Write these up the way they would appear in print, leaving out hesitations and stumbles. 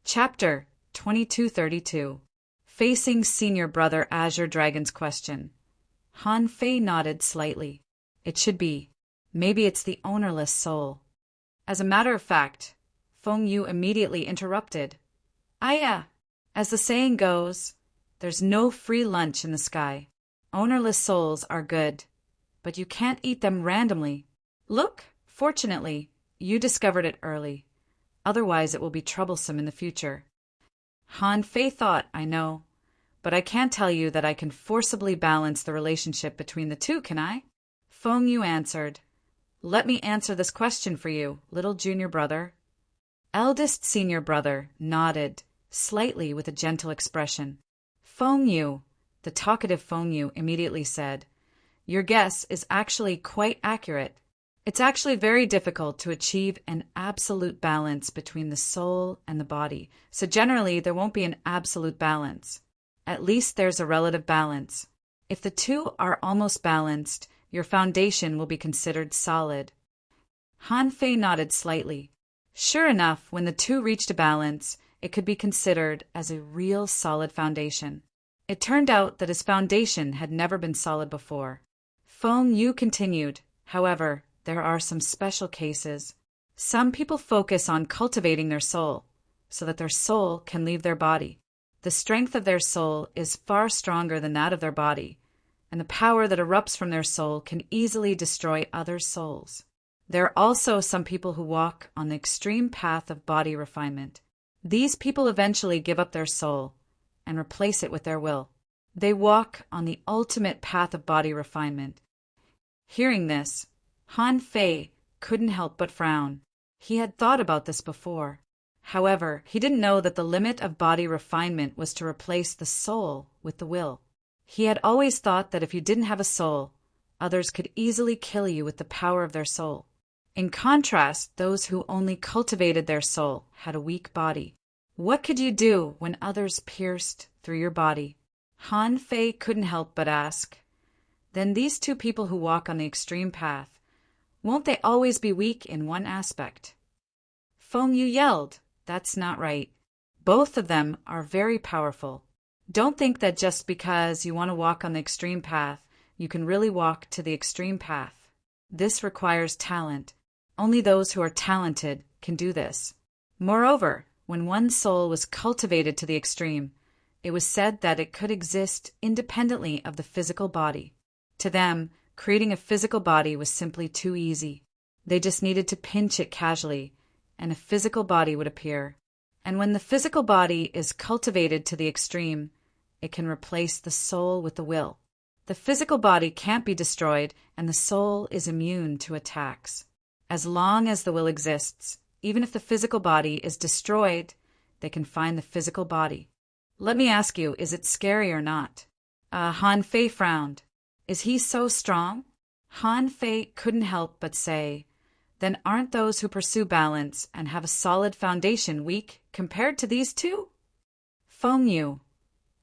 Chapter 2232. Facing Senior Brother Azure Dragon's Question. Han Fei nodded slightly. It should be. Maybe it's the ownerless soul. As a matter of fact, Feng Yu immediately interrupted. As the saying goes, there's no free lunch in the sky. Ownerless souls are good, but you can't eat them randomly. Look, fortunately, you discovered it early. Otherwise it will be troublesome in the future. Han Fei thought, I know, but I can't tell you that I can forcibly balance the relationship between the two, can I? Feng Yu answered. Let me answer this question for you, little junior brother. Eldest senior brother nodded, slightly with a gentle expression. Feng Yu, the talkative Feng Yu immediately said, your guess is actually quite accurate. It's actually very difficult to achieve an absolute balance between the soul and the body, so generally there won't be an absolute balance. At least there's a relative balance. If the two are almost balanced, your foundation will be considered solid. Han Fei nodded slightly. Sure enough, when the two reached a balance, it could be considered as a real solid foundation. It turned out that his foundation had never been solid before. Feng Yu continued, however, there are some special cases. Some people focus on cultivating their soul, so that their soul can leave their body. The strength of their soul is far stronger than that of their body, and the power that erupts from their soul can easily destroy other souls. There are also some people who walk on the extreme path of body refinement. These people eventually give up their soul and replace it with their will. They walk on the ultimate path of body refinement. Hearing this, Han Fei couldn't help but frown. He had thought about this before. However, he didn't know that the limit of body refinement was to replace the soul with the will. He had always thought that if you didn't have a soul, others could easily kill you with the power of their soul. In contrast, those who only cultivated their soul had a weak body. What could you do when others pierced through your body? Han Fei couldn't help but ask. Then these two people who walk on the extreme path, won't they always be weak in one aspect? Feng Yu yelled, that's not right. Both of them are very powerful. Don't think that just because you want to walk on the extreme path, you can really walk to the extreme path. This requires talent. Only those who are talented can do this. Moreover, when one soul was cultivated to the extreme, it was said that it could exist independently of the physical body. To them, creating a physical body was simply too easy. They just needed to pinch it casually, and a physical body would appear. And when the physical body is cultivated to the extreme, it can replace the soul with the will. The physical body can't be destroyed, and the soul is immune to attacks. As long as the will exists, even if the physical body is destroyed, they can find the physical body. Let me ask you, is it scary or not? Han Fei frowned. Is he so strong? Han Fei couldn't help but say, then aren't those who pursue balance and have a solid foundation weak compared to these two? Feng Yu.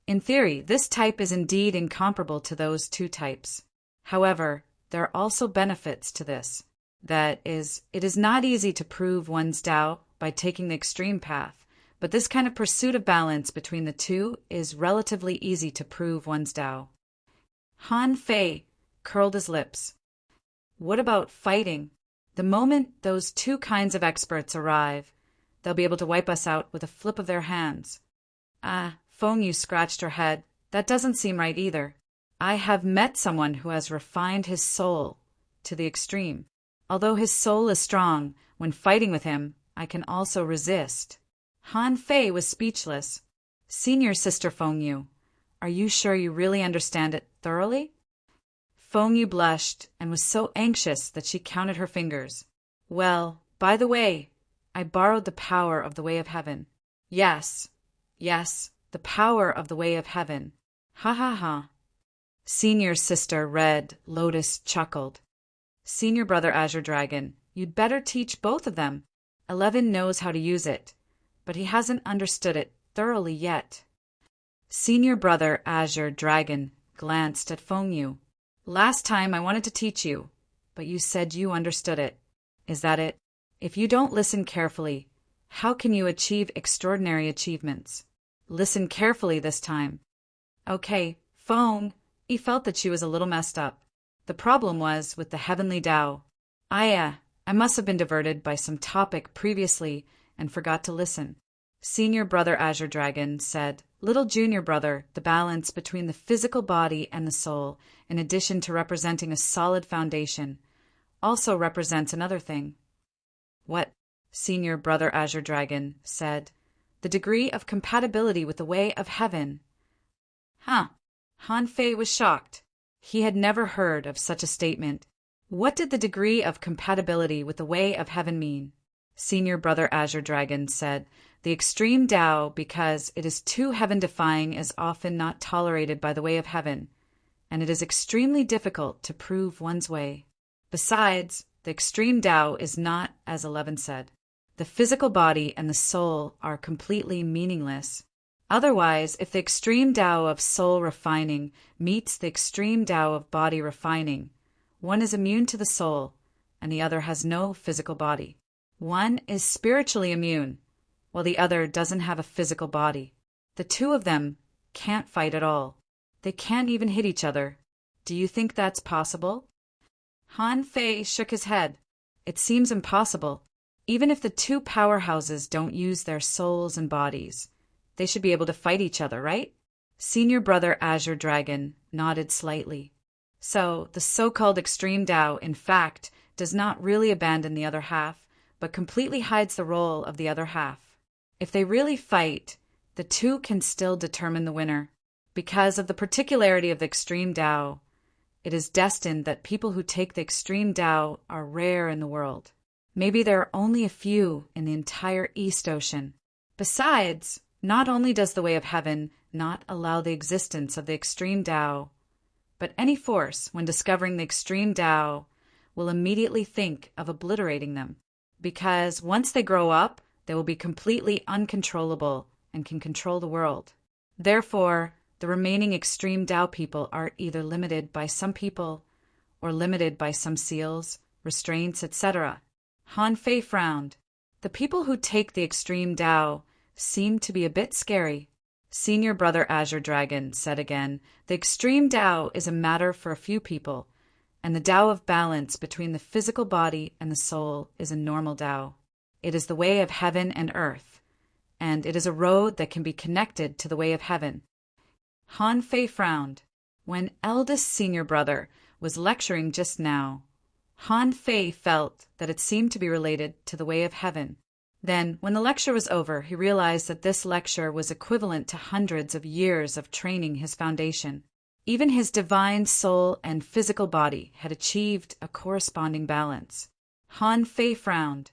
In theory, this type is indeed incomparable to those two types. However, there are also benefits to this. That is, it is not easy to prove one's Tao by taking the extreme path, but this kind of pursuit of balance between the two is relatively easy to prove one's Tao. Han Fei curled his lips. What about fighting? The moment those two kinds of experts arrive, they'll be able to wipe us out with a flip of their hands. Feng Yu scratched her head. That doesn't seem right either. I have met someone who has refined his soul to the extreme. Although his soul is strong, when fighting with him, I can also resist. Han Fei was speechless. Senior sister Feng Yu, are you sure you really understand it thoroughly? Feng Yu blushed and was so anxious that she counted her fingers. Well, by the way, I borrowed the power of the way of heaven. Yes, the power of the way of heaven. Ha ha ha. Senior sister Red Lotus chuckled. Senior brother Azure Dragon, you'd better teach both of them. 11 knows how to use it, but he hasn't understood it thoroughly yet. Senior brother Azure Dragon glanced at Feng Yu. Last time I wanted to teach you, but you said you understood it. Is that it? If you don't listen carefully, How can you achieve extraordinary achievements? Listen carefully this time. Okay, phone. He felt that she was a little messed up. The problem was with the heavenly Tao. I must have been diverted by some topic previously and forgot to listen. Senior Brother Azure Dragon said, Little Junior Brother, the balance between the physical body and the soul, in addition to representing a solid foundation, also represents another thing. What? Senior Brother Azure Dragon said, The degree of compatibility with the way of heaven. Huh. Han Fei was shocked. He had never heard of such a statement. What did the degree of compatibility with the way of heaven mean? Senior Brother Azure Dragon said, The extreme Tao, because it is too heaven-defying, is often not tolerated by the way of heaven, and it is extremely difficult to prove one's way. Besides, the extreme Tao is not, as 11 said. The physical body and the soul are completely meaningless. Otherwise, if the extreme Tao of soul refining meets the extreme Tao of body refining, one is immune to the soul, and the other has no physical body. One is spiritually immune, while the other doesn't have a physical body. The two of them can't fight at all. They can't even hit each other. Do you think that's possible? Han Fei shook his head. It seems impossible. Even if the two powerhouses don't use their souls and bodies, they should be able to fight each other, right? Senior Brother Azure Dragon nodded slightly. So, the so-called extreme Tao, in fact, does not really abandon the other half, but completely hides the role of the other half. If they really fight, the two can still determine the winner. Because of the particularity of the extreme Tao, it is destined that people who take the extreme Tao are rare in the world. Maybe there are only a few in the entire East Ocean. Besides, not only does the way of heaven not allow the existence of the extreme Tao, but any force, when discovering the extreme Tao, will immediately think of obliterating them, because once they grow up, they will be completely uncontrollable and can control the world. Therefore, the remaining extreme Tao people are either limited by some people or limited by some seals, restraints, etc. Han Fei frowned. The people who take the extreme Tao seem to be a bit scary. Senior Brother Azure Dragon said again, The extreme Tao is a matter for a few people, and the Tao of balance between the physical body and the soul is a normal Tao. It is the way of heaven and earth, and it is a road that can be connected to the way of heaven. Han Fei frowned. When eldest Senior Brother was lecturing just now, Han Fei felt that it seemed to be related to the way of heaven. Then, when the lecture was over, he realized that this lecture was equivalent to hundreds of years of training his foundation. Even his divine soul and physical body had achieved a corresponding balance. Han Fei frowned.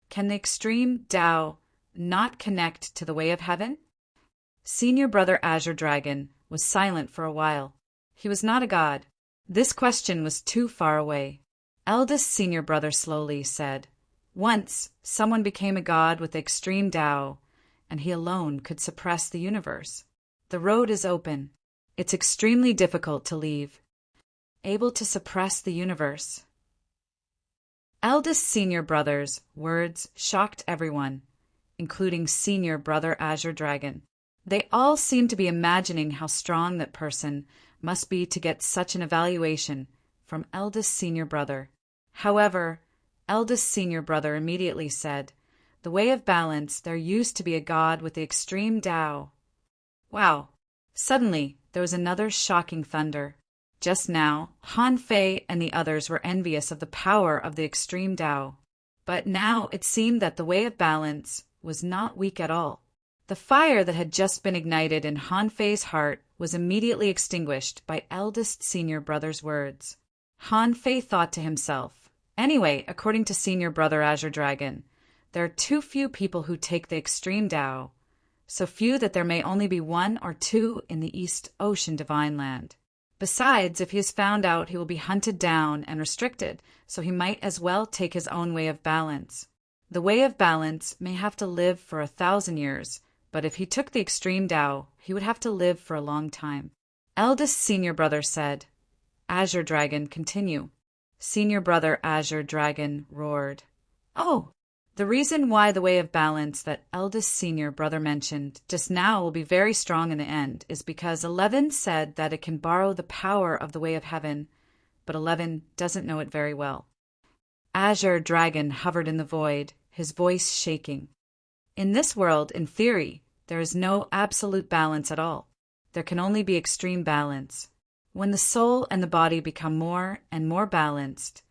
Can the extreme Tao not connect to the way of heaven? Senior Brother Azure Dragon was silent for a while. He was not a god. This question was too far away. Eldest Senior Brother slowly said, Once, someone became a god with the extreme Tao, and he alone could suppress the universe. The road is open. It's extremely difficult to leave. Able to suppress the universe. Eldest Senior Brother's words shocked everyone, including Senior Brother Azure Dragon. They all seemed to be imagining how strong that person must be to get such an evaluation from Eldest Senior Brother. However, Eldest Senior Brother immediately said, The way of balance, there used to be a god with the extreme Tao. Wow. Suddenly, there was another shocking thunder. Just now, Han Fei and the others were envious of the power of the extreme Tao. But now it seemed that the way of balance was not weak at all. The fire that had just been ignited in Han Fei's heart was immediately extinguished by Eldest Senior Brother's words. Han Fei thought to himself, Anyway, according to Senior Brother Azure Dragon, there are too few people who take the extreme Tao, so few that there may only be one or two in the East Ocean Divine Land. Besides, if he is found out, he will be hunted down and restricted, so he might as well take his own way of balance. The way of balance may have to live for 1,000 years, but if he took the extreme Tao, he would have to live for a long time. Eldest Senior Brother said, Azure Dragon, continue. Senior Brother Azure Dragon roared, Oh, The reason why the way of balance that eldest senior brother mentioned just now will be very strong in the end is because 11 said that it can borrow the power of the way of heaven, but 11 doesn't know it very well. Azure Dragon hovered in the void, his voice shaking. In this world, in theory, there is no absolute balance at all. There can only be extreme balance. When the soul and the body become more and more balanced,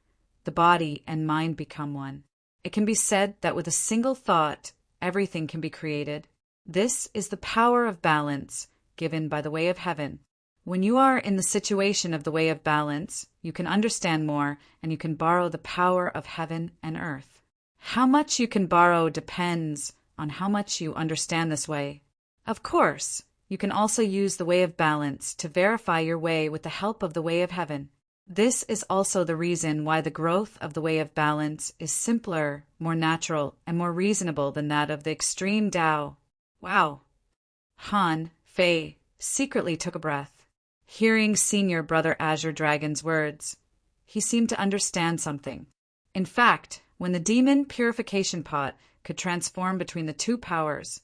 the body and mind become one. It can be said that with a single thought, everything can be created. This is the power of balance given by the way of heaven. When you are in the situation of the way of balance, you can understand more and you can borrow the power of heaven and earth. How much you can borrow depends on how much you understand this way. Of course, you can also use the way of balance to verify your way with the help of the way of heaven. This is also the reason why the growth of the way of balance is simpler, more natural, and more reasonable than that of the extreme Tao. Wow! Han Fei secretly took a breath, hearing senior brother Azure Dragon's words. He seemed to understand something. In fact, when the demon purification pot could transform between the two powers,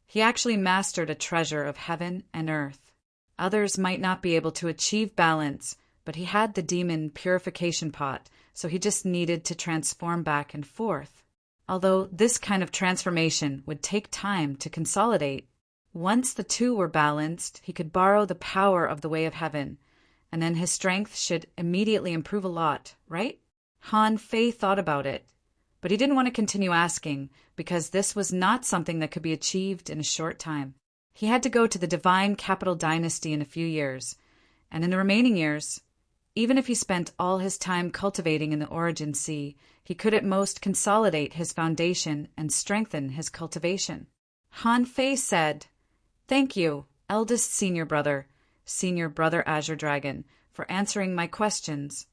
he actually mastered a treasure of heaven and earth. Others might not be able to achieve balance, but he had the demon purification pot, so he just needed to transform back and forth. Although this kind of transformation would take time to consolidate, once the two were balanced, he could borrow the power of the way of heaven, and then his strength should immediately improve a lot, right? Han Fei thought about it, but he didn't want to continue asking because this was not something that could be achieved in a short time. He had to go to the divine capital dynasty in a few years, and in the remaining years, even if he spent all his time cultivating in the origin sea, he could at most consolidate his foundation and strengthen his cultivation. Han Fei said, "Thank you, eldest senior brother Azure Dragon, for answering my questions."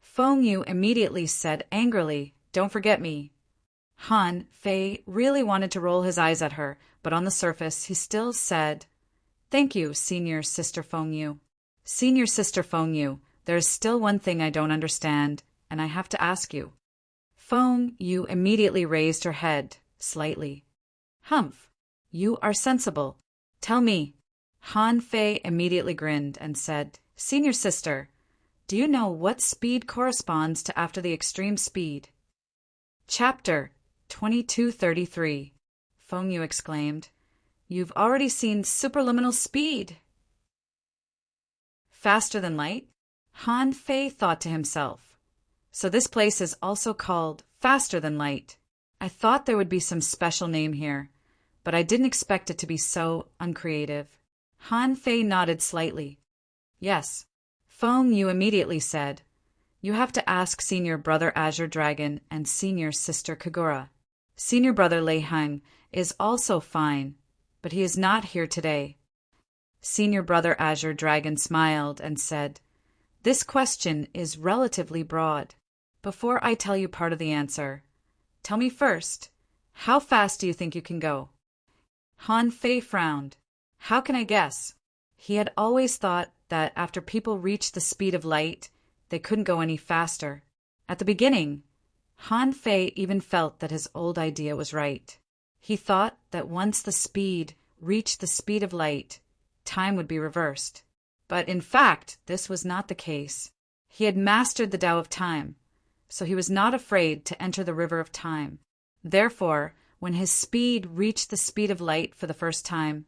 Feng Yu immediately said angrily, "Don't forget me." Han Fei really wanted to roll his eyes at her, but on the surface he still said, "Thank you, senior sister Feng Yu. Senior sister Feng Yu, there is still one thing I don't understand, and I have to ask you." Feng Yu immediately raised her head, slightly. "Humph, you are sensible. Tell me." Han Fei immediately grinned and said, "Senior sister, do you know what speed corresponds to after the extreme speed?" Chapter 2233. Feng Yu exclaimed, "You've already seen superliminal speed." Faster than light? Han Fei thought to himself. So this place is also called faster than light. I thought there would be some special name here, but I didn't expect it to be so uncreative. Han Fei nodded slightly. "Yes." Feng Yu immediately said, "You have to ask senior brother Azure Dragon and senior sister Kagura. Senior brother Lei Heng is also fine, but he is not here today." Senior brother Azure Dragon smiled and said, "This question is relatively broad. Before I tell you part of the answer, tell me first, how fast do you think you can go?" Han Fei frowned. How can I guess? He had always thought that after people reached the speed of light, they couldn't go any faster. At the beginning, Han Fei even felt that his old idea was right. He thought that once the speed reached the speed of light, time would be reversed. But in fact, this was not the case. He had mastered the Tao of time, so he was not afraid to enter the river of time. Therefore, when his speed reached the speed of light for the first time,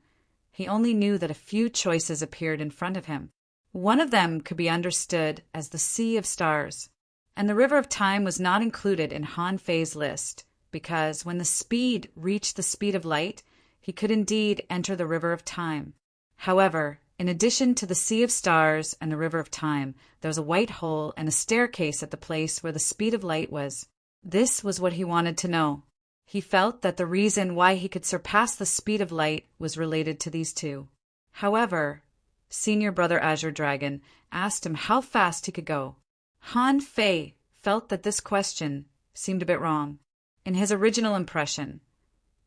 he only knew that a few choices appeared in front of him. One of them could be understood as the Sea of Stars, and the river of time was not included in Han Fei's list, because when the speed reached the speed of light, he could indeed enter the river of time. However, in addition to the Sea of Stars and the river of time, there was a white hole and a staircase at the place where the speed of light was. This was what he wanted to know. He felt that the reason why he could surpass the speed of light was related to these two. However, senior brother Azure Dragon asked him how fast he could go. Han Fei felt that this question seemed a bit wrong. In his original impression,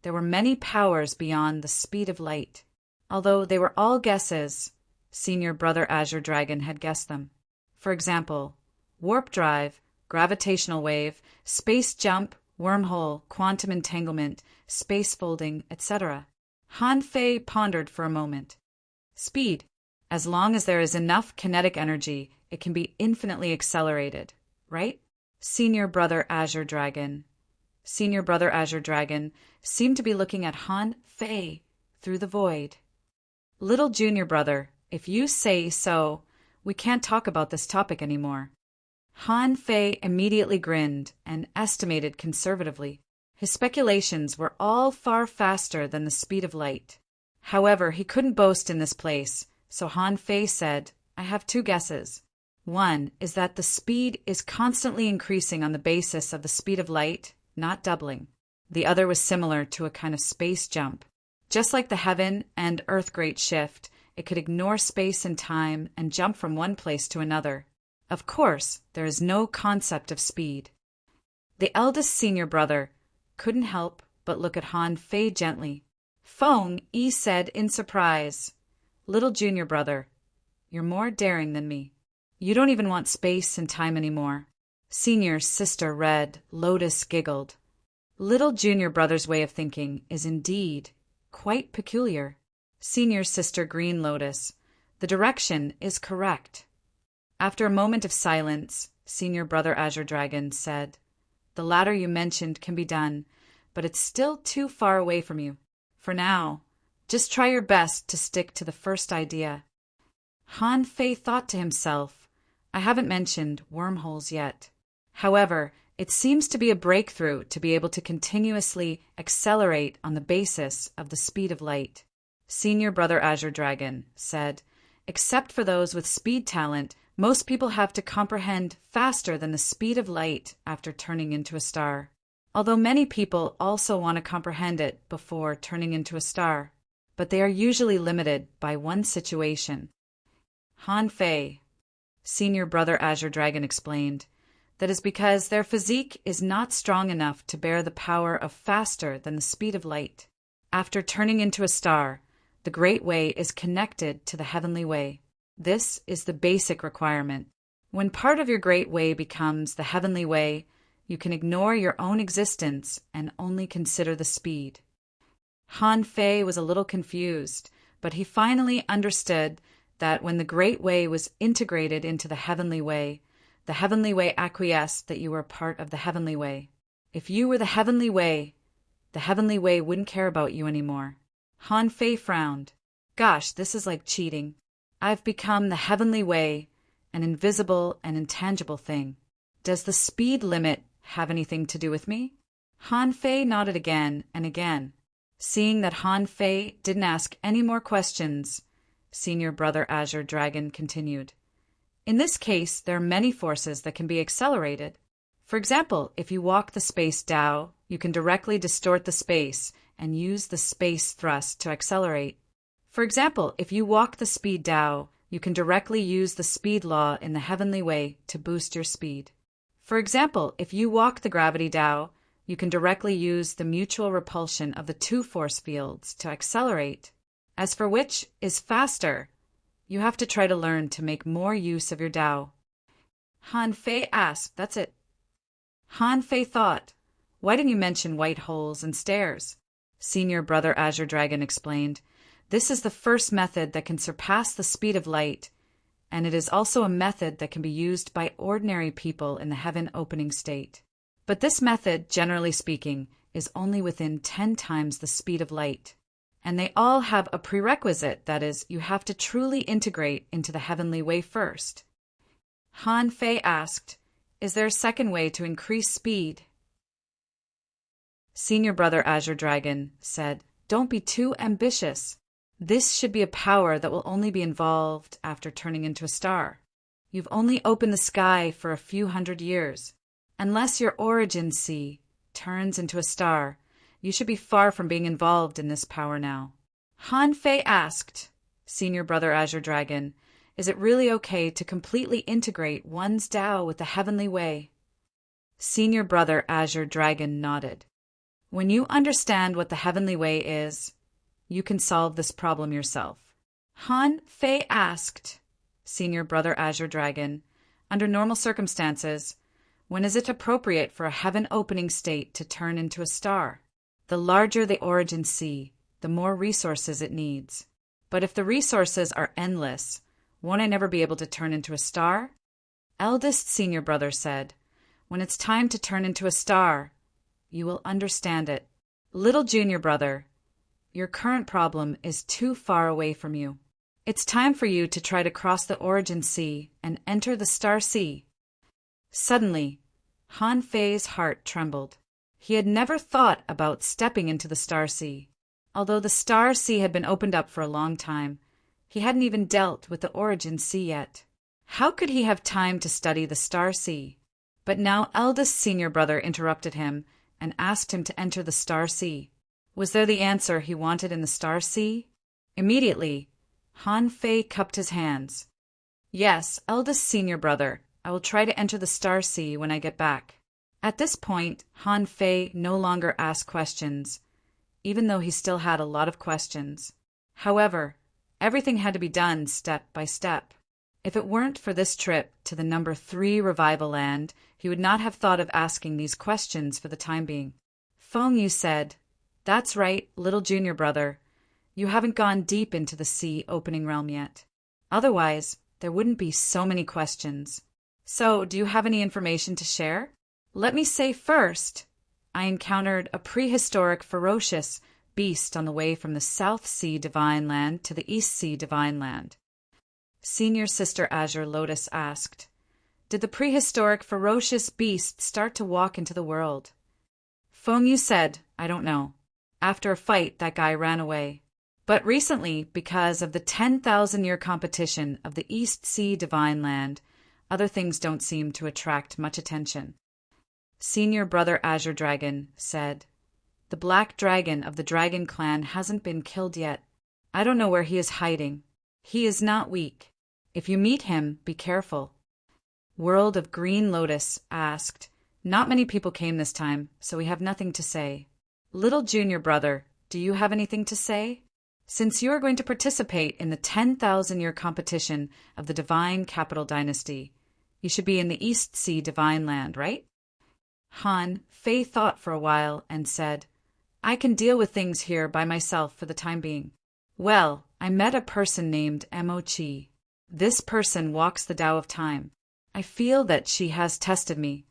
there were many powers beyond the speed of light. Although they were all guesses, senior brother Azure Dragon had guessed them. For example, warp drive, gravitational wave, space jump, wormhole, quantum entanglement, space folding, etc. Han Fei pondered for a moment. Speed. As long as there is enough kinetic energy, it can be infinitely accelerated, right? Senior Brother Azure Dragon. Senior Brother Azure Dragon seemed to be looking at Han Fei through the void. Little Junior Brother, if you say so, we can't talk about this topic anymore. Han Fei immediately grinned and estimated conservatively. His speculations were all far faster than the speed of light. However, he couldn't boast in this place, so Han Fei said, I have two guesses. One is that the speed is constantly increasing on the basis of the speed of light, not doubling. The other was similar to a kind of space jump. Just like the heaven and earth great shift, it could ignore space and time and jump from one place to another. Of course, there is no concept of speed. The eldest senior brother couldn't help but look at Han Fei gently. Feng Yi said in surprise, Little Junior Brother, you're more daring than me. You don't even want space and time anymore. Senior Sister Red Lotus giggled. Little Junior Brother's way of thinking is indeed quite peculiar. Senior Sister Green Lotus, the direction is correct. After a moment of silence, Senior Brother Azure Dragon said, The latter you mentioned can be done, but it's still too far away from you. For now, just try your best to stick to the first idea. Han Fei thought to himself, I haven't mentioned wormholes yet. However, it seems to be a breakthrough to be able to continuously accelerate on the basis of the speed of light. Senior Brother Azure Dragon said, Except for those with speed talent, most people have to comprehend faster than the speed of light after turning into a star. Although many people also want to comprehend it before turning into a star, but they are usually limited by one situation. Han Fei, Senior Brother Azure Dragon explained, that is because their physique is not strong enough to bear the power of faster than the speed of light. After turning into a star, the Great Way is connected to the Heavenly Way. This is the basic requirement. When part of your Great Way becomes the Heavenly Way, you can ignore your own existence and only consider the speed. Han Fei was a little confused, but he finally understood that when the Great Way was integrated into the Heavenly Way acquiesced that you were part of the Heavenly Way. If you were the Heavenly Way wouldn't care about you anymore. Han Fei frowned. Gosh, this is like cheating. I've become the Heavenly Way, an invisible and intangible thing. Does the speed limit have anything to do with me? Han Fei nodded again and again. Seeing that Han Fei didn't ask any more questions, Senior Brother Azure Dragon continued. In this case, there are many forces that can be accelerated. For example, if you walk the space Tao, you can directly distort the space and use the space thrust to accelerate. For example, if you walk the speed Tao, you can directly use the speed law in the Heavenly Way to boost your speed. For example, if you walk the gravity Tao, you can directly use the mutual repulsion of the two force fields to accelerate. As for which is faster, you have to try to learn to make more use of your Tao. Han Fei asked, That's it. Han Fei thought, Why didn't you mention white holes and stairs? Senior Brother Azure Dragon explained, This is the first method that can surpass the speed of light, and it is also a method that can be used by ordinary people in the heaven opening state. But this method, generally speaking, is only within 10 times the speed of light. And they all have a prerequisite, that is, you have to truly integrate into the Heavenly Way first. Han Fei asked, Is there a second way to increase speed? Senior Brother Azure Dragon said, Don't be too ambitious. This should be a power that will only be involved after turning into a star. You've only opened the sky for a few hundred years. Unless your origin sea turns into a star, you should be far from being involved in this power now. Han Fei asked, Senior Brother Azure Dragon, Is it really okay to completely integrate one's Tao with the Heavenly Way? Senior Brother Azure Dragon nodded. When you understand what the Heavenly Way is, you can solve this problem yourself. Han Fei asked, Senior Brother Azure Dragon, Under normal circumstances, When is it appropriate for a heaven-opening state to turn into a star? The larger the origin sea, the more resources it needs. But if the resources are endless, won't I never be able to turn into a star? Eldest senior brother said, when it's time to turn into a star, you will understand it. Little junior brother, your current problem is too far away from you. It's time for you to try to cross the origin sea and enter the star sea. Suddenly, Han Fei's heart trembled. He had never thought about stepping into the star sea. Although the star sea had been opened up for a long time, he hadn't even dealt with the origin sea yet. How could he have time to study the star sea? But now eldest senior brother interrupted him and asked him to enter the star sea. Was there the answer he wanted in the star sea? Immediately, Han Fei cupped his hands. Yes, eldest senior brother, I will try to enter the star sea when I get back. At this point, Han Fei no longer asked questions, even though he still had a lot of questions. However, everything had to be done step by step. If it weren't for this trip to the number 3 revival land, he would not have thought of asking these questions for the time being. Feng Yu said, "That's right, little junior brother. You haven't gone deep into the sea opening realm yet. Otherwise, there wouldn't be so many questions. So, do you have any information to share? Let me say first, I encountered a prehistoric ferocious beast on the way from the South Sea Divine Land to the East Sea Divine Land." Senior Sister Azure Lotus asked, "Did the prehistoric ferocious beast start to walk into the world?" Feng Yu said, "I don't know. After a fight, that guy ran away. But recently, because of the 10,000-year competition of the East Sea Divine Land, other things don't seem to attract much attention." Senior Brother Azure Dragon said, "The Black Dragon of the Dragon Clan hasn't been killed yet. I don't know where he is hiding. He is not weak. If you meet him, be careful." World of Green Lotus asked, "Not many people came this time, so we have nothing to say. Little junior brother, do you have anything to say? Since you are going to participate in the 10,000-year competition of the Divine Capital Dynasty, you should be in the East Sea Divine Land, right?" Han Fei thought for a while and said, "I can deal with things here by myself for the time being. Well, I met a person named Mo Chi. This person walks the Tao of Time. I feel that she has tested me.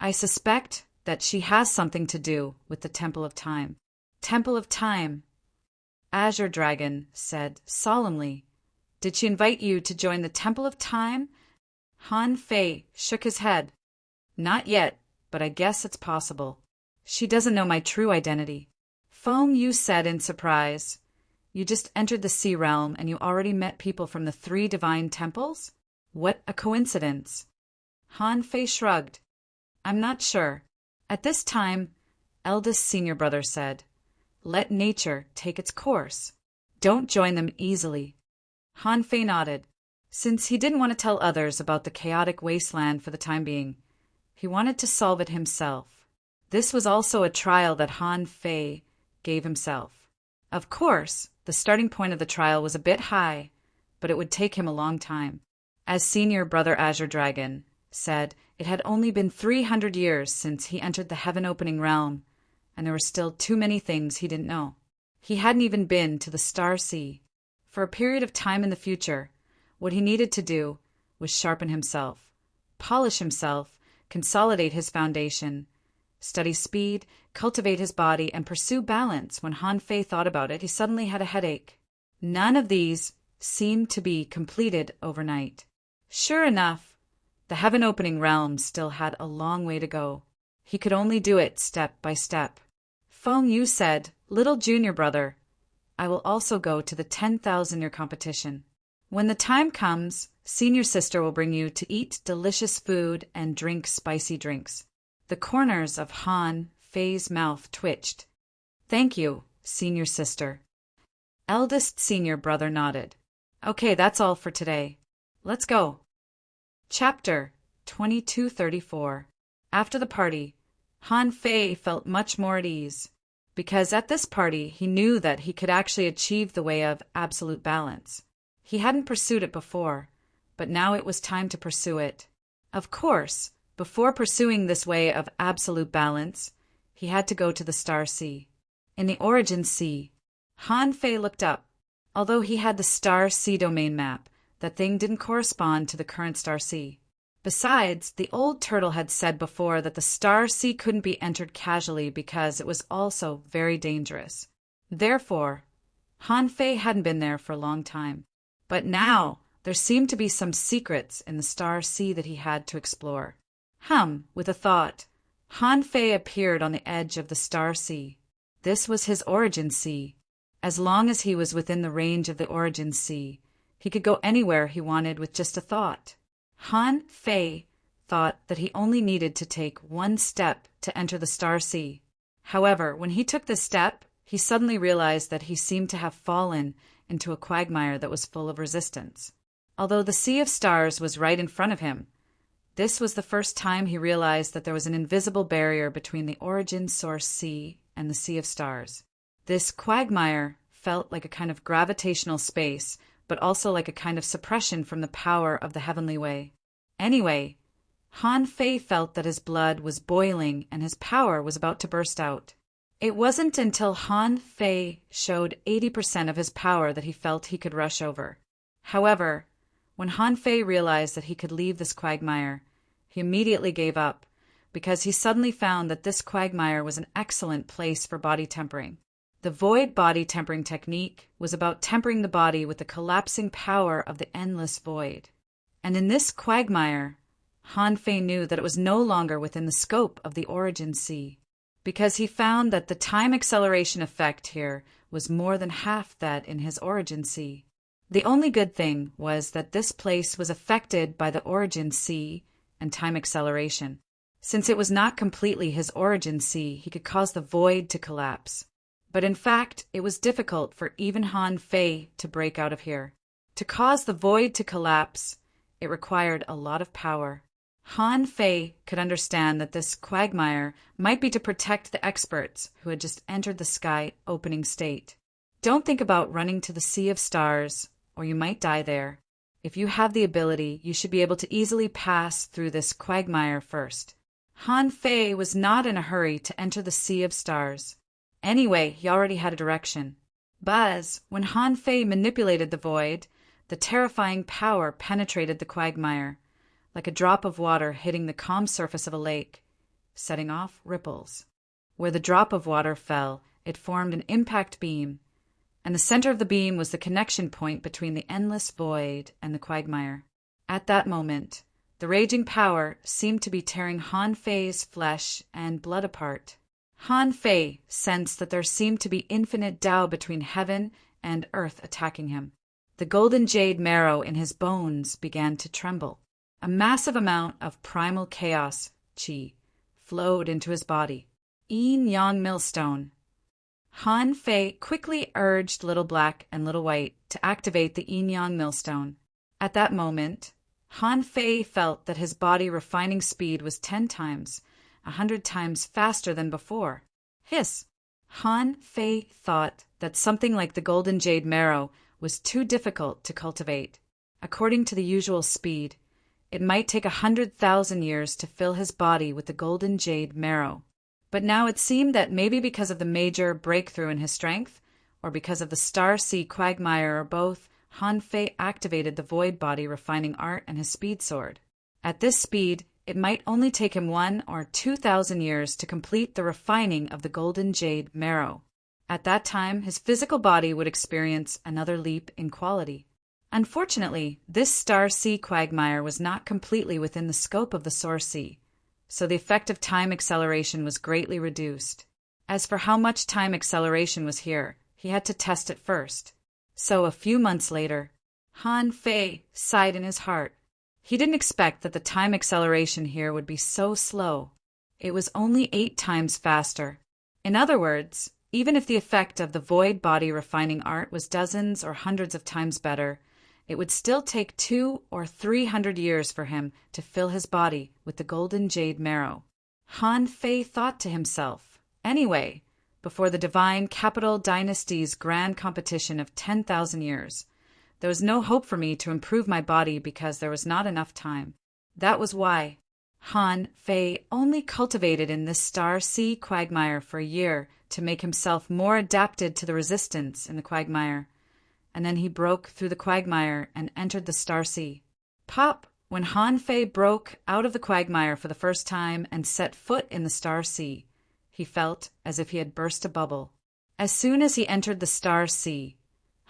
I suspect that she has something to do with the Temple of Time." Temple of Time, Azure Dragon said solemnly. "Did she invite you to join the Temple of Time?" Han Fei shook his head. "Not yet, but I guess it's possible. She doesn't know my true identity." Feng Yu said in surprise, "You just entered the Sea Realm and you already met people from the 3 divine temples? What a coincidence." Han Fei shrugged. "I'm not sure. At this time," eldest senior brother said, "let nature take its course. Don't join them easily." Han Fei nodded. Since he didn't want to tell others about the chaotic wasteland for the time being, he wanted to solve it himself. This was also a trial that Han Fei gave himself. Of course, the starting point of the trial was a bit high, but it would take him a long time. As Senior Brother Azure Dragon said, it had only been 300 years since he entered the heaven-opening realm, and there were still too many things he didn't know. He hadn't even been to the Star Sea. For a period of time in the future, what he needed to do was sharpen himself, polish himself, consolidate his foundation, study speed, cultivate his body, and pursue balance. When Han Fei thought about it, he suddenly had a headache. None of these seemed to be completed overnight. Sure enough, the heaven-opening realm still had a long way to go. He could only do it step by step. Feng Yu said, "Little junior brother, I will also go to the 10,000-year competition. When the time comes, senior sister will bring you to eat delicious food and drink spicy drinks." The corners of Han Fei's mouth twitched. "Thank you, senior sister." Eldest senior brother nodded. "Okay, that's all for today. Let's go." Chapter 2234. After the party, Han Fei felt much more at ease, because at this party he knew that he could actually achieve the way of absolute balance. He hadn't pursued it before, but now it was time to pursue it. Of course, Before pursuing this way of absolute balance, he had to go to the Star Sea. In the Origin Sea, Han Fei looked up. Although he had the Star Sea domain map, that thing didn't correspond to the current Star Sea. Besides, the old turtle had said before that the Star Sea couldn't be entered casually because it was also very dangerous. Therefore, Han Fei hadn't been there for a long time. But now, there seemed to be some secrets in the Star Sea that he had to explore. With a thought, Han Fei appeared on the edge of the Star Sea. This was his Origin Sea. As long as he was within the range of the Origin Sea, he could go anywhere he wanted with just a thought. Han Fei thought that he only needed to take one step to enter the Star Sea. However, when he took this step, he suddenly realized that he seemed to have fallen into a quagmire that was full of resistance. Although the Sea of Stars was right in front of him, this was the first time he realized that there was an invisible barrier between the Origin Source Sea and the Sea of Stars. This quagmire felt like a kind of gravitational space, but also like a kind of suppression from the power of the heavenly way. Anyway, Han Fei felt that his blood was boiling and his power was about to burst out. It wasn't until Han Fei showed 80% of his power that he felt he could rush over. However, when Han Fei realized that he could leave this quagmire, he immediately gave up, because he suddenly found that this quagmire was an excellent place for body tempering. The void body tempering technique was about tempering the body with the collapsing power of the endless void. And in this quagmire, Han Fei knew that it was no longer within the scope of the Origin Sea, because he found that the time acceleration effect here was more than half that in his Origin Sea. The only good thing was that this place was affected by the Origin Sea and time acceleration. Since it was not completely his Origin Sea, he could cause the void to collapse. But in fact, it was difficult for even Han Fei to break out of here. To cause the void to collapse, it required a lot of power. Han Fei could understand that this quagmire might be to protect the experts who had just entered the sky opening state. Don't think about running to the Sea of Stars, or you might die there. If you have the ability, you should be able to easily pass through this quagmire first. Han Fei was not in a hurry to enter the Sea of Stars. Anyway, he already had a direction. But when Han Fei manipulated the void, the terrifying power penetrated the quagmire, like a drop of water hitting the calm surface of a lake, setting off ripples. Where the drop of water fell, it formed an impact beam, and the center of the beam was the connection point between the endless void and the quagmire. At that moment, the raging power seemed to be tearing Han Fei's flesh and blood apart. Han Fei sensed that there seemed to be infinite Tao between heaven and earth attacking him. The golden jade marrow in his bones began to tremble. A massive amount of primal chaos, qi, flowed into his body. Yin-yang millstone. Han Fei quickly urged Little Black and Little White to activate the yin-yang millstone. At that moment, Han Fei felt that his body refining speed was 10 times, 100 times faster than before. Hiss! Han Fei thought that something like the golden jade marrow was too difficult to cultivate. According to the usual speed, it might take 100,000 years to fill his body with the golden jade marrow. But now it seemed that maybe because of the major breakthrough in his strength, or because of the Star Sea quagmire or both, Han Fei activated the void body refining art and his speed sword. At this speed, it might only take him 1,000 or 2,000 years to complete the refining of the golden jade marrow. At that time, his physical body would experience another leap in quality. Unfortunately, this Star Sea quagmire was not completely within the scope of the Source Sea, so the effect of time acceleration was greatly reduced. As for how much time acceleration was here, he had to test it first. So a few months later, Han Fei sighed in his heart. He didn't expect that the time acceleration here would be so slow. It was only 8 times faster. In other words, even if the effect of the void body refining art was dozens or hundreds of times better, it would still take 200 or 300 years for him to fill his body with the golden jade marrow. Han Fei thought to himself, anyway, before the divine capital dynasty's grand competition of 10,000 years, there was no hope for me to improve my body because there was not enough time. That was why Han Fei only cultivated in this star sea quagmire for a year to make himself more adapted to the resistance in the quagmire, and then he broke through the quagmire and entered the star sea. Pop! When Han Fei broke out of the quagmire for the first time and set foot in the star sea, he felt as if he had burst a bubble. As soon as he entered the star sea,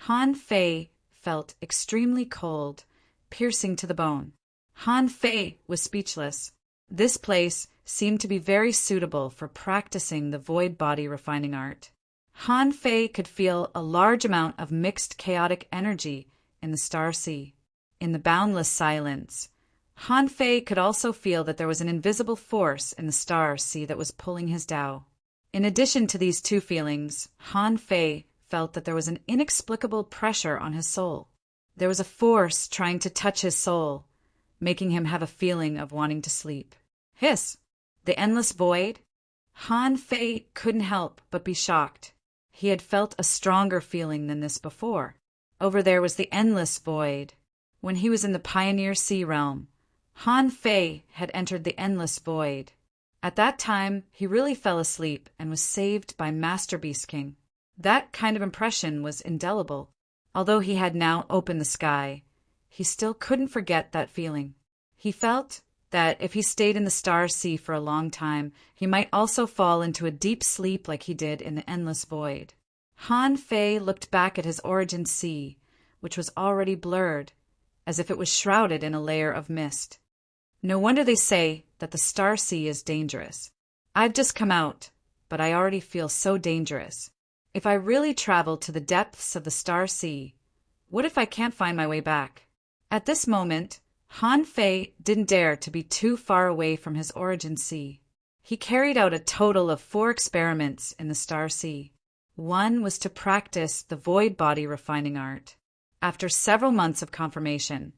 Han Fei felt extremely cold, piercing to the bone. Han Fei was speechless. This place seemed to be very suitable for practicing the void body refining art. Han Fei could feel a large amount of mixed chaotic energy in the star sea. In the boundless silence, Han Fei could also feel that there was an invisible force in the star sea that was pulling his Tao. In addition to these two feelings, Han Fei felt that there was an inexplicable pressure on his soul. There was a force trying to touch his soul, making him have a feeling of wanting to sleep. Hiss! The endless void? Han Fei couldn't help but be shocked. He had felt a stronger feeling than this before. Over there was the endless void. When he was in the Pioneer Sea realm, Han Fei had entered the endless void. At that time, he really fell asleep and was saved by Master Beast King. That kind of impression was indelible. Although he had now opened the sky, he still couldn't forget that feeling. He felt that if he stayed in the star sea for a long time, he might also fall into a deep sleep like he did in the endless void. Han Fei looked back at his origin sea, which was already blurred, as if it was shrouded in a layer of mist. No wonder they say that the star sea is dangerous. I've just come out, but I already feel so dangerous. If I really travel to the depths of the star sea, what if I can't find my way back? At this moment, Han Fei didn't dare to be too far away from his origin sea. He carried out a total of 4 experiments in the star sea. One was to practice the void body refining art. After several months of confirmation,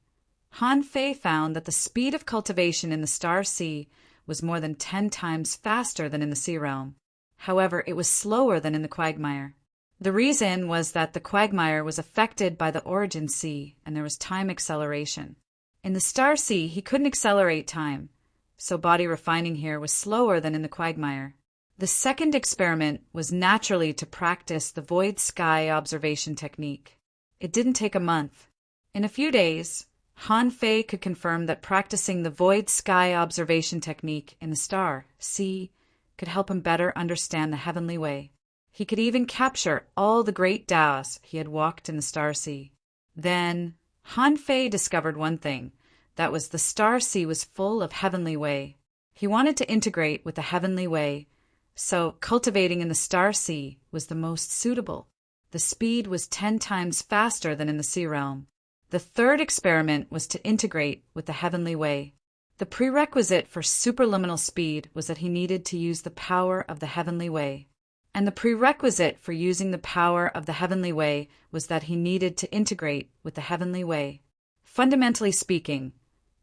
Han Fei found that the speed of cultivation in the star sea was more than 10 times faster than in the sea realm. However, it was slower than in the quagmire. The reason was that the quagmire was affected by the origin sea and there was time acceleration. In the star sea, he couldn't accelerate time, so body refining here was slower than in the quagmire. The second experiment was naturally to practice the void sky observation technique. It didn't take a month. In a few days, Han Fei could confirm that practicing the void sky observation technique in the star sea could help him better understand the heavenly way. He could even capture all the great Taos he had walked in the star sea. Then, Han Fei discovered one thing, that was the star sea was full of heavenly way. He wanted to integrate with the heavenly way, so cultivating in the star sea was the most suitable. The speed was 10 times faster than in the sea realm. The third experiment was to integrate with the heavenly way. The prerequisite for superliminal speed was that he needed to use the power of the heavenly way. And the prerequisite for using the power of the heavenly way was that he needed to integrate with the heavenly way. Fundamentally speaking,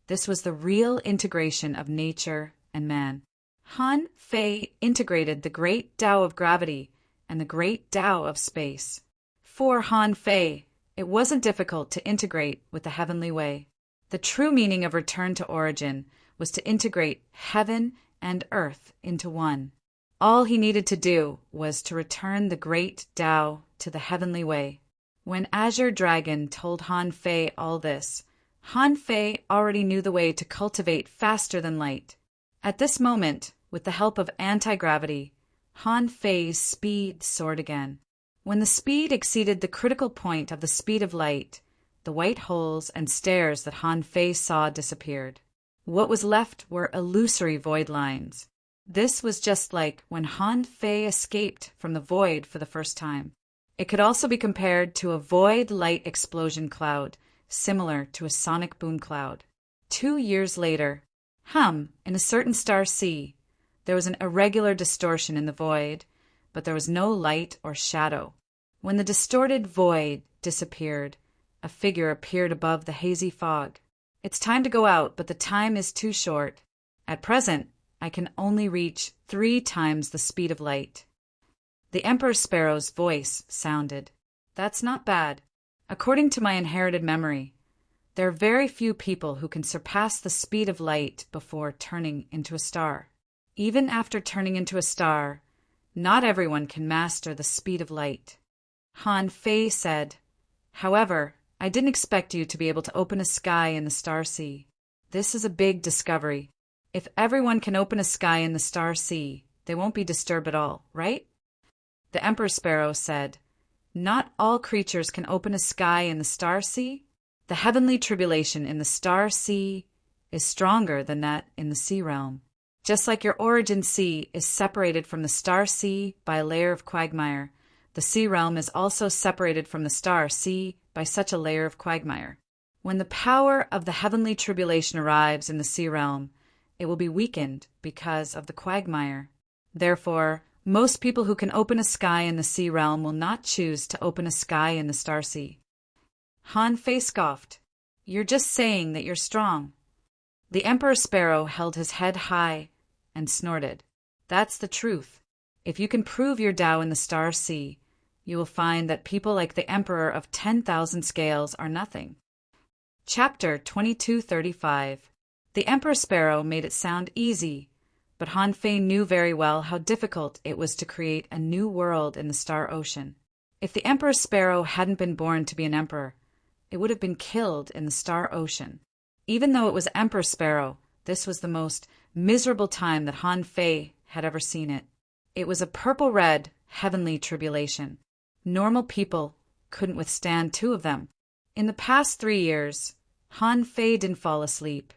this was the real integration of nature and man. Han Fei integrated the great Tao of gravity and the great Tao of space. For Han Fei, it wasn't difficult to integrate with the heavenly way. The true meaning of return to origin was to integrate heaven and earth into one. All he needed to do was to return the great Tao to the heavenly way. When Azure Dragon told Han Fei all this, Han Fei already knew the way to cultivate faster than light. At this moment, with the help of anti-gravity, Han Fei's speed soared again. When the speed exceeded the critical point of the speed of light, the white holes and stairs that Han Fei saw disappeared. What was left were illusory void lines. This was just like when Han Fei escaped from the void for the first time. It could also be compared to a void light explosion cloud, similar to a sonic boom cloud. 2 years later, in a certain star sea, there was an irregular distortion in the void, but there was no light or shadow. When the distorted void disappeared, a figure appeared above the hazy fog. It's time to go out, but the time is too short. At present, I can only reach 3 times the speed of light. The Emperor Sparrow's voice sounded. That's not bad. According to my inherited memory, There are very few people who can surpass the speed of light before turning into a star. Even after turning into a star, not everyone can master the speed of light. Han Fei said, "However, I didn't expect you to be able to open a sky in the star sea. This is a big discovery. If everyone can open a sky in the star sea, they won't be disturbed at all, right?" The Emperor Sparrow said, "Not all creatures can open a sky in the star sea. The heavenly tribulation in the star sea is stronger than that in the sea realm. Just like your origin sea is separated from the star sea by a layer of quagmire, the sea realm is also separated from the star sea by such a layer of quagmire. When the power of the heavenly tribulation arrives in the sea realm, it will be weakened because of the quagmire. Therefore, most people who can open a sky in the sea realm will not choose to open a sky in the star sea." Han Fei scoffed, "You're just saying that you're strong." The Emperor Sparrow held his head high and snorted. "That's the truth. If you can prove your Tao in the star sea, you will find that people like the Emperor of 10,000 scales are nothing." Chapter 2235. The Emperor Sparrow made it sound easy, but Han Fei knew very well how difficult it was to create a new world in the star ocean. If the Emperor Sparrow hadn't been born to be an emperor, it would have been killed in the star ocean. Even though it was Emperor Sparrow, this was the most miserable time that Han Fei had ever seen it. It was a purple-red, heavenly tribulation. Normal people couldn't withstand two of them. In the past 3 years, Han Fei didn't fall asleep,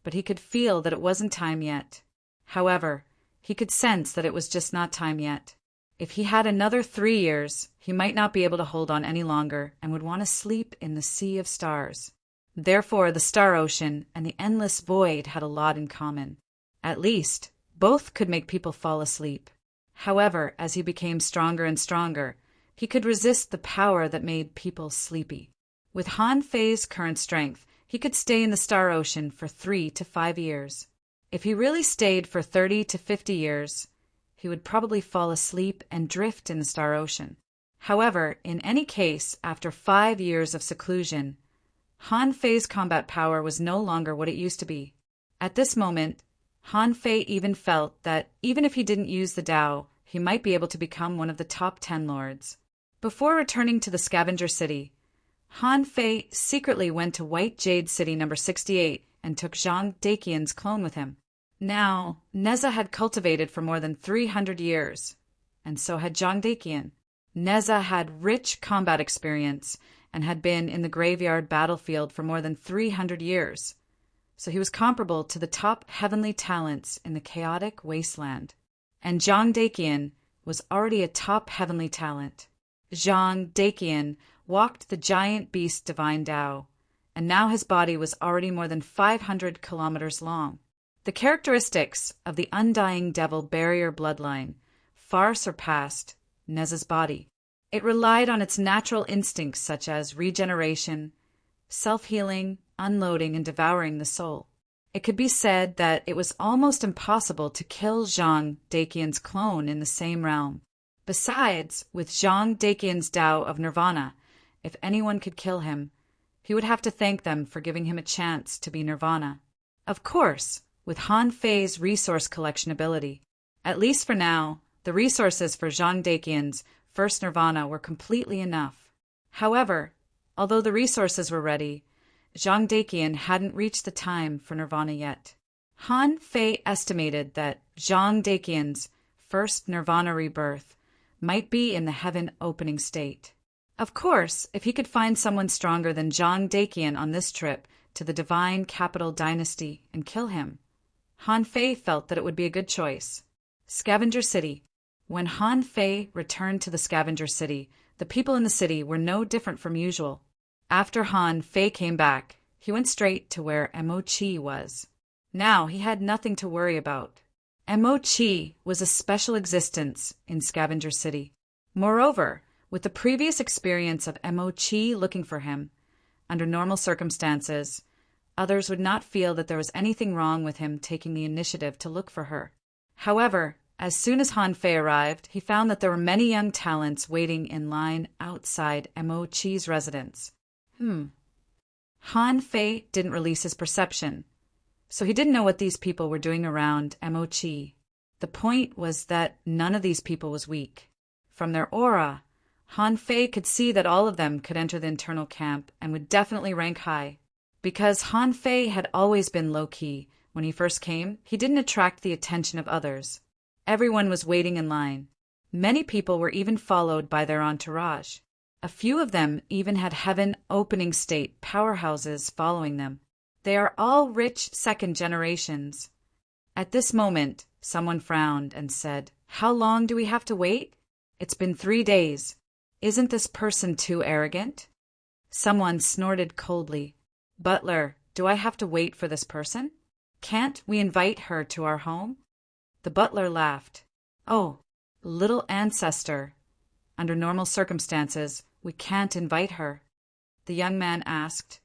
but he could feel that it wasn't time yet. However, he could sense that it was just not time yet. If he had another 3 years, he might not be able to hold on any longer and would want to sleep in the sea of stars. Therefore, the star ocean and the endless void had a lot in common. At least, both could make people fall asleep. However, as he became stronger and stronger, he could resist the power that made people sleepy. With Han Fei's current strength, he could stay in the star ocean for 3 to 5 years. If he really stayed for 30 to 50 years, he would probably fall asleep and drift in the star ocean. However, in any case, after 5 years of seclusion, Han Fei's combat power was no longer what it used to be. At this moment, Han Fei even felt that even if he didn't use the Tao, he might be able to become one of the top 10 lords. Before returning to the Scavenger City, Han Fei secretly went to White Jade City number 68 and took Zhang Daqian's clone with him. Now, Neza had cultivated for more than 300 years, and so had Zhang Daqian. Neza had rich combat experience and had been in the graveyard battlefield for more than 300 years, so he was comparable to the top heavenly talents in the chaotic wasteland. And Zhang Daqian was already a top heavenly talent. Zhang Daqian walked the giant beast divine Tao, and now his body was already more than 500 kilometers long. The characteristics of the undying devil barrier bloodline far surpassed Neza's body. It relied on its natural instincts such as regeneration, self-healing, unloading, and devouring the soul. It could be said that it was almost impossible to kill Zhang Daqian's clone in the same realm. Besides, with Zhang Daqian's Tao of Nirvana, if anyone could kill him, he would have to thank them for giving him a chance to be Nirvana. Of course, with Han Fei's resource collection ability. At least for now, the resources for Zhang Daqian's first Nirvana were completely enough. However, although the resources were ready, Zhang Daqian hadn't reached the time for Nirvana yet. Han Fei estimated that Zhang Daqian's first Nirvana rebirth might be in the heaven opening state. Of course, if he could find someone stronger than Zhang Daqian on this trip to the divine capital dynasty and kill him, Han Fei felt that it would be a good choice. Scavenger City. When Han Fei returned to the Scavenger City, the people in the city were no different from usual. After Han Fei came back, he went straight to where Mo Chi was. Now he had nothing to worry about. Mo Chi was a special existence in Scavenger City. Moreover, with the previous experience of Mo Chi looking for him, under normal circumstances, others would not feel that there was anything wrong with him taking the initiative to look for her. However, as soon as Han Fei arrived, he found that there were many young talents waiting in line outside Mo Chi's residence. Han Fei didn't release his perception, so he didn't know what these people were doing around Mochi. The point was that none of these people was weak. From their aura, Han Fei could see that all of them could enter the internal camp and would definitely rank high. Because Han Fei had always been low-key, when he first came, he didn't attract the attention of others. Everyone was waiting in line. Many people were even followed by their entourage. A few of them even had heaven opening state powerhouses following them. They are all rich second generations. At this moment, someone frowned and said, "How long do we have to wait? It's been 3 days. Isn't this person too arrogant?" Someone snorted coldly. "Butler, do I have to wait for this person? Can't we invite her to our home?" The butler laughed. "Oh, little ancestor. Under normal circumstances, we can't invite her." The young man asked,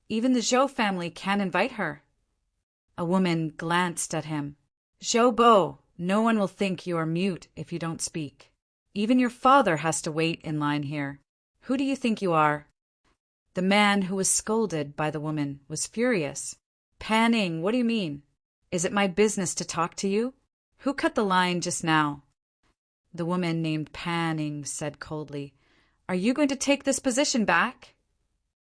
"Even the Zhou family can't invite her?" A woman glanced at him. "Zhou Bo, no one will think you are mute if you don't speak. Even your father has to wait in line here. Who do you think you are?" The man who was scolded by the woman was furious. "Panning, what do you mean? Is it my business to talk to you? Who cut the line just now?" The woman named Panning said coldly, "Are you going to take this position back?"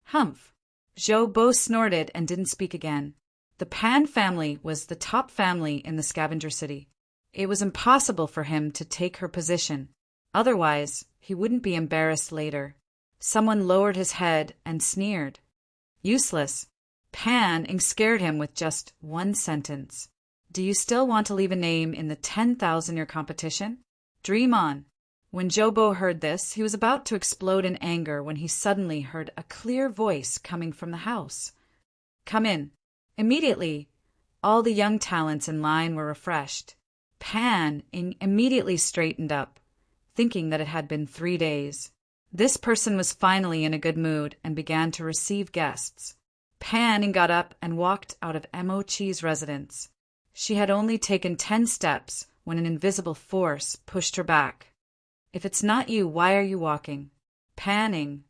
"Humph." Zhou Bo snorted and didn't speak again. The Pan family was the top family in the scavenger city. It was impossible for him to take her position. Otherwise, he wouldn't be embarrassed later. Someone lowered his head and sneered. Useless. Pan scared him with just one sentence. "Do you still want to leave a name in the 10,000-year competition? Dream on." When Zhou Bo heard this, he was about to explode in anger when he suddenly heard a clear voice coming from the house. "Come in." Immediately, all the young talents in line were refreshed. Pan immediately straightened up, thinking that it had been 3 days. This person was finally in a good mood and began to receive guests. Pan got up and walked out of Mochi's residence. She had only taken 10 steps when an invisible force pushed her back. "If it's not you, why are you walking?" Pan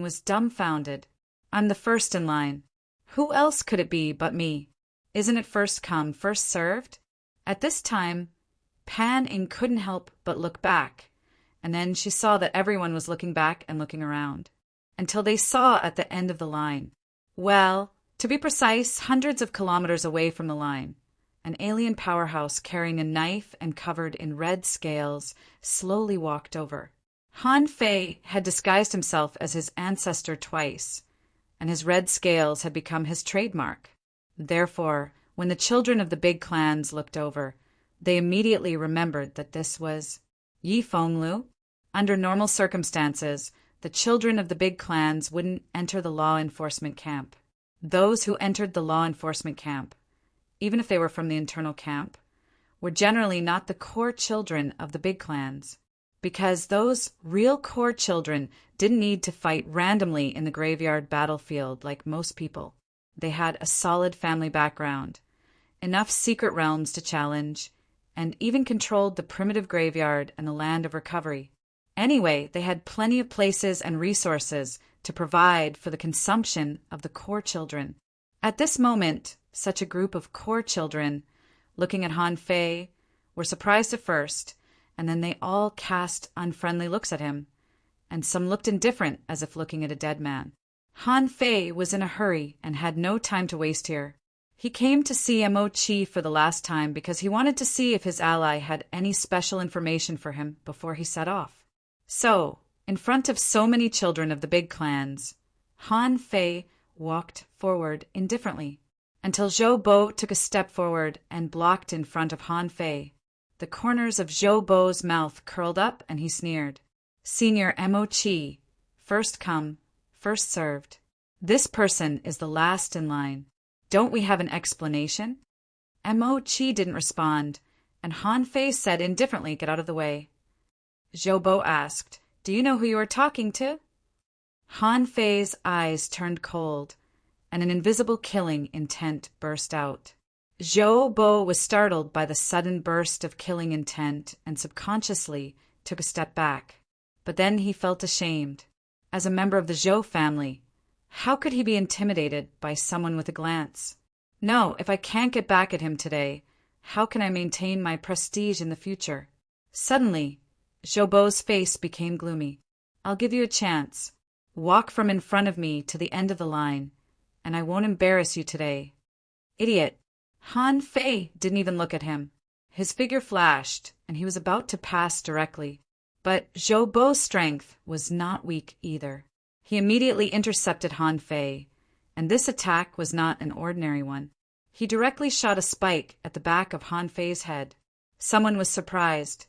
was dumbfounded. "I'm the first in line. Who else could it be but me? Isn't it first come, first served?" At this time, Pan couldn't help but look back, and then she saw that everyone was looking back and looking around, until they saw at the end of the line. Well, to be precise, hundreds of kilometers away from the line, an alien powerhouse carrying a knife and covered in red scales slowly walked over. Han Fei had disguised himself as his ancestor twice, and his red scales had become his trademark. Therefore, when the children of the big clans looked over, they immediately remembered that this was Yi Fenglu. Under normal circumstances, the children of the big clans wouldn't enter the law enforcement camp. Those who entered the law enforcement camp, even if they were from the internal camp, were generally not the core children of the big clans, because those real core children didn't need to fight randomly in the graveyard battlefield like most people. They had a solid family background, enough secret realms to challenge, and even controlled the primitive graveyard and the land of recovery. Anyway, they had plenty of places and resources to provide for the consumption of the core children. At this moment, such a group of core children, looking at Han Fei, were surprised at first, and then they all cast unfriendly looks at him, and some looked indifferent as if looking at a dead man. Han Fei was in a hurry and had no time to waste here. He came to see Mochi for the last time because he wanted to see if his ally had any special information for him before he set off. So, in front of so many children of the big clans, Han Fei walked forward indifferently, until Zhou Bo took a step forward and blocked in front of Han Fei. The corners of Zhou Bo's mouth curled up and he sneered. "Senior Mochi, first come, first served. This person is the last in line. Don't we have an explanation?" Mochi didn't respond, and Han Fei said indifferently, "Get out of the way." Zhou Bo asked, "Do you know who you are talking to?" Han Fei's eyes turned cold, and an invisible killing intent burst out. Zhou Bo was startled by the sudden burst of killing intent and subconsciously took a step back. But then he felt ashamed. As a member of the Zhou family, How could he be intimidated by someone with a glance? No, if I can't get back at him today, how can I maintain my prestige in the future? Suddenly, Jobo's face became gloomy. I'll give you a chance. Walk from in front of me to the end of the line, and I won't embarrass you today. Idiot. Han Fei didn't even look at him. His figure flashed, and he was about to pass directly. But Jobo's strength was not weak either. He immediately intercepted Han Fei, and this attack was not an ordinary one. He directly shot a spike at the back of Han Fei's head. Someone was surprised.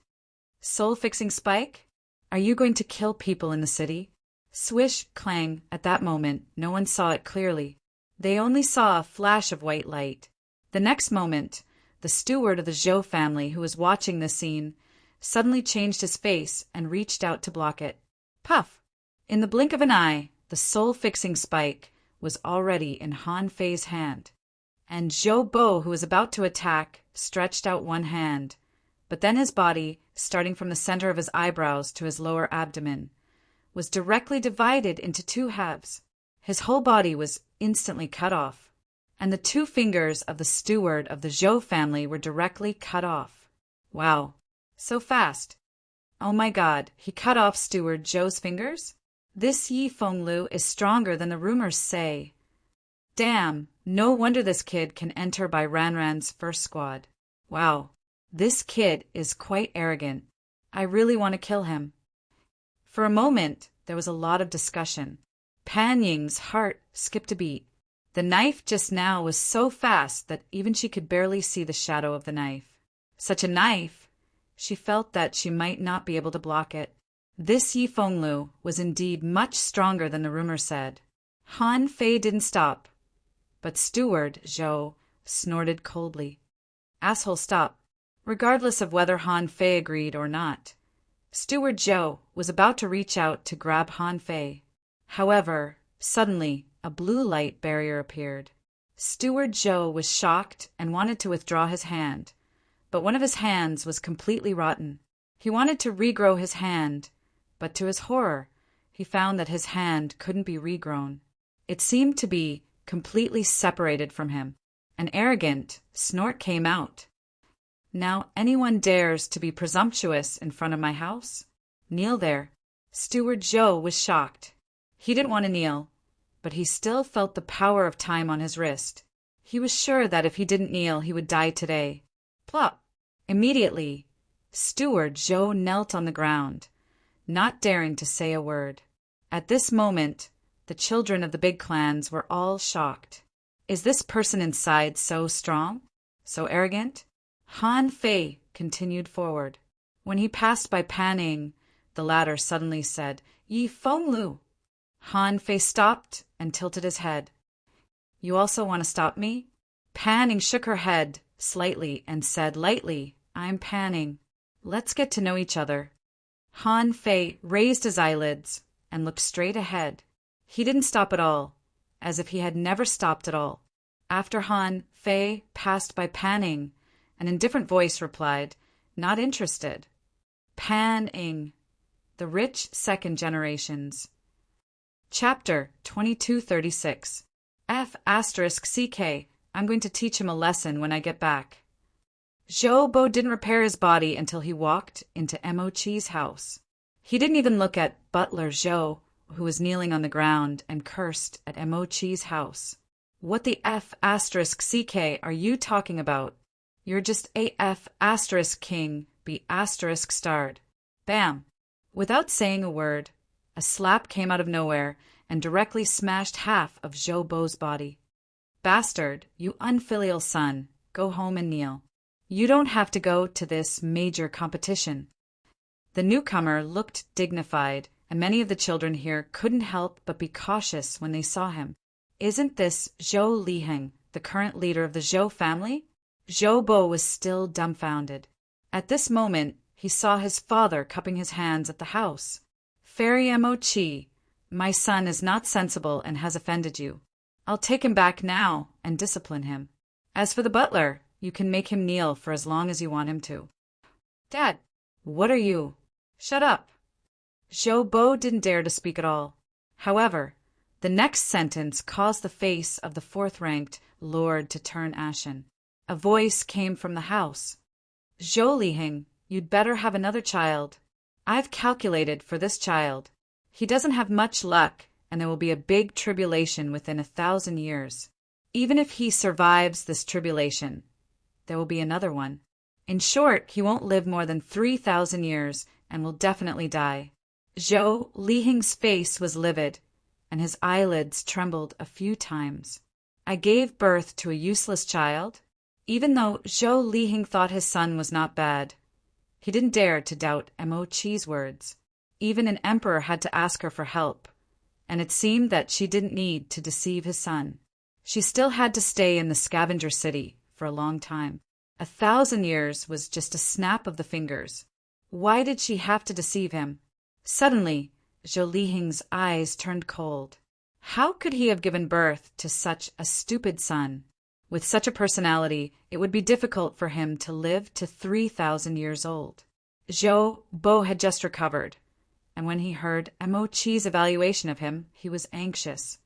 Soul-fixing spike? Are you going to kill people in the city? Swish, clang, at that moment, no one saw it clearly. They only saw a flash of white light. The next moment, the steward of the Zhou family who was watching this scene suddenly changed his face and reached out to block it. Puff! In the blink of an eye, the soul-fixing spike was already in Han Fei's hand. And Zhou Bo, who was about to attack, stretched out one hand. But then his body, starting from the center of his eyebrows to his lower abdomen, was directly divided into two halves. His whole body was instantly cut off, and the two fingers of the steward of the Zhou family were directly cut off. Wow, so fast. Oh my God, he cut off Steward Zhou's fingers? This Yi Fenglu is stronger than the rumors say. Damn, no wonder this kid can enter by Ranran's first squad. Wow, this kid is quite arrogant. I really want to kill him. For a moment, there was a lot of discussion. Pan Ying's heart skipped a beat. The knife just now was so fast that even she could barely see the shadow of the knife. Such a knife! She felt that she might not be able to block it. This Yi Fenglu was indeed much stronger than the rumor said. Han Fei didn't stop, but Steward Zhou snorted coldly. Asshole, stop. Regardless of whether Han Fei agreed or not, Steward Zhou was about to reach out to grab Han Fei. However, suddenly, a blue light barrier appeared. Steward Zhou was shocked and wanted to withdraw his hand, but one of his hands was completely rotten. He wanted to regrow his hand, but to his horror, he found that his hand couldn't be regrown. It seemed to be completely separated from him. An arrogant snort came out. Now anyone dares to be presumptuous in front of my house? Kneel there. Steward Zhou was shocked. He didn't want to kneel, but he still felt the power of time on his wrist. He was sure that if he didn't kneel, he would die today. Plop! Immediately, Steward Zhou knelt on the ground, not daring to say a word. At this moment, the children of the big clans were all shocked. Is this person inside so strong? So arrogant? Han Fei continued forward. When he passed by Pan Ying, the latter suddenly said, Yi Fenglu. Han Fei stopped and tilted his head. You also want to stop me? Pan Ying shook her head slightly and said lightly, I'm Pan Ying. Let's get to know each other. Han Fei raised his eyelids and looked straight ahead. He didn't stop at all, as if he had never stopped at all. After Han Fei passed by Pan Ying, an indifferent voice replied, Not interested. Pan Ying, the rich second generations. Chapter 2236. F***CK. I'm going to teach him a lesson when I get back. Zhou Bo didn't repair his body until he walked into Mochi's house. He didn't even look at Butler Zhou, who was kneeling on the ground and cursed at Mochi's house. What the F***CK are you talking about? You're just AF** king, be * starred. Bam! Without saying a word, a slap came out of nowhere and directly smashed half of Zhou Bo's body. Bastard, you unfilial son, go home and kneel. You don't have to go to this major competition. The newcomer looked dignified, and many of the children here couldn't help but be cautious when they saw him. Isn't this Zhou Liheng, the current leader of the Zhou family? Zhou Bo was still dumbfounded. At this moment, he saw his father cupping his hands at the house. Fairy Mochi, my son is not sensible and has offended you. I'll take him back now and discipline him. As for the butler, you can make him kneel for as long as you want him to. Dad, what are you? Shut up. Zhou Bo didn't dare to speak at all. However, The next sentence caused the face of the fourth-ranked lord to turn ashen. A voice came from the house. "Zhou Lihing, you'd better have another child. I've calculated for this child. He doesn't have much luck, and there will be a big tribulation within 1,000 years. Even if he survives this tribulation, there will be another one. In short, he won't live more than 3,000 years and will definitely die." Zhou Lihing's face was livid, and his eyelids trembled a few times. "I gave birth to a useless child?" Even though Zhou Lihing thought his son was not bad, he didn't dare to doubt Mo Chi's words. Even an emperor had to ask her for help, and it seemed that she didn't need to deceive his son. She still had to stay in the scavenger city for a long time. 1,000 years was just a snap of the fingers. Why did she have to deceive him? Suddenly, Zhou Lihing's eyes turned cold. How could he have given birth to such a stupid son? With such a personality, it would be difficult for him to live to 3,000 years old. Zhou Bo had just recovered, and when he heard Mo Chi's evaluation of him, he was anxious.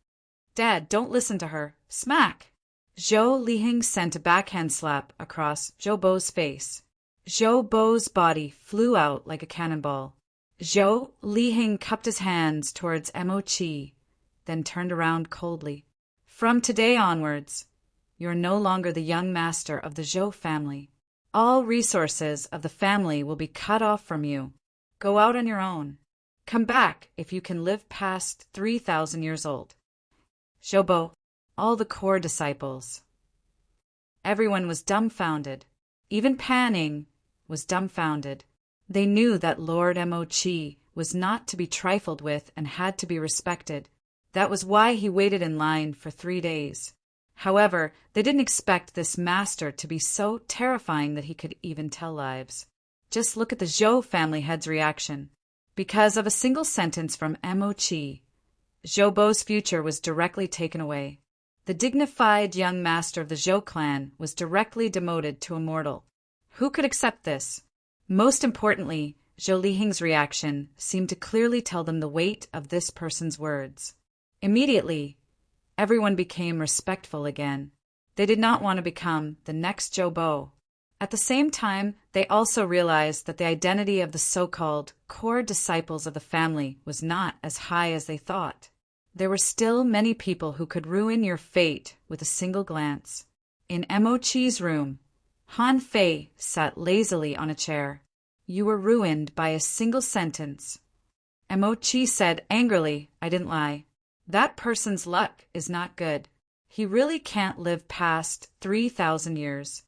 "Dad, don't listen to her. Smack!" Zhou Lihing sent a backhand slap across Zhou Bo's face. Zhou Bo's body flew out like a cannonball. Zhou Lihing cupped his hands towards Mo Chi, then turned around coldly. "From today onwards, you are no longer the young master of the Zhou family. All resources of the family will be cut off from you. Go out on your own. Come back if you can live past 3,000 years old." Zhou Bo, all the core disciples. Everyone was dumbfounded. Even Pan Ning was dumbfounded. They knew that Lord Mo Chi was not to be trifled with and had to be respected. That was why he waited in line for 3 days. However, they didn't expect this master to be so terrifying that he could even tell lies. Just look at the Zhou family head's reaction. Because of a single sentence from Mo Chi, Zhou Bo's future was directly taken away. The dignified young master of the Zhou clan was directly demoted to a mortal. Who could accept this? Most importantly, Zhou Lihing's reaction seemed to clearly tell them the weight of this person's words. Immediately, everyone became respectful again. They did not want to become the next Zhou Bo. At the same time, they also realized that the identity of the so-called core disciples of the family was not as high as they thought. There were still many people who could ruin your fate with a single glance. In Mo Chi's room, Han Fei sat lazily on a chair. "You were ruined by a single sentence." Mo Chi said angrily, "I didn't lie. That person's luck is not good. He really can't live past 3,000 years.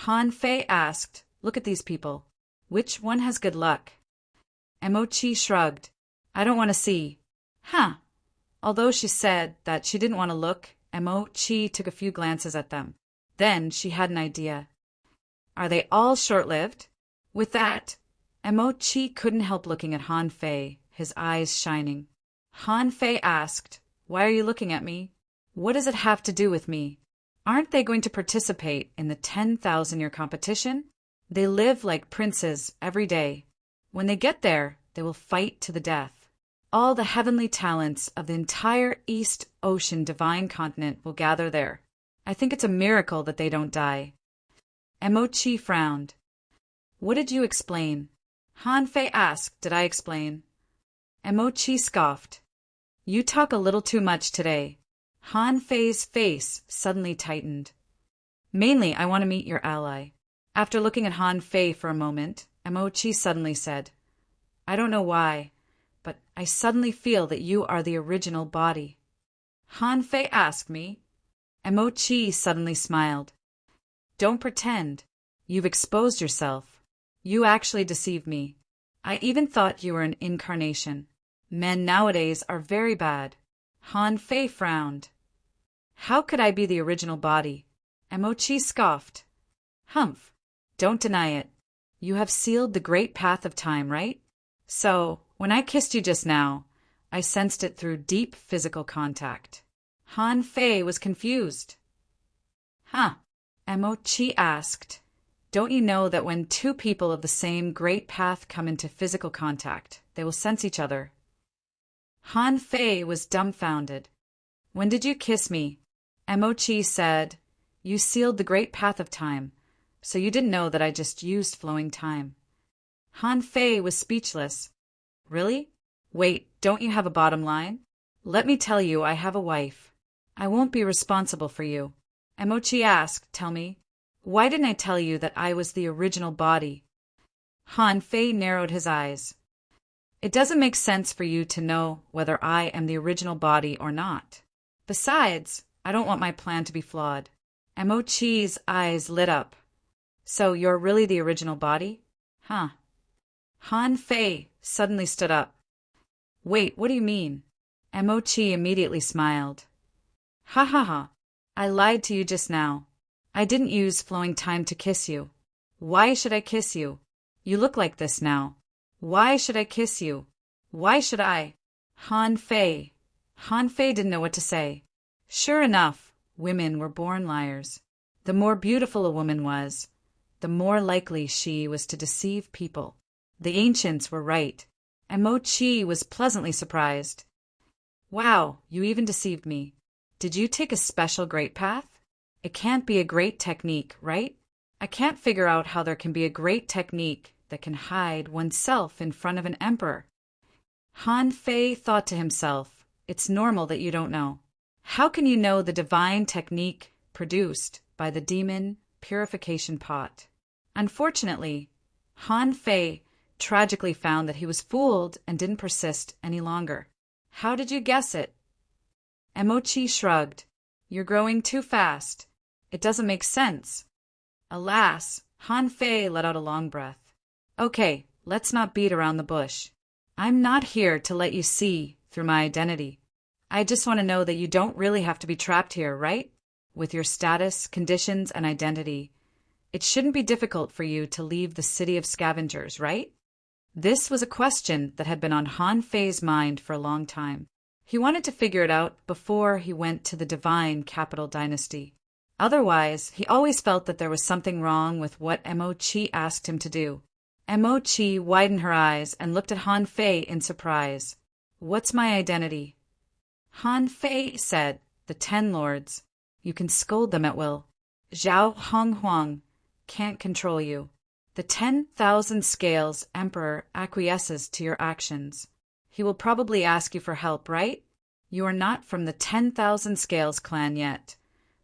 Han Fei asked, "Look at these people. Which one has good luck?" Mo Chi shrugged. "I don't want to see." "Huh." Although she said that she didn't want to look, Mo Chi took a few glances at them. Then she had an idea. "Are they all short-lived?" With that, Mo Chi couldn't help looking at Han Fei, his eyes shining. Han Fei asked, "Why are you looking at me? What does it have to do with me? Aren't they going to participate in the 10,000-year competition? They live like princes every day. When they get there, they will fight to the death. All the heavenly talents of the entire East Ocean divine continent will gather there. I think it's a miracle that they don't die." Mo Chi frowned. "What did you explain?" Han Fei asked, "Did I explain?" Mo Chi scoffed. "You talk a little too much today." Han Fei's face suddenly tightened. "Mainly, I want to meet your ally." After looking at Han Fei for a moment, Mo Chi suddenly said, "I don't know why, but I suddenly feel that you are the original body." Han Fei asked me. Mo Chi suddenly smiled. "Don't pretend. You've exposed yourself. You actually deceived me. I even thought you were an incarnation. Men nowadays are very bad." Han Fei frowned. "How could I be the original body?" Mo Chi scoffed. "Humph. Don't deny it. You have sealed the great path of time, right? So, when I kissed you just now, I sensed it through deep physical contact." Han Fei was confused. "Huh?" Mo Chi asked. "Don't you know that when two people of the same great path come into physical contact, they will sense each other?" Han Fei was dumbfounded. When did you kiss me? Emochi said, You sealed the great path of time, so you didn't know that I just used flowing time. Han Fei was speechless. Really? Wait, don't you have a bottom line? Let me tell you, I have a wife. I won't be responsible for you. Emochi asked, Tell me, why didn't I tell you that I was the original body? Han Fei narrowed his eyes. It doesn't make sense for you to know whether I am the original body or not. Besides, I don't want my plan to be flawed. Emochi's eyes lit up. So you're really the original body? Huh. Han Fei suddenly stood up. Wait, what do you mean? Emochi immediately smiled. Ha ha ha. I lied to you just now. I didn't use flowing time to kiss you. Why should I kiss you? You look like this now. Why should I kiss you? Why should I? Han Fei. Han Fei didn't know what to say. Sure enough, women were born liars. The more beautiful a woman was, the more likely she was to deceive people. The ancients were right. Emochi was pleasantly surprised. Wow, you even deceived me. Did you take a special great path? It can't be a great technique, right? I can't figure out how there can be a great technique that can hide oneself in front of an emperor. Han Fei thought to himself, It's normal that you don't know. How can you know the divine technique produced by the demon purification pot? Unfortunately, Han Fei tragically found that he was fooled and didn't persist any longer. How did you guess it? Emochi shrugged. You're growing too fast. It doesn't make sense. Alas, Han Fei let out a long breath. Okay, let's not beat around the bush. I'm not here to let you see through my identity. I just want to know that you don't really have to be trapped here, right? With your status, conditions, and identity. It shouldn't be difficult for you to leave the city of scavengers, right? This was a question that had been on Han Fei's mind for a long time. He wanted to figure it out before he went to the divine capital dynasty. Otherwise, he always felt that there was something wrong with what Emochi asked him to do. Emochi widened her eyes and looked at Han Fei in surprise. What's my identity? Han Fei said, The 10 lords. You can scold them at will. Zhao Honghuang can't control you. The 10,000 scales emperor acquiesces to your actions. He will probably ask you for help, right? You are not from the 10,000 scales clan yet,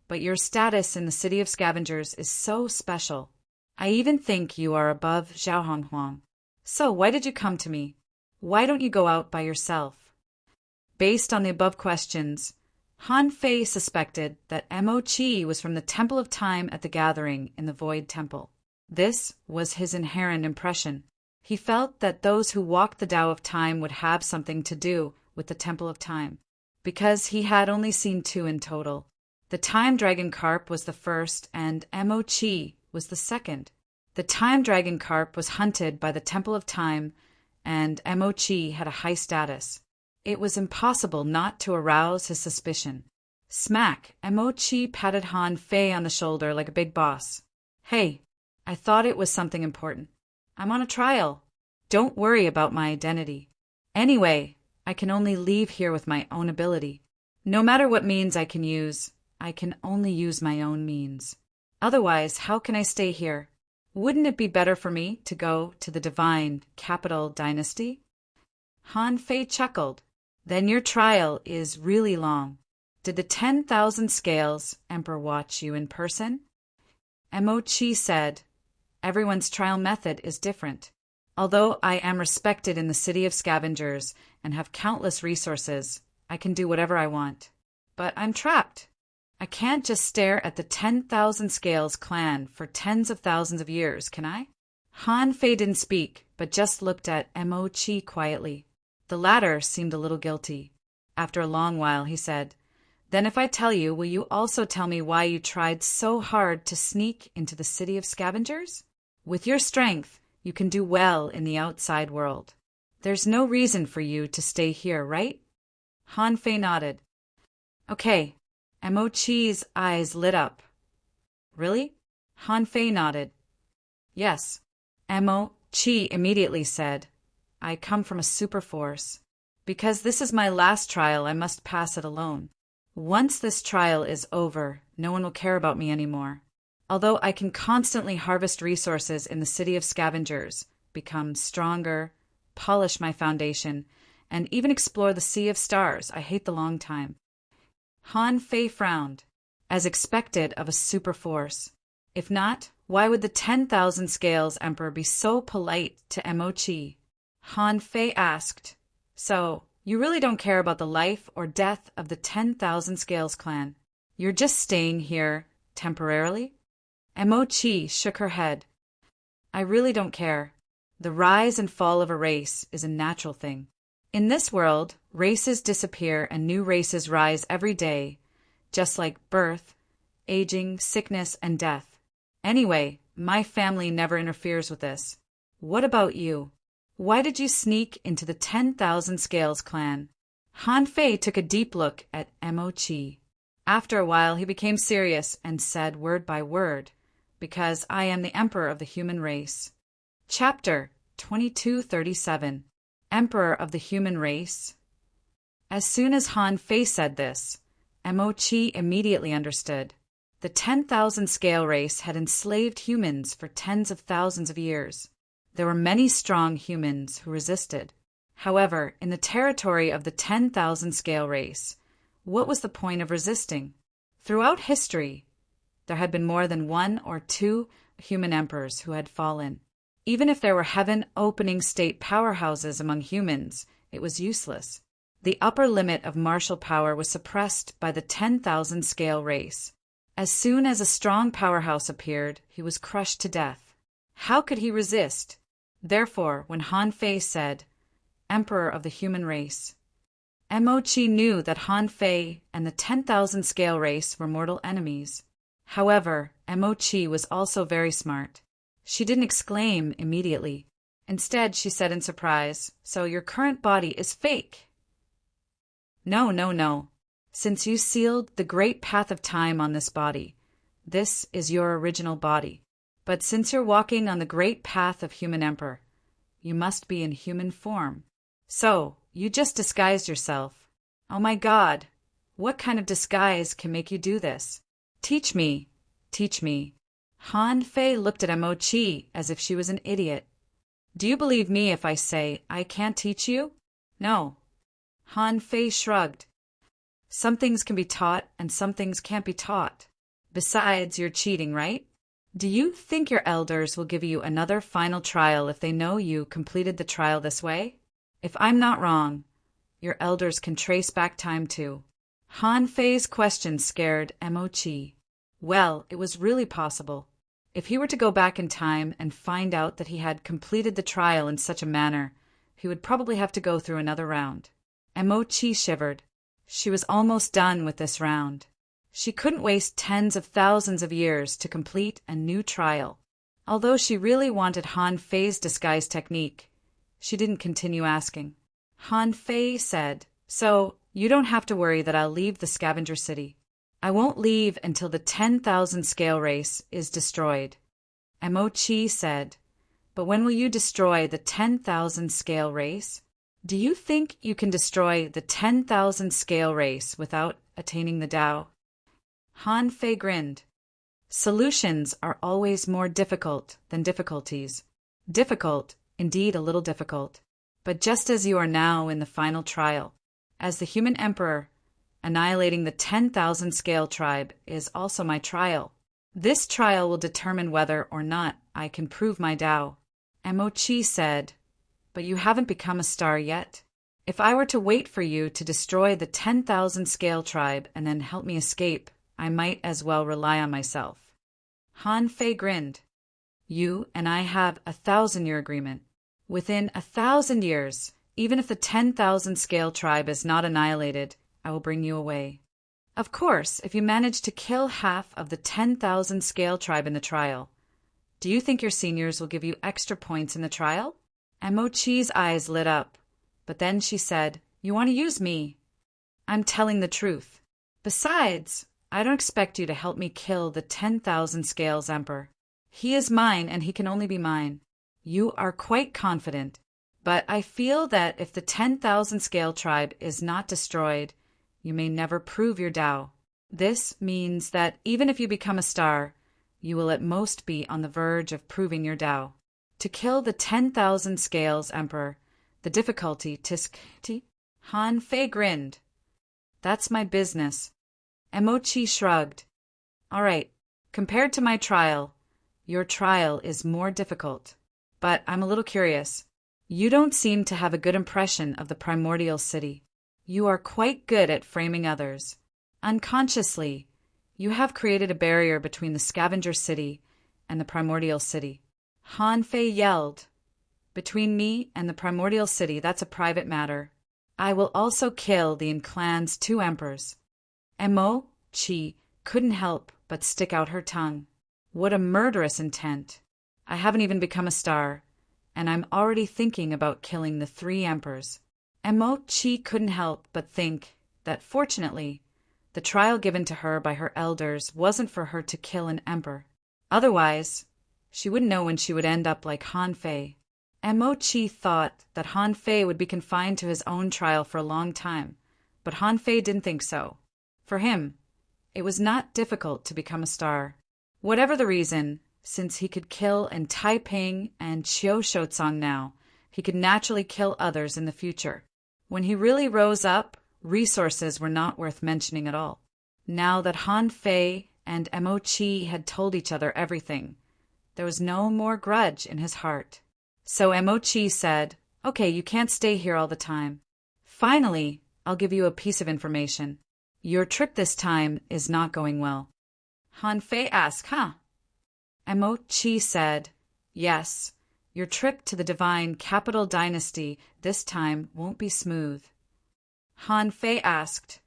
but your status in the city of scavengers is so special. I even think you are above Zhao Honghuang. So why did you come to me? Why don't you go out by yourself? Based on the above questions, Han Fei suspected that Emochi was from the Temple of Time at the gathering in the Void Temple. This was his inherent impression. He felt that those who walked the Tao of Time would have something to do with the Temple of Time, because he had only seen 2 in total. The Time Dragon Carp was the first, and Emochi was the second. The Time Dragon Carp was hunted by the Temple of Time, and Emochi had a high status. It was impossible not to arouse his suspicion. Smack! Emochi patted Han Fei on the shoulder like a big boss. Hey, I thought it was something important. I'm on a trial. Don't worry about my identity. Anyway, I can only leave here with my own ability. No matter what means I can use, I can only use my own means. Otherwise, how can I stay here? Wouldn't it be better for me to go to the divine capital dynasty? Han Fei chuckled. Then your trial is really long. Did the 10,000 scales emperor watch you in person? Emochi said, Everyone's trial method is different. Although I am respected in the city of scavengers and have countless resources, I can do whatever I want. But I'm trapped. I can't just stare at the 10,000 scales clan for tens of thousands of years, can I? Han Fei didn't speak, but just looked at Emochi quietly. The latter seemed a little guilty. After a long while, he said, Then if I tell you, will you also tell me why you tried so hard to sneak into the city of scavengers? With your strength, you can do well in the outside world. There's no reason for you to stay here, right? Han Fei nodded. Okay. Emochi's eyes lit up. Really? Han Fei nodded. Yes. Emochi immediately said, I come from a super force. Because this is my last trial, I must pass it alone. Once this trial is over, no one will care about me anymore. Although I can constantly harvest resources in the city of scavengers, become stronger, polish my foundation, and even explore the sea of stars, I hate the long time. Han Fei frowned, as expected of a superforce. If not, why would the 10,000 Scales Emperor be so polite to Mo Chi? Han Fei asked, "So, you really don't care about the life or death of the 10,000 Scales clan? You're just staying here temporarily?" Mo Chi shook her head. "I really don't care. The rise and fall of a race is a natural thing. In this world, races disappear and new races rise every day, just like birth, aging, sickness, and death. Anyway, my family never interferes with this. What about you? Why did you sneak into the 10,000 Scales clan?" Han Fei took a deep look at Mo Chi. After a while, he became serious and said word by word, "Because I am the emperor of the human race." Chapter 2237. Emperor of the Human Race. As soon as Han Fei said this, Mo Chi immediately understood. The 10,000 Scale race had enslaved humans for tens of thousands of years. There were many strong humans who resisted. However, in the territory of the 10,000 Scale race, what was the point of resisting? Throughout history, there had been more than one or two human emperors who had fallen. Even if there were heaven-opening state powerhouses among humans, it was useless. The upper limit of martial power was suppressed by the 10,000 Scale race. As soon as a strong powerhouse appeared, he was crushed to death. How could he resist? Therefore, when Han Fei said, "Emperor of the human race," Mo Chi knew that Han Fei and the 10,000 Scale race were mortal enemies. However, Mo Chi was also very smart. She didn't exclaim immediately. Instead, she said in surprise, "So your current body is fake?" No. Since you sealed the great path of time on this body, this is your original body. But since you're walking on the great path of human emperor, you must be in human form. So, you just disguised yourself. Oh my God! What kind of disguise can make you do this? Teach me. Han Fei looked at Mo Chi as if she was an idiot. "Do you believe me if I say I can't teach you?" "No." Han Fei shrugged. "Some things can be taught and some things can't be taught. Besides, you're cheating, right? Do you think your elders will give you another final trial if they know you completed the trial this way? If I'm not wrong, your elders can trace back time too." Han Fei's question scared Mo Chi. Well, it was really possible. If he were to go back in time and find out that he had completed the trial in such a manner, he would probably have to go through another round. Mo Chi shivered. She was almost done with this round. She couldn't waste tens of thousands of years to complete a new trial. Although she really wanted Han Fei's disguise technique, she didn't continue asking. Han Fei said, "So, you don't have to worry that I'll leave the scavenger city. I won't leave until the 10,000 Scale race is destroyed." Mo Chi said, "But when will you destroy the 10,000 Scale race? Do you think you can destroy the 10,000 Scale race without attaining the Tao?" Han Fei grinned. "Solutions are always more difficult than difficulties. Difficult, indeed a little difficult. But just as you are now in the final trial, as the human emperor, annihilating the 10,000 Scale tribe is also my trial. This trial will determine whether or not I can prove my Tao." Mo Chi said, "But you haven't become a star yet. If I were to wait for you to destroy the 10,000 Scale tribe and then help me escape, I might as well rely on myself." Han Fei grinned. "You and I have a 1,000-year agreement. Within 1,000 years, even if the 10,000 Scale tribe is not annihilated, I will bring you away. Of course, if you manage to kill half of the 10,000 Scale tribe in the trial, do you think your seniors will give you extra points in the trial?" Mo Chi's eyes lit up, but then she said, "You want to use me? I'm telling the truth. Besides, I don't expect you to help me kill the 10,000 Scales Emperor. He is mine and he can only be mine. You are quite confident, but I feel that if the 10,000 Scale tribe is not destroyed, you may never prove your Tao. This means that even if you become a star, you will at most be on the verge of proving your Tao. To kill the 10,000 scales emperor, the difficulty tiskti? Han Fei grinned. That's my business. Emochi shrugged. All right, compared to my trial, your trial is more difficult. But I'm a little curious. You don't seem to have a good impression of the primordial city. You are quite good at framing others. Unconsciously, you have created a barrier between the scavenger city and the primordial city. Han Fei yelled. Between me and the primordial city, that's a private matter. I will also kill the clan's 2 emperors. Emo Chi couldn't help but stick out her tongue. What a murderous intent. I haven't even become a star, and I'm already thinking about killing the 3 emperors. Emo Chi couldn't help but think that, fortunately, the trial given to her by her elders wasn't for her to kill an emperor. Otherwise, she wouldn't know when she would end up like Han Fei. Emo Chi thought that Han Fei would be confined to his own trial for a long time, but Han Fei didn't think so. For him, it was not difficult to become a star. Whatever the reason, since he could kill in Taiping and Qiushotsang now, he could naturally kill others in the future. When he really rose up, resources were not worth mentioning at all. Now that Han Fei and Emo Chi had told each other everything, there was no more grudge in his heart. So Emo Chi said, "Okay, you can't stay here all the time. Finally, I'll give you a piece of information. Your trip this time is not going well." Han Fei asked, "Huh?" Emo Chi said, "Yes, your trip to the divine capital dynasty this time won't be smooth." Han Fei asked,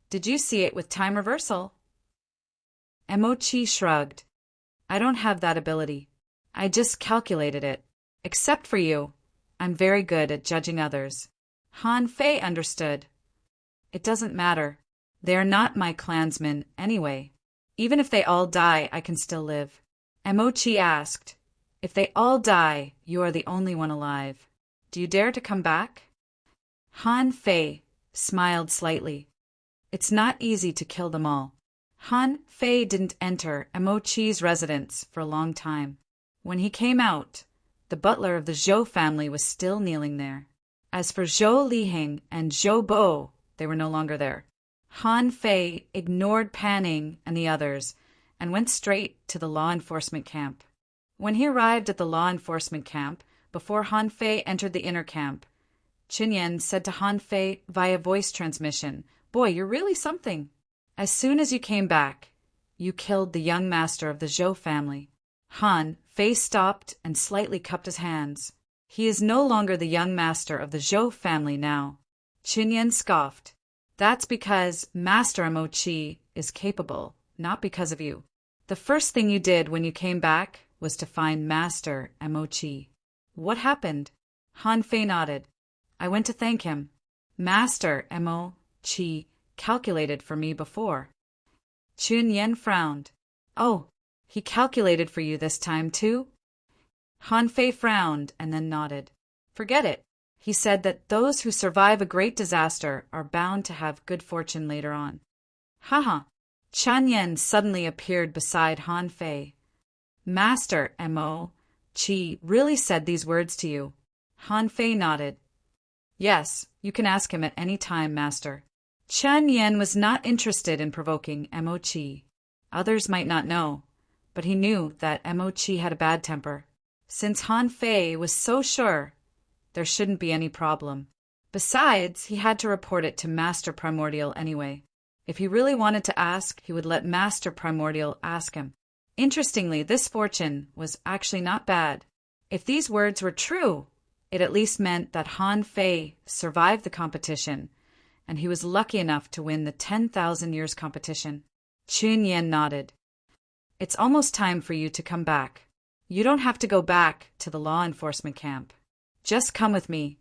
"Did you see it with time reversal?" Emo Chi shrugged. "I don't have that ability. I just calculated it. Except for you, I'm very good at judging others." Han Fei understood. "It doesn't matter. They are not my clansmen anyway. Even if they all die, I can still live." Emo Chi asked, "If they all die, you are the only one alive. Do you dare to come back?" Han Fei smiled slightly. "It's not easy to kill them all." Han Fei didn't enter Emo Chi's residence for a long time. When he came out, the butler of the Zhou family was still kneeling there. As for Zhou Liheng and Zhou Bo, they were no longer there. Han Fei ignored Panning and the others and went straight to the law enforcement camp. When he arrived at the law enforcement camp, before Han Fei entered the inner camp, Qin Yan said to Han Fei via voice transmission, "Boy, you're really something. As soon as you came back, you killed the young master of the Zhou family." Han Fei stopped and slightly cupped his hands. "He is no longer the young master of the Zhou family now." Qin Yan scoffed. "That's because Master Emo Chi is capable, not because of you. The first thing you did when you came back was to find Master Emo Chi." "What happened?" Han Fei nodded. "I went to thank him. Master Emo Chi calculated for me before." Qin Yan frowned. "Oh, he calculated for you this time too?" Han Fei frowned and then nodded. "Forget it. He said that those who survive a great disaster are bound to have good fortune later on." Haha. Chan Yen suddenly appeared beside Han Fei. "Master Emo Chi really said these words to you?" Han Fei nodded. "Yes, you can ask him at any time, Master." Chan Yen was not interested in provoking Emo Chi. Others might not know, but he knew that Emo Chi had a bad temper. Since Han Fei was so sure, there shouldn't be any problem. Besides, he had to report it to Master Primordial anyway. If he really wanted to ask, he would let Master Primordial ask him. Interestingly, this fortune was actually not bad. If these words were true, it at least meant that Han Fei survived the competition, and he was lucky enough to win the 10,000 years competition. Qin Yan nodded. "It's almost time for you to come back. You don't have to go back to the law enforcement camp. Just come with me."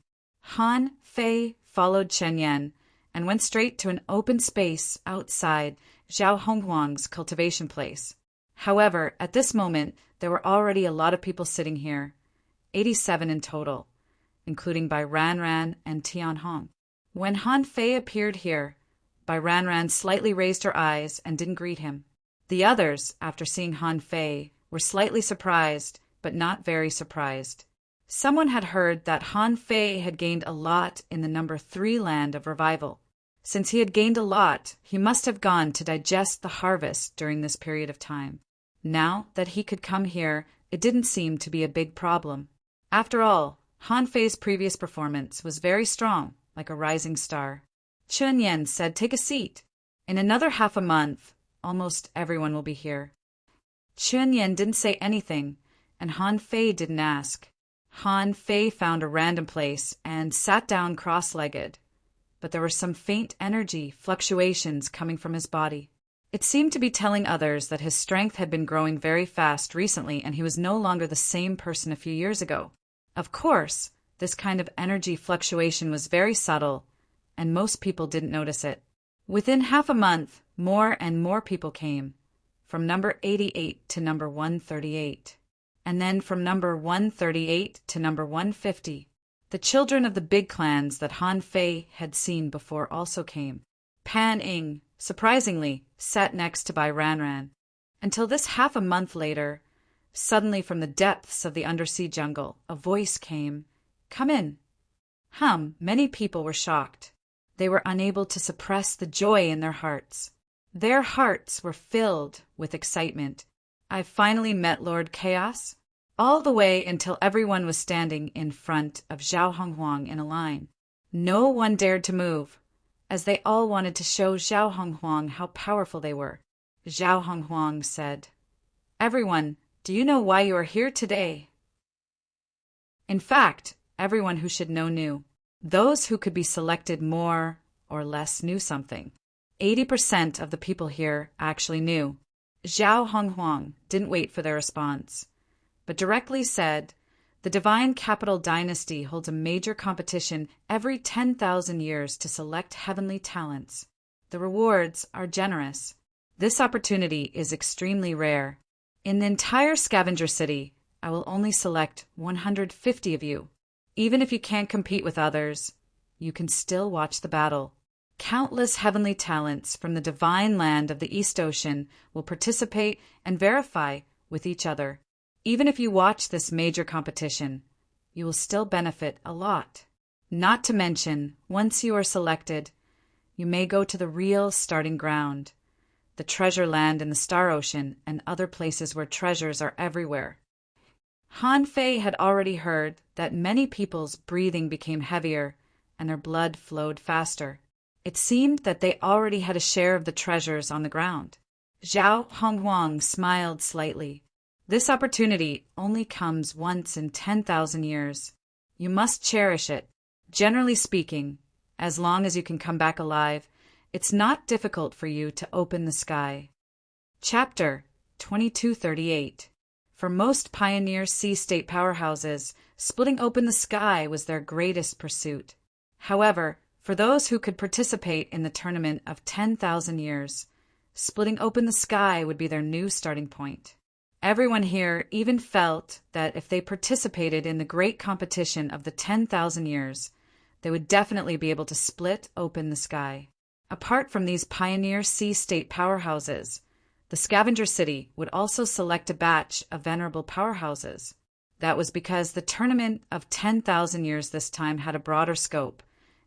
Han Fei followed Chen Yan and went straight to an open space outside Zhao Honghuang's cultivation place. However, at this moment, there were already a lot of people sitting here, 87 in total, including by Ran Ran and Tian Hong. When Han Fei appeared here, Bai Ranran slightly raised her eyes and didn't greet him. The others, after seeing Han Fei, were slightly surprised, but not very surprised. Someone had heard that Han Fei had gained a lot in the number 3 land of revival. Since he had gained a lot, he must have gone to digest the harvest during this period of time. Now that he could come here, it didn't seem to be a big problem. After all, Han Fei's previous performance was very strong, like a rising star. Chun Yen said, "Take a seat. In another half a month, almost everyone will be here." Chun Yen didn't say anything, and Han Fei didn't ask. Han Fei found a random place and sat down cross-legged. But there were some faint energy fluctuations coming from his body. It seemed to be telling others that his strength had been growing very fast recently and he was no longer the same person a few years ago. Of course, this kind of energy fluctuation was very subtle, and most people didn't notice it. Within half a month, more and more people came, from number 88 to number 138, and then from number 138 to number 150. The children of the big clans that Han Fei had seen before also came. Pan Ing, surprisingly, sat next to Bai Ranran. Until this half a month later, suddenly from the depths of the undersea jungle, a voice came, "Come in." Many people were shocked. They were unable to suppress the joy in their hearts. Their hearts were filled with excitement. "I've finally met Lord Chaos." All the way until everyone was standing in front of Zhao Honghuang in a line. No one dared to move, as they all wanted to show Zhao Honghuang how powerful they were. Zhao Honghuang said, "Everyone, do you know why you are here today?" In fact, everyone who should know knew. Those who could be selected more or less knew something. 80% of the people here actually knew. Zhao Honghuang didn't wait for their response, but directly said, "The Divine Capital Dynasty holds a major competition every 10,000 years to select heavenly talents. The rewards are generous. This opportunity is extremely rare. In the entire Scavenger City, I will only select 150 of you. Even if you can't compete with others, you can still watch the battle. Countless heavenly talents from the divine land of the East Ocean will participate and verify with each other. Even if you watch this major competition, you will still benefit a lot. Not to mention, once you are selected, you may go to the real starting ground, the treasure land in the Star Ocean and other places where treasures are everywhere." Han Fei had already heard that many people's breathing became heavier and their blood flowed faster. It seemed that they already had a share of the treasures on the ground. Zhao Honghuang smiled slightly. "This opportunity only comes once in 10,000 years. You must cherish it. Generally speaking, as long as you can come back alive, it's not difficult for you to open the sky." Chapter 2238. For most pioneer sea-state powerhouses, splitting open the sky was their greatest pursuit. However, for those who could participate in the tournament of 10,000 years, splitting open the sky would be their new starting point. Everyone here even felt that if they participated in the great competition of the 10,000 years, they would definitely be able to split open the sky. Apart from these pioneer sea-state powerhouses, the Scavenger City would also select a batch of venerable powerhouses. That was because the tournament of 10,000 years this time had a broader scope,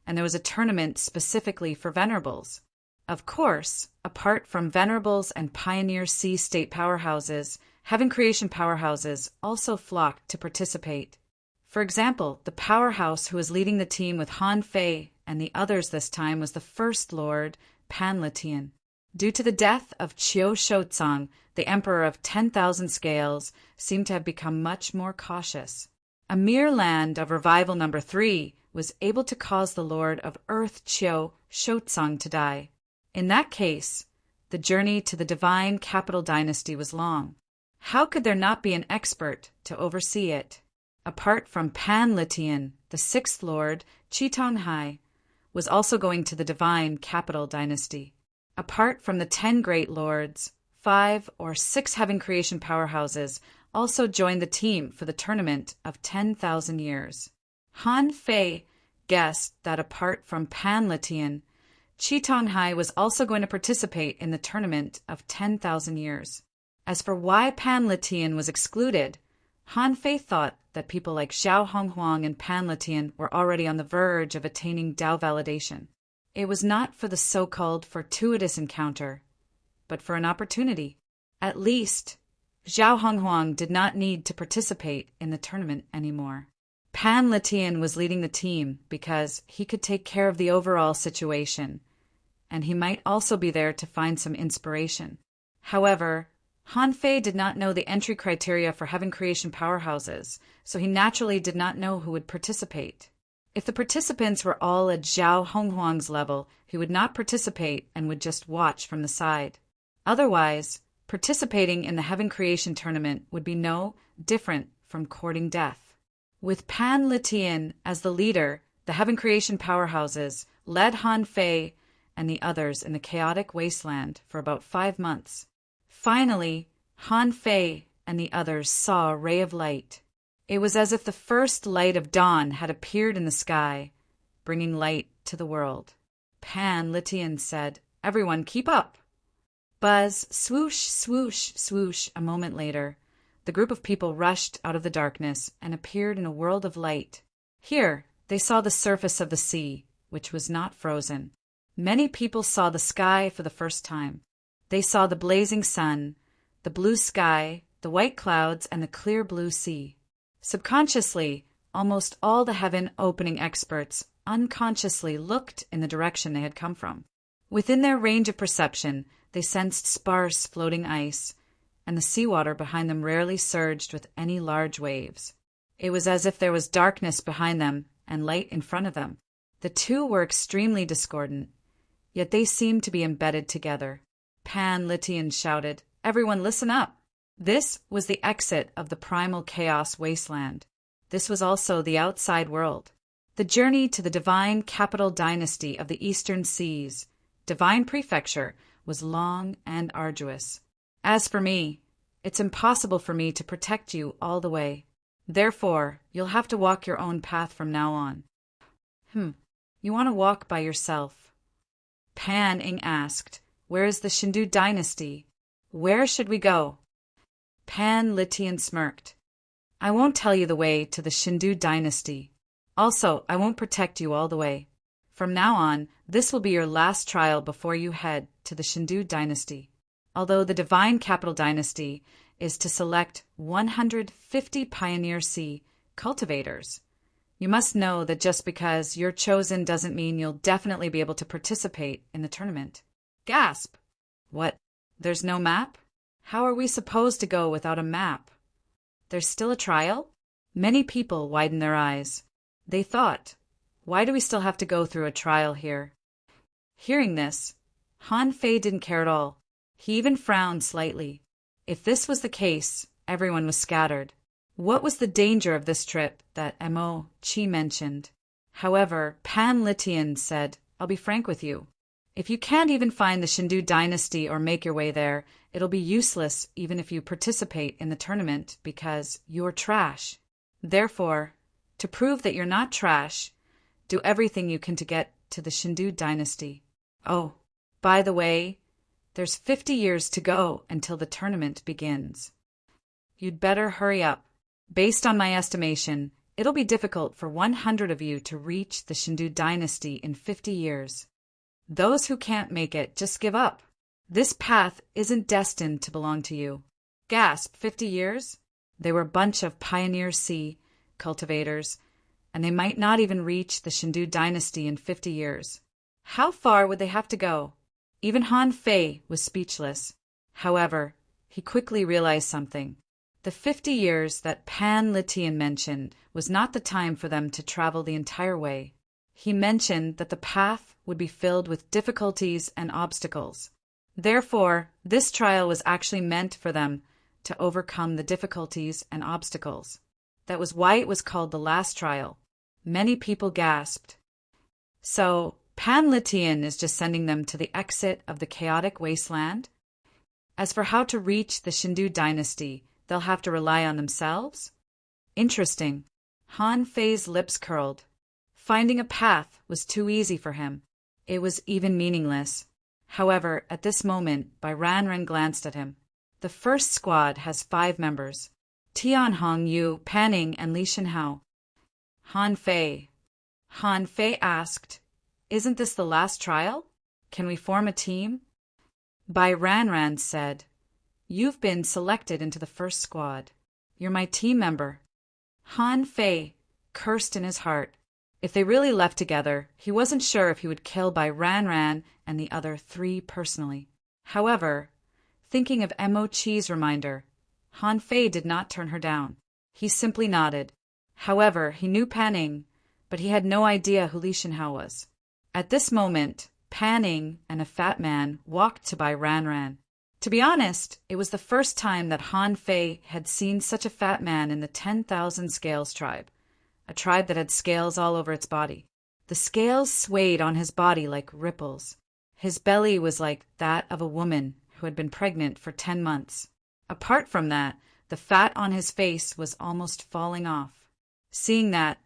and there was a tournament specifically for venerables. Of course, apart from venerables and pioneer sea-state powerhouses, heaven creation powerhouses also flocked to participate. For example, the powerhouse who was leading the team with Han Fei and the others this time was the First Lord, Pan Letian. Due to the death of Qiu Shoutsang, the Emperor of 10,000 Scales seemed to have become much more cautious. A mere land of revival number 3 was able to cause the Lord of Earth Qiu Shoutsang to die. In that case, the journey to the Divine Capital Dynasty was long. How could there not be an expert to oversee it? Apart from Pan Letian, the 6th Lord, Chitong Hai, was also going to the Divine Capital Dynasty. Apart from the 10 great lords, 5 or 6 heaven creation powerhouses also joined the team for the tournament of 10,000 years. Han Fei guessed that apart from Pan Letian, Chitonghai was also going to participate in the tournament of 10,000 years. As for why Pan Litian was excluded, Han Fei thought that people like Zhao Honghuang and Pan Litian were already on the verge of attaining Dao validation. It was not for the so-called fortuitous encounter, but for an opportunity. At least, Zhao Honghuang did not need to participate in the tournament anymore. Pan Litian was leading the team because he could take care of the overall situation, and he might also be there to find some inspiration. However, Han Fei did not know the entry criteria for heaven creation powerhouses, so he naturally did not know who would participate. If the participants were all at Zhao Honghuang's level, he would not participate and would just watch from the side. Otherwise, participating in the heaven creation tournament would be no different from courting death. With Pan Litian as the leader, the heaven creation powerhouses led Han Fei and the others in the chaotic wasteland for about 5 months. Finally, Han Fei and the others saw a ray of light. It was as if the first light of dawn had appeared in the sky, bringing light to the world. Pan Litian said, "Everyone keep up." Buzz, swoosh, swoosh, swoosh. A moment later, the group of people rushed out of the darkness and appeared in a world of light. Here, they saw the surface of the sea, which was not frozen. Many people saw the sky for the first time. They saw the blazing sun, the blue sky, the white clouds, and the clear blue sea. Subconsciously, almost all the heaven opening experts unconsciously looked in the direction they had come from. Within their range of perception, they sensed sparse floating ice, and the seawater behind them rarely surged with any large waves. It was as if there was darkness behind them and light in front of them. The two were extremely discordant, yet they seemed to be embedded together. Pan Litian shouted, "Everyone listen up!" This was the exit of the primal chaos wasteland. This was also the outside world. The journey to the divine capital dynasty of the Eastern Seas, divine prefecture, was long and arduous. As for me, it's impossible for me to protect you all the way. Therefore, you'll have to walk your own path from now on. You want to walk by yourself? Pan Ing asked, "Where is the Shindu dynasty? Where should we go?" Pan Litian smirked. "I won't tell you the way to the Shindu dynasty. Also, I won't protect you all the way. From now on, this will be your last trial before you head to the Shindu dynasty. Although the divine capital dynasty is to select 150 Pioneer Sea cultivators. You must know that just because you're chosen doesn't mean you'll definitely be able to participate in the tournament." Gasp! What? There's no map? How are we supposed to go without a map? There's still a trial? Many people widened their eyes. They thought, why do we still have to go through a trial here? Hearing this, Han Fei didn't care at all. He even frowned slightly. If this was the case, everyone was scattered. What was the danger of this trip that Mo Chi mentioned? However, Pan Litian said, "I'll be frank with you. If you can't even find the Shindu dynasty or make your way there, it'll be useless even if you participate in the tournament because you're trash. Therefore, to prove that you're not trash, do everything you can to get to the Shindu dynasty. Oh, by the way, there's 50 years to go until the tournament begins. You'd better hurry up. Based on my estimation, it'll be difficult for 100 of you to reach the Shindu dynasty in 50 years. Those who can't make it just give up. This path isn't destined to belong to you." Gasp! 50 years? They were a bunch of Pioneer Sea cultivators, and they might not even reach the Shindu dynasty in 50 years. How far would they have to go? Even Han Fei was speechless. However, he quickly realized something. The 50 years that Pan Litian mentioned was not the time for them to travel the entire way. He mentioned that the path would be filled with difficulties and obstacles. Therefore, this trial was actually meant for them to overcome the difficulties and obstacles. That was why it was called the last trial. Many people gasped. So, Pan Litian is just sending them to the exit of the chaotic wasteland? As for how to reach the Shindu dynasty, they'll have to rely on themselves? Interesting. Han Fei's lips curled. Finding a path was too easy for him. It was even meaningless. However, at this moment, Bai Ranran glanced at him. The first squad has 5 members. Tian Hong Yu, Pan Ning, and Li Shenhao. Han Fei. Han Fei asked, "Isn't this the last trial? Can we form a team?" Bai Ranran said, "You've been selected into the first squad. You're my team member." Han Fei cursed in his heart. If they really left together, he wasn't sure if he would kill Bai Ranran and the other 3 personally. However, thinking of Mo Chi's reminder, Han Fei did not turn her down. He simply nodded. However, he knew Pan Ning, but he had no idea who Li Shenhao was. At this moment, Pan Ning and a fat man walked to Bai Ranran. To be honest, it was the first time that Han Fei had seen such a fat man in the 10,000 Scales tribe, a tribe that had scales all over its body. The scales swayed on his body like ripples. His belly was like that of a woman who had been pregnant for 10 months. Apart from that, the fat on his face was almost falling off. Seeing that,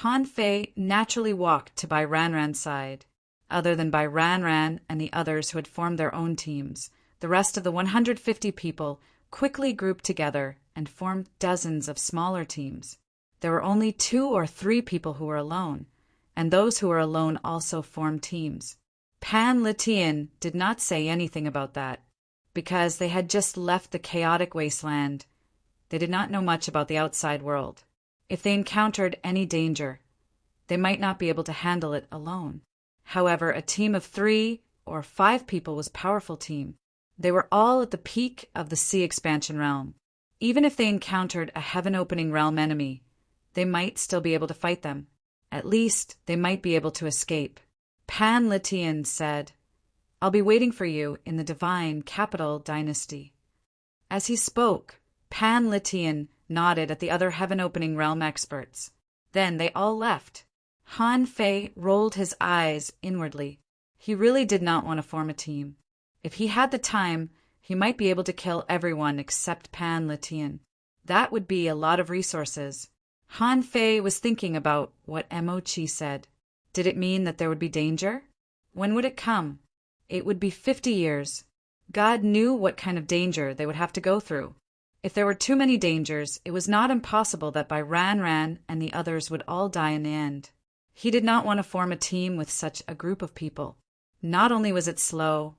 Han Fei naturally walked to Bai Ranran's side. Other than Bai Ranran and the others who had formed their own teams, the rest of the 150 people quickly grouped together and formed dozens of smaller teams. There were only 2 or 3 people who were alone, and those who were alone also formed teams. Pan Letian did not say anything about that, because they had just left the chaotic wasteland. They did not know much about the outside world. If they encountered any danger, they might not be able to handle it alone. However, a team of 3 or 5 people was a powerful team. They were all at the peak of the sea expansion realm. Even if they encountered a heaven-opening realm enemy, they might still be able to fight them. At least, they might be able to escape. Pan Letian said, "I'll be waiting for you in the divine capital dynasty." As he spoke, Pan Letian nodded at the other heaven-opening realm experts. Then they all left. Han Fei rolled his eyes inwardly. He really did not want to form a team. If he had the time, he might be able to kill everyone except Pan Letian. That would be a lot of resources. Han Fei was thinking about what Mo Chi said. Did it mean that there would be danger? When would it come? It would be 50 years. God knew what kind of danger they would have to go through. If there were too many dangers, it was not impossible that Bai Ranran and the others would all die in the end. He did not want to form a team with such a group of people. Not only was it slow,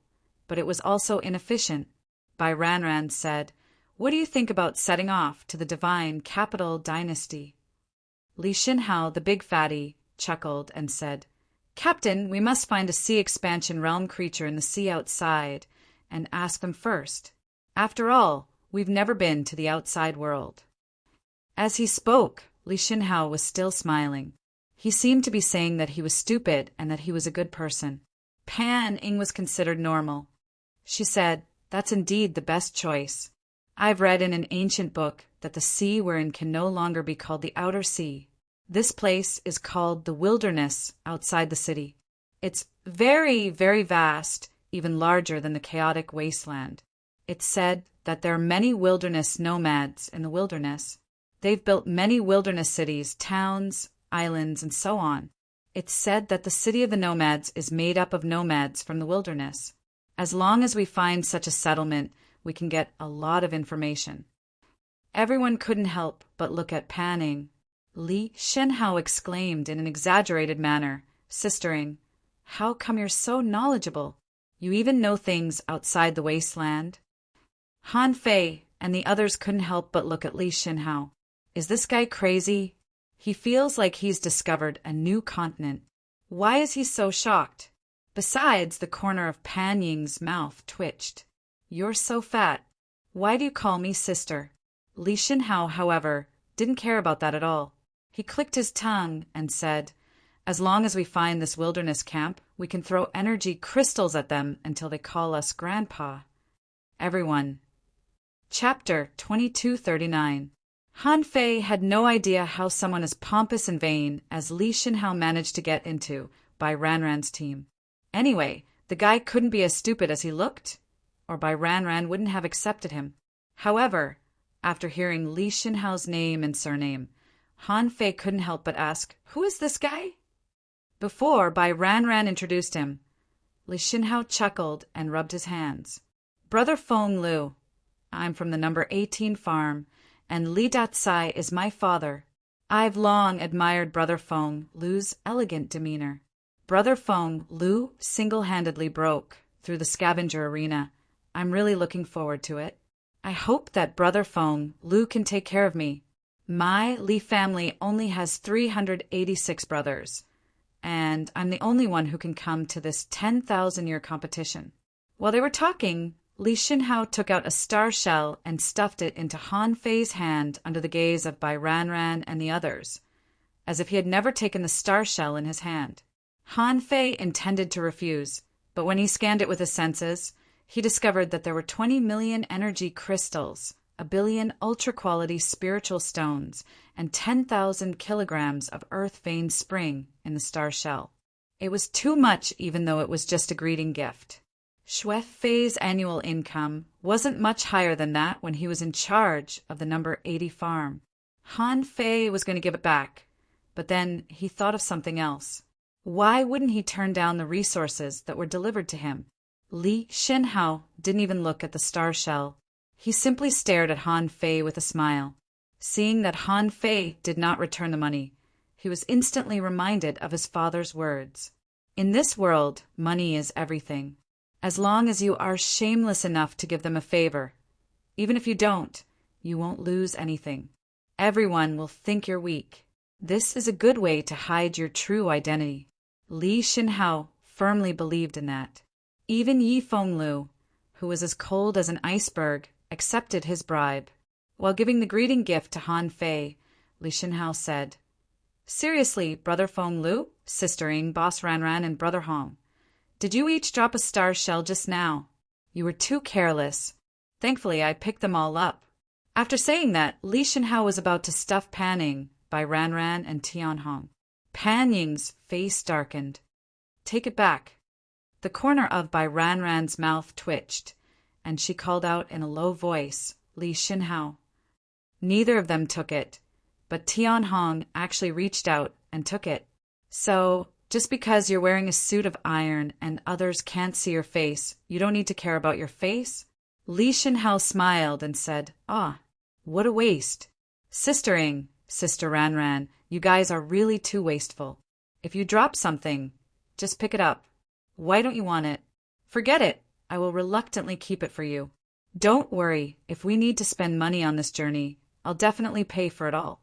but it was also inefficient. Bai Ranran said, "What do you think about setting off to the divine capital dynasty?" Li Shenhao, the big fatty, chuckled and said, "Captain, we must find a sea expansion realm creature in the sea outside and ask them first. After all, we've never been to the outside world." As he spoke, Li Shenhao was still smiling. He seemed to be saying that he was stupid and that he was a good person. Pan Ning was considered normal. She said, "That's indeed the best choice. I've read in an ancient book that the sea we're in can no longer be called the outer sea. This place is called the wilderness outside the city. It's very, very vast, even larger than the chaotic wasteland. It's said that there are many wilderness nomads in the wilderness. They've built many wilderness cities, towns, islands, and so on. It's said that the city of the nomads is made up of nomads from the wilderness. As long as we find such a settlement, we can get a lot of information." Everyone couldn't help but look at Pan Ning. Li Shenhao exclaimed in an exaggerated manner, sistering, "How come you're so knowledgeable? You even know things outside the wasteland?" Han Fei and the others couldn't help but look at Li Shenhao. Is this guy crazy? He feels like he's discovered a new continent. Why is he so shocked? Besides, the corner of Pan Ying's mouth twitched. "You're so fat. Why do you call me sister?" Li Shenhao, however, didn't care about that at all. He clicked his tongue and said, "As long as we find this wilderness camp, we can throw energy crystals at them until they call us Grandpa." Everyone. Chapter 2239. Han Fei had no idea how someone as pompous and vain as Li Shenhao managed to get into Bai Ranran's team. Anyway, the guy couldn't be as stupid as he looked, or Bai Ranran wouldn't have accepted him. However, after hearing Li Shenhao's name and surname, Han Fei couldn't help but ask, "Who is this guy?" Before Bai Ran Ran introduced him, Li Xinhao chuckled and rubbed his hands. Brother Feng Lu, I'm from the number 18 farm, and Li Datsai is my father. I've long admired Brother Feng Lu's elegant demeanor. Brother Feng Lu single-handedly broke through the scavenger arena. I'm really looking forward to it. I hope that Brother Feng Lu can take care of me. My Li family only has 386 brothers, and I'm the only one who can come to this 10,000-year competition. While they were talking, Li Xinhao took out a star shell and stuffed it into Han Fei's hand under the gaze of Bai Ran Ran and the others, as if he had never taken the star shell in his hand. Han Fei intended to refuse, but when he scanned it with his senses, he discovered that there were 20 million energy crystals, a billion ultra-quality spiritual stones, and 10,000 kilograms of earth-veined spring in the star shell. It was too much, even though it was just a greeting gift. Xue Fei's annual income wasn't much higher than that when he was in charge of the number 80 farm. Han Fei was going to give it back, but then he thought of something else. Why wouldn't he turn down the resources that were delivered to him? Li Xinhao didn't even look at the star shell. He simply stared at Han Fei with a smile. Seeing that Han Fei did not return the money, he was instantly reminded of his father's words. In this world, money is everything. As long as you are shameless enough to give them a favor, even if you don't, you won't lose anything. Everyone will think you're weak. This is a good way to hide your true identity. Li Xinhao firmly believed in that. Even Yi Fenglu, who was as cold as an iceberg, accepted his bribe. While giving the greeting gift to Han Fei, Li Xinhao said, Seriously, Brother Feng Lu, Sister Ing, Boss Ran Ran, and Brother Hong, did you each drop a star shell just now? You were too careless. Thankfully, I picked them all up. After saying that, Li Xinhao was about to stuff Pan Ying, Bai Ran Ran, and Tian Hong. Pan Ying's face darkened. Take it back. The corner of Bai Ran Ran's mouth twitched, and she called out in a low voice, Li Xinhao. Neither of them took it, but Tian Hong actually reached out and took it. So, just because you're wearing a suit of iron and others can't see your face, you don't need to care about your face? Li Xinhao smiled and said, what a waste. Sister Ing, Sister Ran Ran, you guys are really too wasteful. If you drop something, just pick it up. Why don't you want it? Forget it. I will reluctantly keep it for you. Don't worry, if we need to spend money on this journey, I'll definitely pay for it all.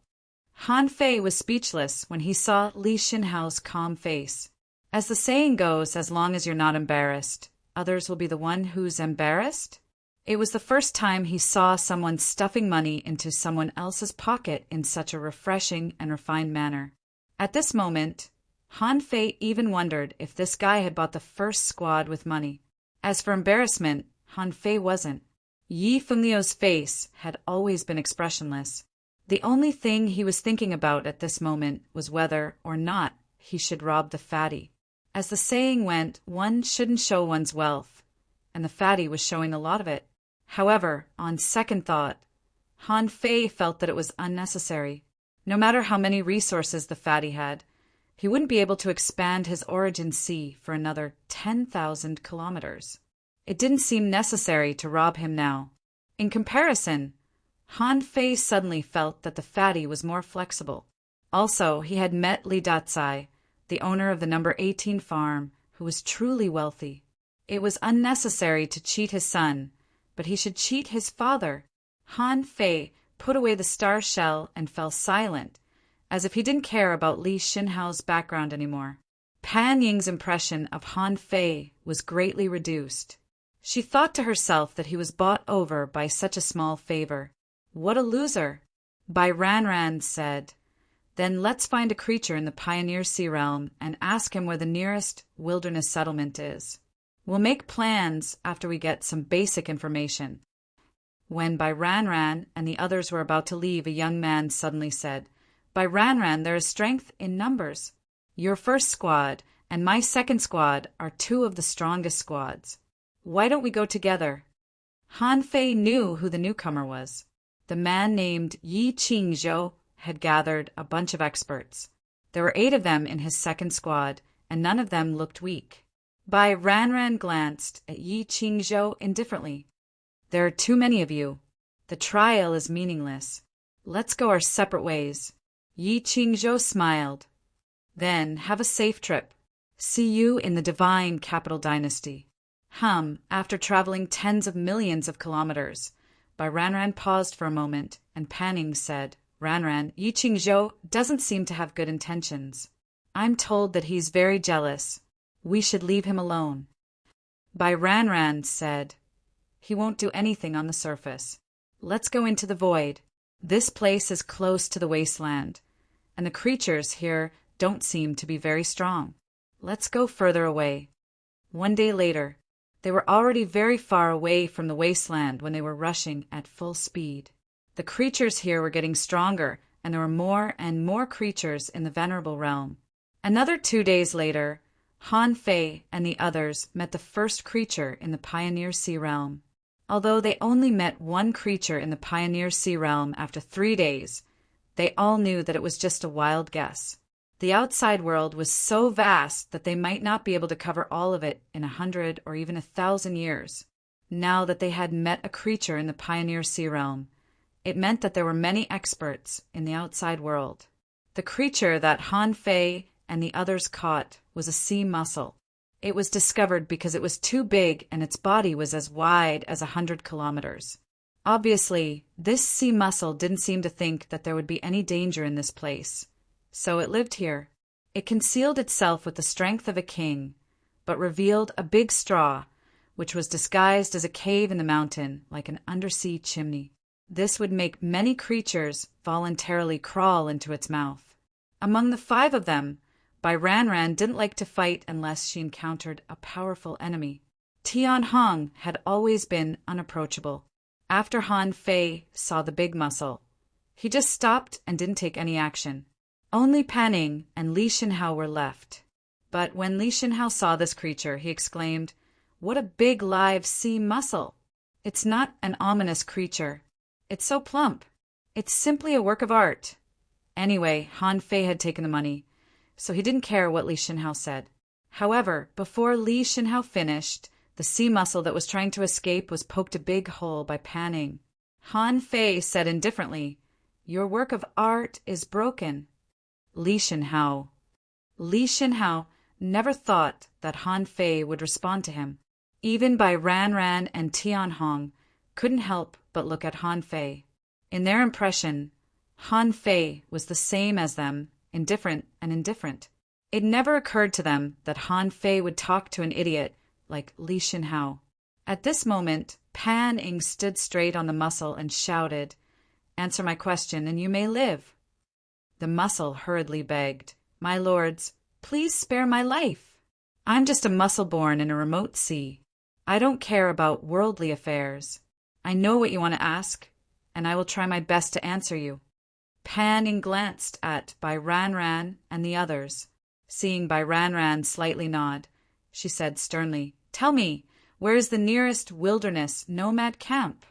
Han Fei was speechless when he saw Li Xinhao's calm face. As the saying goes, as long as you're not embarrassed, others will be the one who's embarrassed. It was the first time he saw someone stuffing money into someone else's pocket in such a refreshing and refined manner. At this moment, Han Fei even wondered if this guy had bought the first squad with money. As for embarrassment, Han Fei wasn't. Yi Fengliu's face had always been expressionless. The only thing he was thinking about at this moment was whether or not he should rob the fatty. As the saying went, one shouldn't show one's wealth, and the fatty was showing a lot of it. However, on second thought, Han Fei felt that it was unnecessary. No matter how many resources the fatty had, he wouldn't be able to expand his origin sea for another 10,000 kilometers. It didn't seem necessary to rob him now. In comparison, Han Fei suddenly felt that the fatty was more flexible. Also, he had met Li Datsai, the owner of the number 18 farm, who was truly wealthy. It was unnecessary to cheat his son, but he should cheat his father. Han Fei put away the star shell and fell silent, as if he didn't care about Li Xinhao's background anymore. Pan Ying's impression of Han Fei was greatly reduced. She thought to herself that he was bought over by such a small favor. What a loser! Bai Ran Ran said, Then let's find a creature in the Pioneer Sea realm and ask him where the nearest wilderness settlement is. We'll make plans after we get some basic information. When Bai Ran Ran and the others were about to leave, a young man suddenly said, Bai Ran Ran, there is strength in numbers. Your first squad and my second squad are two of the strongest squads. Why don't we go together? Han Fei knew who the newcomer was. The man named Yi Qingzhou had gathered a bunch of experts. There were 8 of them in his second squad, and none of them looked weak. Bai Ranran glanced at Yi Qingzhou indifferently. There are too many of you. The trial is meaningless. Let's go our separate ways. Yi Qingzhou smiled. Then have a safe trip. See you in the divine capital dynasty. After traveling tens of millions of kilometers. Bai Ranran paused for a moment, and Panning said, Ranran, Yi Qingzhou doesn't seem to have good intentions. I'm told that he's very jealous. We should leave him alone. Bai Ranran said, he won't do anything on the surface. Let's go into the void. This place is close to the wasteland, and the creatures here don't seem to be very strong. Let's go further away. One day later, they were already very far away from the wasteland when they were rushing at full speed. The creatures here were getting stronger, and there were more and more creatures in the venerable realm. Another 2 days later, Han Fei and the others met the first creature in the Pioneer Sea realm. Although they only met one creature in the Pioneer Sea realm after 3 days, they all knew that it was just a wild guess. The outside world was so vast that they might not be able to cover all of it in 100 or even 1,000 years. Now that they had met a creature in the Pioneer Sea realm, it meant that there were many experts in the outside world. The creature that Han Fei and the others caught was a sea mussel. It was discovered because it was too big and its body was as wide as 100 kilometers. Obviously, this sea mussel didn't seem to think that there would be any danger in this place. So it lived here. It concealed itself with the strength of a king, but revealed a big straw, which was disguised as a cave in the mountain like an undersea chimney. This would make many creatures voluntarily crawl into its mouth. Among the 5 of them, Bai Ranran didn't like to fight unless she encountered a powerful enemy. Tian Hong had always been unapproachable. After Han Fei saw the big mussel, he just stopped and didn't take any action. Only Panning and Li Shinhao were left. But when Li Shinhao saw this creature, he exclaimed, "What a big live sea mussel! It's not an ominous creature. It's so plump. It's simply a work of art." Anyway, Han Fei had taken the money, so he didn't care what Li Shinhao said. However, before Li Shinhao finished, the sea mussel that was trying to escape was poked a big hole by Panning. Han Fei said indifferently, "Your work of art is broken." Li Shinhao never thought that Han Fei would respond to him. Even Bai Ranran and Tian Hong couldn't help but look at Han Fei. In their impression, Han Fei was the same as them, indifferent and indifferent. It never occurred to them that Han Fei would talk to an idiot like Li Shinhao. At this moment, Pan Ing stood straight on the mussel and shouted, "Answer my question and you may live." The mussel hurriedly begged, "My lords, please spare my life. I'm just a mussel born in a remote sea. I don't care about worldly affairs. I know what you want to ask, and I will try my best to answer you." Pan Ing glanced at Bai Ranran and the others. Seeing Bai Ranran slightly nod, she said sternly, "Tell me, where is the nearest wilderness nomad camp?"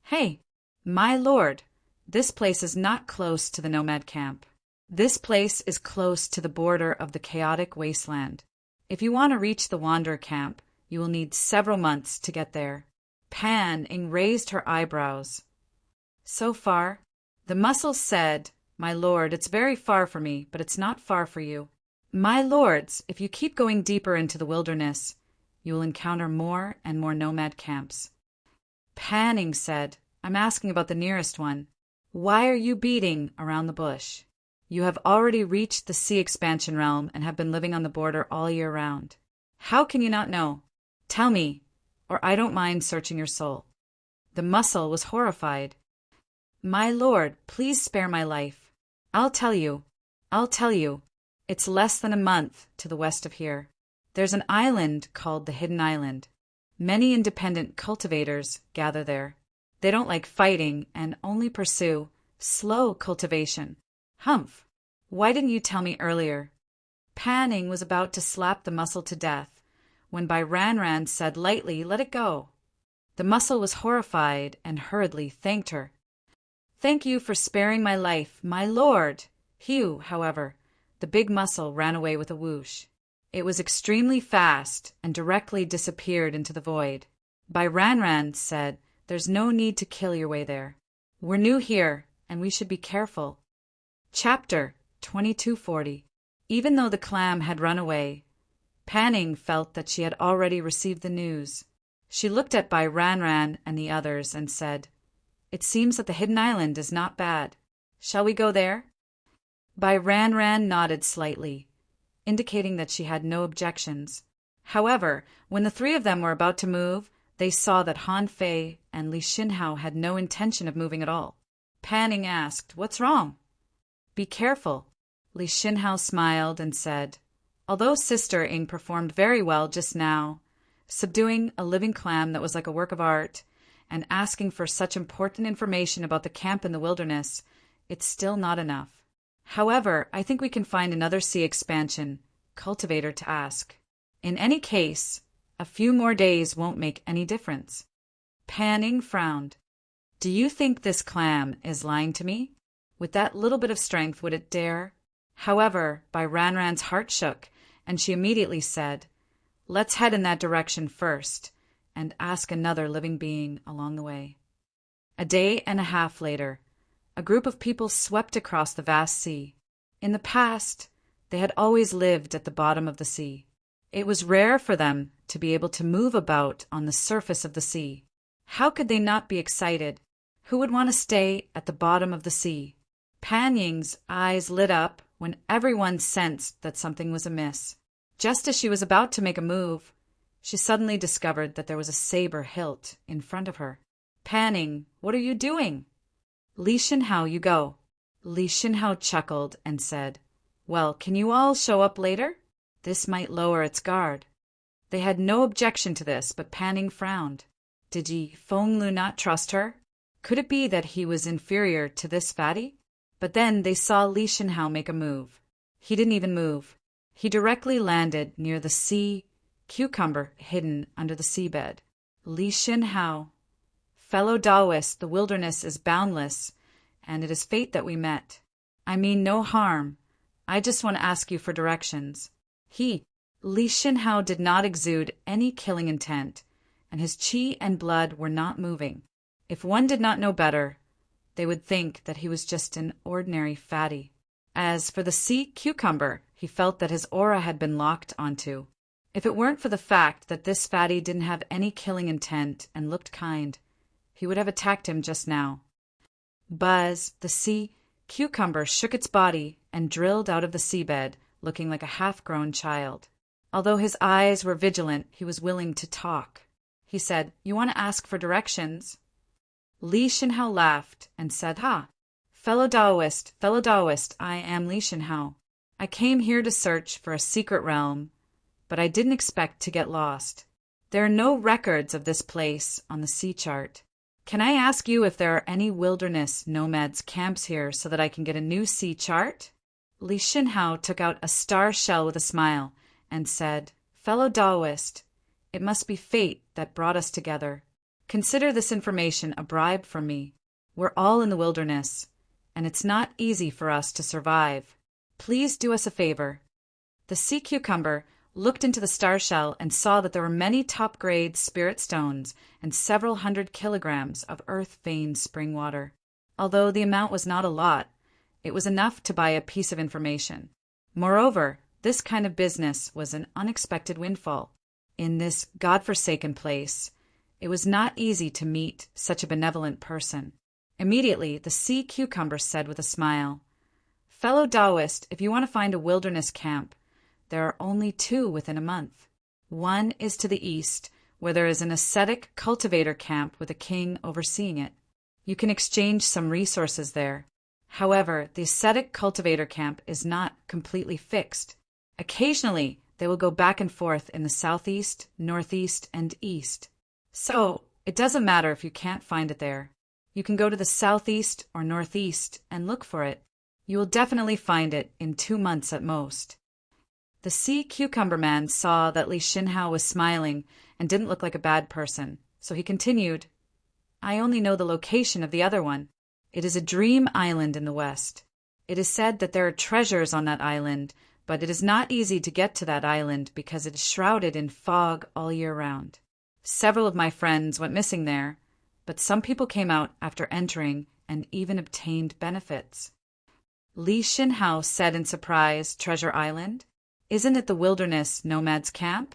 "Hey, my lord, this place is not close to the nomad camp. This place is close to the border of the chaotic wasteland. If you want to reach the wanderer camp, you will need several months to get there." Pan Ing raised her eyebrows. "So far?" The mussel said, "My lord, it's very far for me, but it's not far for you. My lords, if you keep going deeper into the wilderness, you will encounter more and more nomad camps." Pan Ing said, "I'm asking about the nearest one. Why are you beating around the bush? You have already reached the sea expansion realm and have been living on the border all year round. How can you not know? Tell me, or I don't mind searching your soul." The mussel was horrified. "My lord, please spare my life. I'll tell you. It's less than a month to the west of here. There's an island called the Hidden Island. Many independent cultivators gather there. They don't like fighting and only pursue slow cultivation." "Humph! Why didn't you tell me earlier?" Pan Ing was about to slap the mussel to death when Bai Ranran said lightly, "Let it go." The mussel was horrified and hurriedly thanked her. "Thank you for sparing my life, my lord." Hugh, however, the big mussel ran away with a whoosh. It was extremely fast and directly disappeared into the void. Bai Ranran said, "There's no need to kill your way there. We're new here, and we should be careful." Chapter 2240. Even though the clam had run away, Panning felt that she had already received the news. She looked at Bai Ranran and the others and said, "It seems that the hidden island is not bad. Shall we go there?" Bai Ranran nodded slightly, indicating that she had no objections. However, when the three of them were about to move, they saw that Han Fei and Li Xinhao had no intention of moving at all. Panning asked, "What's wrong?" "Be careful." Li Xinhao smiled and said, "Although Sister Ing performed very well just now, subduing a living clam that was like a work of art, and asking for such important information about the camp in the wilderness, it's still not enough. However, I think we can find another sea expansion cultivator to ask. In any case, a few more days won't make any difference." Panning frowned. "Do you think this clam is lying to me? With that little bit of strength, would it dare?" However, Bai Ranran's heart shook, and she immediately said, "Let's head in that direction first, and ask another living being along the way." A day and a half later, a group of people swept across the vast sea. In the past, they had always lived at the bottom of the sea. It was rare for them to be able to move about on the surface of the sea. How could they not be excited? Who would want to stay at the bottom of the sea? Pan Ying's eyes lit up when everyone sensed that something was amiss. Just as she was about to make a move, she suddenly discovered that there was a saber hilt in front of her. "Panning, what are you doing?" "Li Xinhao, you go." Li Xinhao chuckled and said, "Well, can you all show up later? This might lower its guard." They had no objection to this, but Panning frowned. Did Yi Fenglu not trust her? Could it be that he was inferior to this fatty? But then they saw Li Xinhao make a move. He didn't even move. He directly landed near the sea cucumber hidden under the seabed. Li Xinhao, "Fellow Taoist, the wilderness is boundless, and it is fate that we met. I mean no harm. I just want to ask you for directions." Li Xinhao did not exude any killing intent, and his qi and blood were not moving. If one did not know better, they would think that he was just an ordinary fatty. As for the sea cucumber, he felt that his aura had been locked onto. If it weren't for the fact that this fatty didn't have any killing intent and looked kind, he would have attacked him just now. Buzz, the sea cucumber, shook its body and drilled out of the seabed, looking like a half-grown child. Although his eyes were vigilant, he was willing to talk. He said, "You want to ask for directions?" Li Xinhao laughed and said, Fellow Taoist, I am Li Xinhao. I came here to search for a secret realm, but I didn't expect to get lost. There are no records of this place on the sea chart. Can I ask you if there are any wilderness nomads camps here so that I can get a new sea chart?" Li Xinhao took out a star shell with a smile and said, "Fellow Taoist, it must be fate that brought us together. Consider this information a bribe from me. We're all in the wilderness, and it's not easy for us to survive. Please do us a favor." The sea cucumber looked into the star shell and saw that there were many top-grade spirit stones and several 100 kilograms of earth-veined spring water. Although the amount was not a lot, it was enough to buy a piece of information. Moreover, this kind of business was an unexpected windfall. In this godforsaken place, it was not easy to meet such a benevolent person. Immediately, the sea cucumber said with a smile, "Fellow Taoist, if you want to find a wilderness camp, there are only 2 within a month. One is to the east, where there is an ascetic cultivator camp with a king overseeing it. You can exchange some resources there. However, the ascetic cultivator camp is not completely fixed. Occasionally, they will go back and forth in the southeast, northeast, and east. So, it doesn't matter if you can't find it there. You can go to the southeast or northeast and look for it. You will definitely find it in 2 months at most." The sea cucumber man saw that Li Xinhao was smiling and didn't look like a bad person, so he continued, "I only know the location of the other one. It is a dream island in the west. It is said that there are treasures on that island, but it is not easy to get to that island because it is shrouded in fog all year round. Several of my friends went missing there, but some people came out after entering and even obtained benefits. Li Xinhao said in surprise, Treasure Island? Isn't it the wilderness nomad's camp?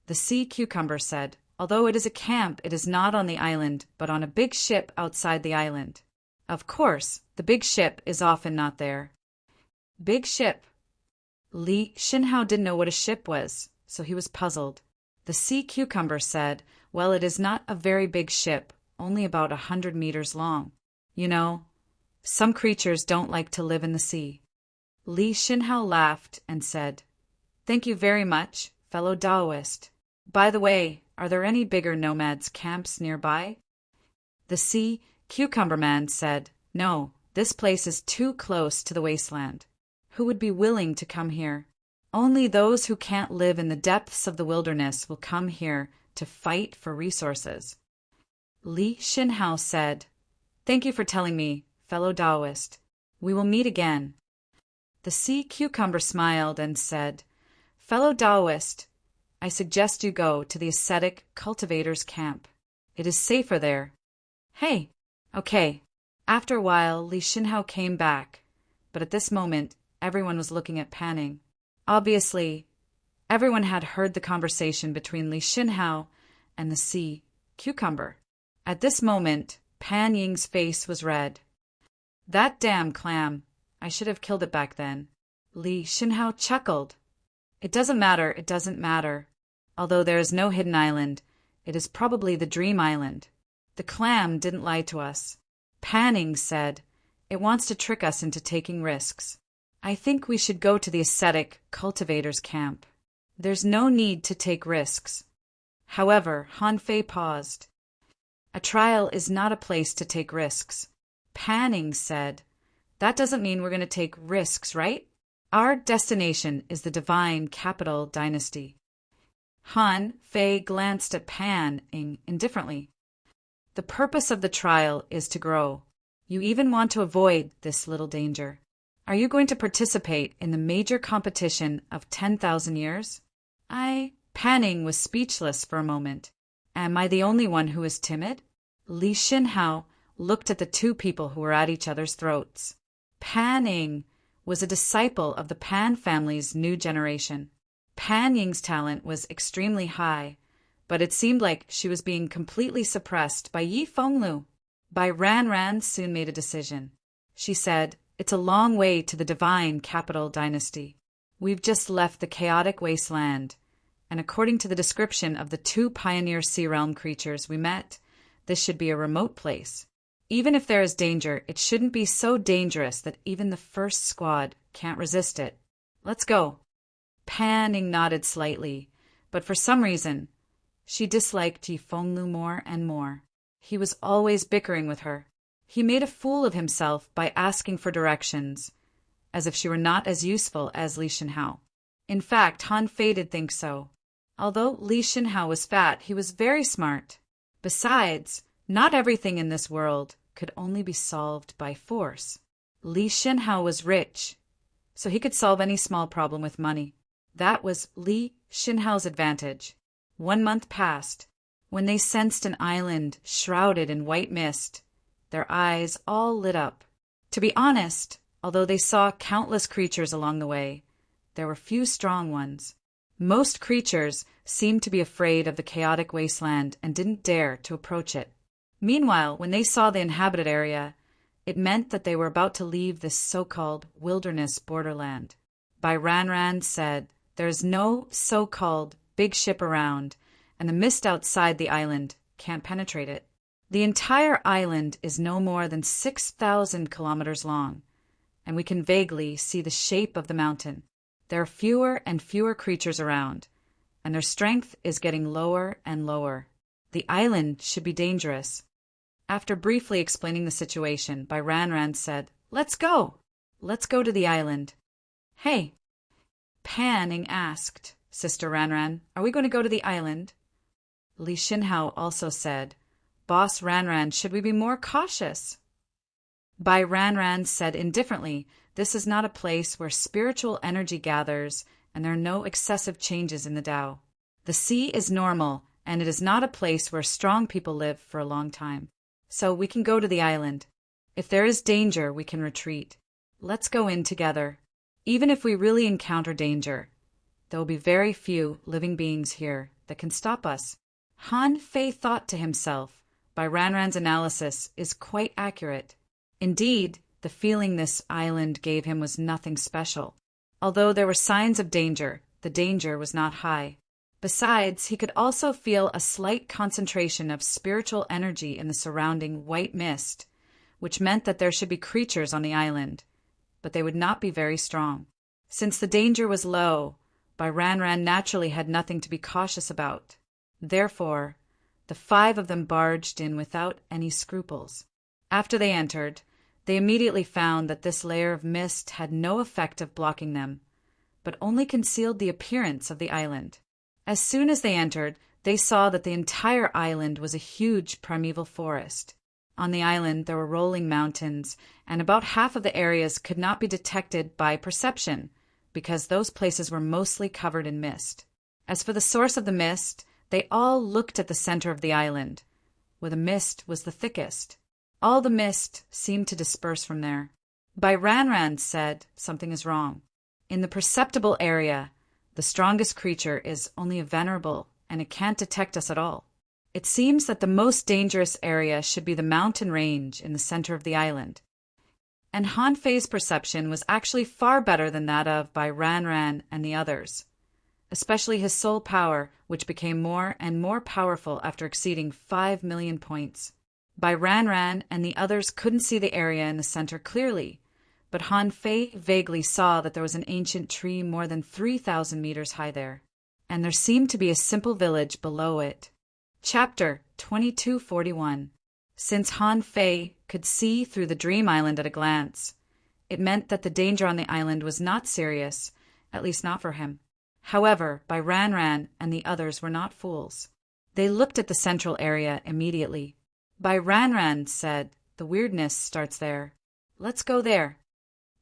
The sea cucumber said, although it is a camp, it is not on the island, but on a big ship outside the island. Of course, the big ship is often not there. Big ship. Li Xinhao didn't know what a ship was, so he was puzzled. The sea cucumber said, well, it is not a very big ship, only about 100 meters long. You know, some creatures don't like to live in the sea. Li Xinhao laughed and said, Thank you very much, fellow Taoist. By the way, are there any bigger nomads' camps nearby? The sea cucumber man said, No, this place is too close to the wasteland. Who would be willing to come here? Only those who can't live in the depths of the wilderness will come here to fight for resources. Li Xinhao said, Thank you for telling me, fellow Taoist. We will meet again. The sea cucumber smiled and said, Fellow Taoist, I suggest you go to the ascetic cultivator's camp. It is safer there. Hey, okay. After a while, Li Xinhao came back, but at this moment, everyone was looking at Panning. Obviously, everyone had heard the conversation between Li Xinhao and the sea cucumber. At this moment, Pan Ying's face was red. That damn clam. I should have killed it back then. Li Xinhao chuckled. It doesn't matter. Although there is no hidden island, it is probably the dream island. The clam didn't lie to us. Panning said, It wants to trick us into taking risks. I think we should go to the ascetic cultivator's camp. There's no need to take risks. However, Han Fei paused. A trial is not a place to take risks. Panning said, That doesn't mean we're going to take risks, right? Our destination is the divine capital dynasty. Han Fei glanced at Panning indifferently. The purpose of the trial is to grow. You even want to avoid this little danger. Are you going to participate in the major competition of 10,000 years? Panning was speechless for a moment. Am I the only one who is timid? Li Xinhao looked at the two people who were at each other's throats. Panning was a disciple of the Pan family's new generation. Pan Ying's talent was extremely high, but it seemed like she was being completely suppressed by Yi Fenglu. Bai Ran soon made a decision. She said, It's a long way to the divine capital dynasty. We've just left the chaotic wasteland, and according to the description of the two pioneer sea realm creatures we met, this should be a remote place. Even if there is danger, it shouldn't be so dangerous that even the first squad can't resist it. Let's go. Panning nodded slightly, but for some reason, she disliked Yi Fenglu more and more. He was always bickering with her. He made a fool of himself by asking for directions, as if she were not as useful as Li Xinhao. In fact, Han Fei did think so. Although Li Xinhao was fat, he was very smart. Besides, not everything in this world could only be solved by force. Li Xinhao was rich, so he could solve any small problem with money. That was Li Xinhao's advantage. 1 month passed. When they sensed an island shrouded in white mist, their eyes all lit up. To be honest, although they saw countless creatures along the way, there were few strong ones. Most creatures seemed to be afraid of the chaotic wasteland and didn't dare to approach it. Meanwhile, when they saw the inhabited area, it meant that they were about to leave this so-called wilderness borderland. Bai Ran said, There is no so-called big ship around, and the mist outside the island can't penetrate it. The entire island is no more than 6,000 kilometers long, and we can vaguely see the shape of the mountain. There are fewer and fewer creatures around, and their strength is getting lower and lower. The island should be dangerous. After briefly explaining the situation, Bai Ran said, Let's go! Let's go to the island. Hey! Panning asked, Sister Ran, are we going to go to the island? Li Xinhao also said, Boss Ran, should we be more cautious? Bai Ran said indifferently This is not a place where spiritual energy gathers, and there are no excessive changes in the Tao. The sea is normal, and it is not a place where strong people live for a long time. So we can go to the island. If there is danger, we can retreat. Let's go in together. Even if we really encounter danger, there will be very few living beings here that can stop us. Han Fei thought to himself, Bai Ranran's analysis is quite accurate. Indeed, the feeling this island gave him was nothing special. Although there were signs of danger, the danger was not high. Besides, he could also feel a slight concentration of spiritual energy in the surrounding white mist, which meant that there should be creatures on the island, but they would not be very strong. Since the danger was low, Bai Ranran naturally had nothing to be cautious about. Therefore, the 5 of them barged in without any scruples. After they entered, they immediately found that this layer of mist had no effect of blocking them, but only concealed the appearance of the island. As soon as they entered, they saw that the entire island was a huge primeval forest. On the island there were rolling mountains, and about half of the areas could not be detected by perception, because those places were mostly covered in mist. As for the source of the mist, they all looked at the center of the island, where the mist was the thickest. All the mist seemed to disperse from there. Bai Ranran said something is wrong. In the perceptible area, the strongest creature is only a venerable, and it can't detect us at all. It seems that the most dangerous area should be the mountain range in the center of the island. And Han Fei's perception was actually far better than that of Bai Ranran and the others, especially his soul power, which became more and more powerful after exceeding 5 million points. Bai Ranran and the others couldn't see the area in the center clearly, but Han Fei vaguely saw that there was an ancient tree more than 3,000 meters high there, and there seemed to be a simple village below it. Chapter 2241. Since Han Fei could see through the dream island at a glance, it meant that the danger on the island was not serious, at least not for him. However, Bai Ranran and the others were not fools. They looked at the central area immediately. Bai Ranran said, "The weirdness starts there. Let's go there."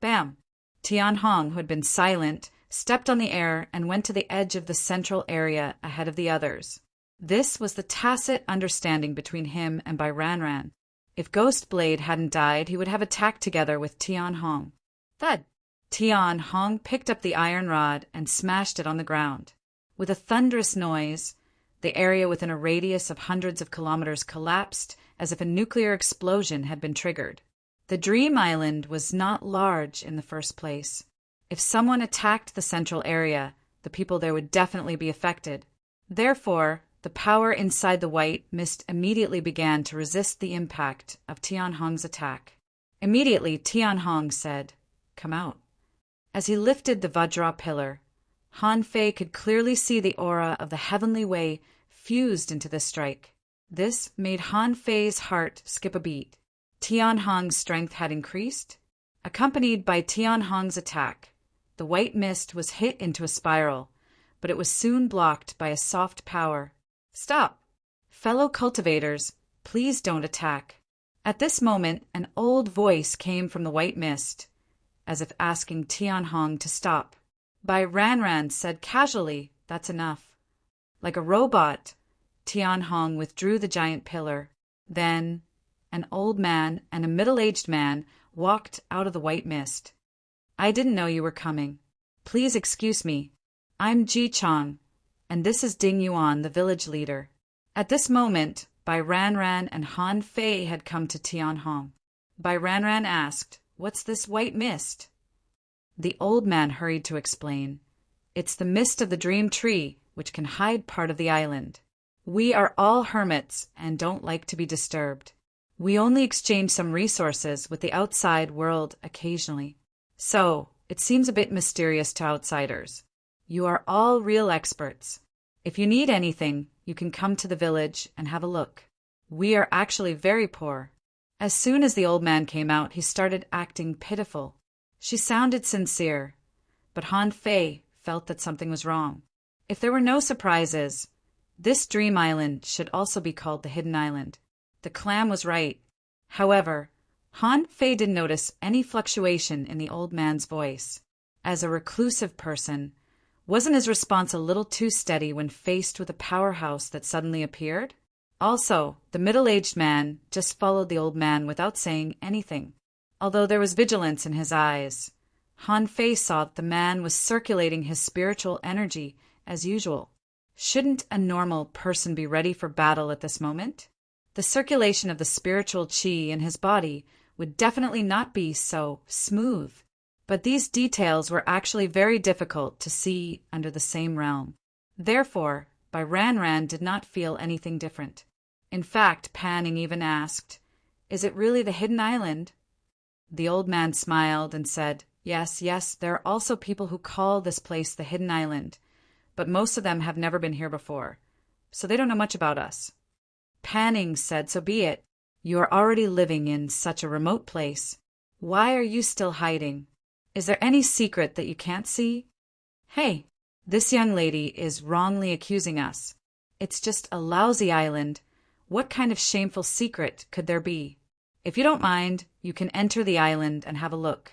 Bam! Tian Hong, who had been silent, stepped on the air and went to the edge of the central area ahead of the others. This was the tacit understanding between him and Bai Ranran. If Ghost Blade hadn't died, he would have attacked together with Tian Hong. Thud! Tian Hong picked up the iron rod and smashed it on the ground. With a thunderous noise, the area within a radius of hundreds of kilometers collapsed as if a nuclear explosion had been triggered. The Dream Island was not large in the first place. If someone attacked the central area, the people there would definitely be affected. Therefore, the power inside the white mist immediately began to resist the impact of Tian Hong's attack. Immediately, Tian Hong said, "Come out." As he lifted the Vajra pillar, Han Fei could clearly see the aura of the heavenly way fused into the strike. This made Han Fei's heart skip a beat. Tian Hong's strength had increased. Accompanied by Tian Hong's attack, the white mist was hit into a spiral, but it was soon blocked by a soft power. "Stop! Fellow cultivators, please don't attack." At this moment, an old voice came from the white mist, as if asking Tian Hong to stop. Bai Ranran said casually, "That's enough." Like a robot, Tian Hong withdrew the giant pillar. Then, an old man and a middle-aged man walked out of the white mist. "I didn't know you were coming. Please excuse me. I'm Ji Chang, and this is Ding Yuan, the village leader." At this moment, Bai Ranran and Han Fei had come to Tian Hong. Bai Ranran asked, "What's this white mist?" The old man hurried to explain. "It's the mist of the dream tree, which can hide part of the island. We are all hermits and don't like to be disturbed. We only exchange some resources with the outside world occasionally. So, it seems a bit mysterious to outsiders. You are all real experts. If you need anything, you can come to the village and have a look. We are actually very poor." As soon as the old man came out, he started acting pitiful. She sounded sincere, but Han Fei felt that something was wrong. If there were no surprises, this dream island should also be called the Hidden Island. The clam was right. However, Han Fei didn't notice any fluctuation in the old man's voice. As a reclusive person, wasn't his response a little too steady when faced with a powerhouse that suddenly appeared? Also, the middle-aged man just followed the old man without saying anything. Although there was vigilance in his eyes, Han Fei saw that the man was circulating his spiritual energy as usual. Shouldn't a normal person be ready for battle at this moment? The circulation of the spiritual qi in his body would definitely not be so smooth. But these details were actually very difficult to see under the same realm. Therefore, Bai Ran did not feel anything different. In fact, Panning even asked, "Is it really the hidden island?" The old man smiled and said, Yes, there are also people who call this place the hidden island, but most of them have never been here before, so they don't know much about us." Panning said, "So be it. You are already living in such a remote place. Why are you still hiding? Is there any secret that you can't see? Hey, this young lady is wrongly accusing us. It's just a lousy island. What kind of shameful secret could there be? If you don't mind, you can enter the island and have a look.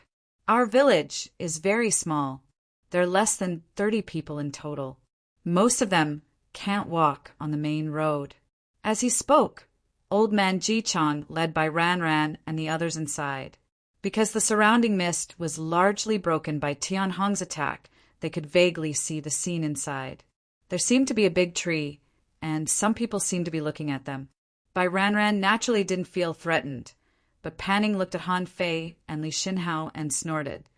Our village is very small. There are less than 30 people in total. Most of them can't walk on the main road." As he spoke, Old Man Ji-chang led by Ran and the others inside. Because the surrounding mist was largely broken by Tian Hong's attack, they could vaguely see the scene inside. There seemed to be a big tree, and some people seemed to be looking at them. Bai Ran naturally didn't feel threatened, but Panning looked at Han Fei and Li Xinhao and snorted,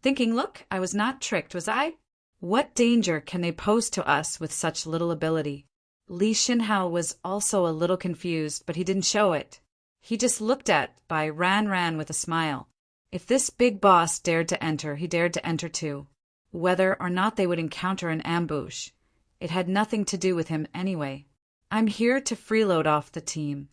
thinking, "Look, I was not tricked, was I? What danger can they pose to us with such little ability?" Li Xinhao was also a little confused, but he didn't show it. He just looked at Bai Ran with a smile. If this big boss dared to enter, he dared to enter too. Whether or not they would encounter an ambush, it had nothing to do with him anyway. "I'm here to freeload off the team."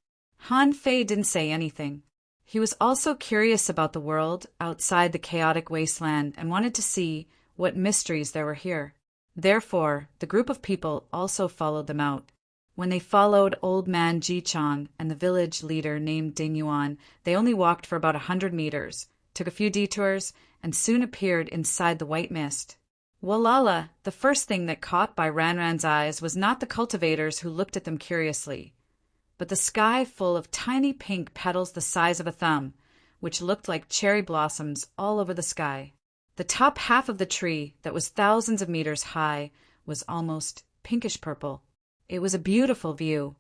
Han Fei didn't say anything. He was also curious about the world outside the chaotic wasteland and wanted to see what mysteries there were here. Therefore, the group of people also followed them out. When they followed Old Man Ji-chang and the village leader named Ding Yuan, they only walked for about 100 meters, took a few detours, and soon appeared inside the white mist. Walala, the first thing that caught Bai Ran's eyes was not the cultivators who looked at them curiously, but the sky full of tiny pink petals the size of a thumb, which looked like cherry blossoms all over the sky. The top half of the tree, that was thousands of meters high, was almost pinkish purple. It was a beautiful view.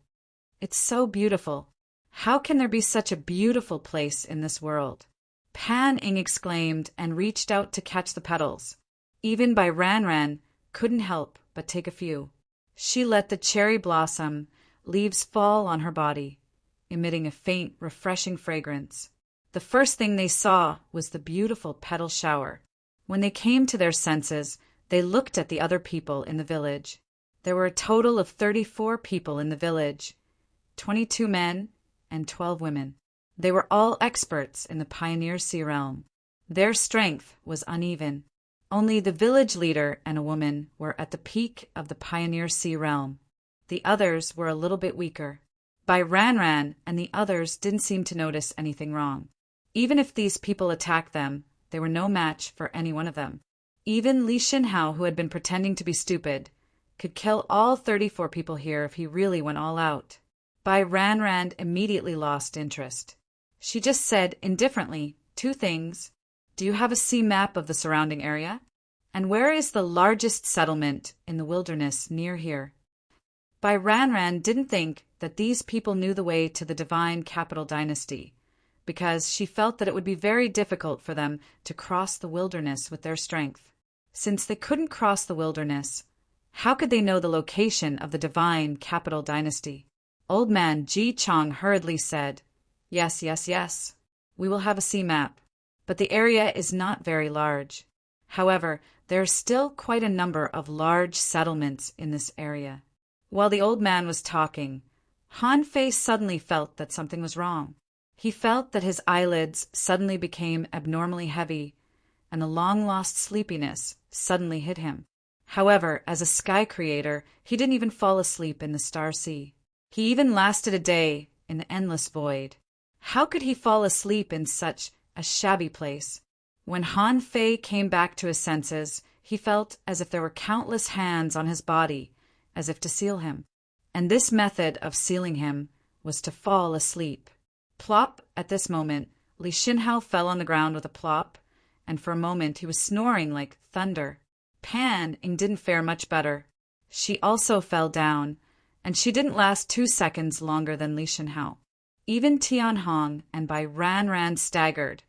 It's so beautiful. How can there be such a beautiful place in this world? Pan Ing exclaimed and reached out to catch the petals. Even Bai Ran couldn't help but take a few. She let the cherry blossom leaves fall on her body, emitting a faint, refreshing fragrance. The first thing they saw was the beautiful petal shower. When they came to their senses, they looked at the other people in the village. There were a total of 34 people in the village, 22 men and 12 women. They were all experts in the Pioneer Sea realm. Their strength was uneven. Only the village leader and a woman were at the peak of the Pioneer Sea realm. The others were a little bit weaker. Bai Ran and the others didn't seem to notice anything wrong. Even if these people attacked them, they were no match for any one of them. Even Li Xinhao, who had been pretending to be stupid, could kill all 34 people here if he really went all out. Bai Ran immediately lost interest. She just said indifferently 2 things. "Do you have a sea map of the surrounding area? And where is the largest settlement in the wilderness near here?" Bai Ran didn't think that these people knew the way to the divine capital dynasty, because she felt that it would be very difficult for them to cross the wilderness with their strength. Since they couldn't cross the wilderness, how could they know the location of the divine capital dynasty? Old Man Ji-chang hurriedly said, Yes. We will have a sea map, but the area is not very large. However, there are still quite a number of large settlements in this area." While the old man was talking, Han Fei suddenly felt that something was wrong. He felt that his eyelids suddenly became abnormally heavy, and a long-lost sleepiness suddenly hit him. However, as a sky creator, he didn't even fall asleep in the star sea. He even lasted a day in the endless void. How could he fall asleep in such a shabby place? When Han Fei came back to his senses, he felt as if there were countless hands on his body, as if to seal him. And this method of sealing him was to fall asleep. Plop! At this moment, Li Xinhao fell on the ground with a plop, and for a moment he was snoring like thunder. Pan Ying didn't fare much better. She also fell down, and she didn't last 2 seconds longer than Li Xinhao. Even Tian Hong and Bai Ran staggered,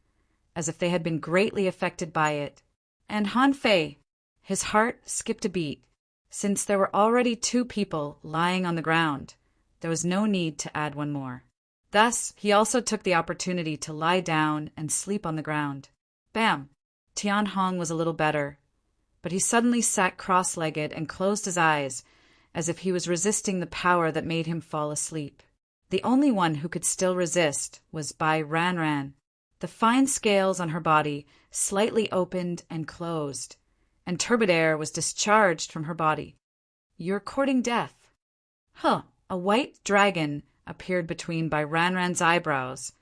as if they had been greatly affected by it. And Han Fei, his heart skipped a beat. Since there were already 2 people lying on the ground, there was no need to add one more. Thus, he also took the opportunity to lie down and sleep on the ground. Bam! Tian Hong was a little better, but he suddenly sat cross-legged and closed his eyes, as if he was resisting the power that made him fall asleep. The only one who could still resist was Bai Ran. The fine scales on her body slightly opened and closed, and turbid air was discharged from her body. "You're courting death." Huh! A white dragon appeared between Bai Ran's eyebrows,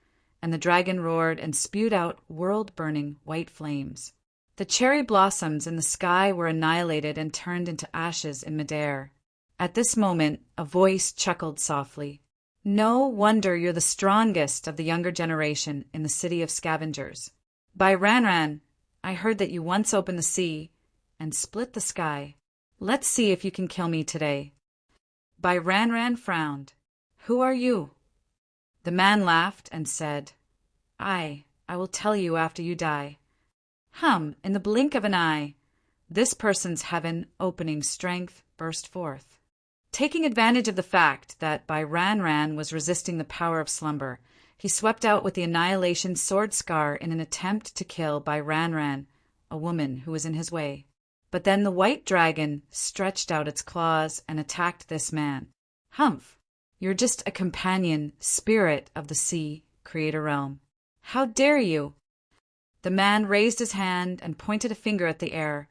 and the dragon roared and spewed out world-burning white flames. The cherry blossoms in the sky were annihilated and turned into ashes in midair. At this moment, a voice chuckled softly. "No wonder you're the strongest of the younger generation in the city of scavengers. Bai Ran, I heard that you once opened the sea and split the sky. Let's see if you can kill me today." Bai Ran frowned. "Who are you?" The man laughed and said, I will tell you after you die. In the blink of an eye, this person's heaven opening strength burst forth. Taking advantage of the fact that Bai Ran was resisting the power of slumber, he swept out with the annihilation sword scar in an attempt to kill Bai Ran, a woman who was in his way. But then the white dragon stretched out its claws and attacked this man. "Humph! You're just a companion spirit of the sea, creator realm. How dare you?" The man raised his hand and pointed a finger at the air,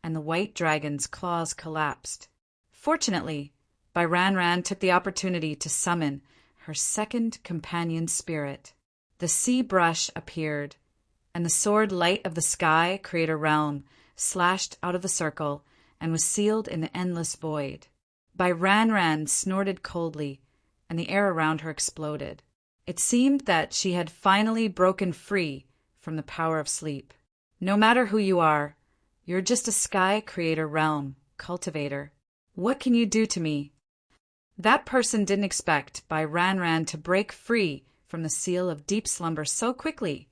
and the white dragon's claws collapsed. Fortunately, Bai Ran took the opportunity to summon her second companion spirit. The sea brush appeared, and the sword light of the sky, creator realm, slashed out of the circle and was sealed in the endless void. Bai Ran snorted coldly, and the air around her exploded. It seemed that she had finally broken free from the power of sleep. No matter who you are, you're just a sky creator realm cultivator. What can you do to me? That person didn't expect Bai Ran to break free from the seal of deep slumber so quickly,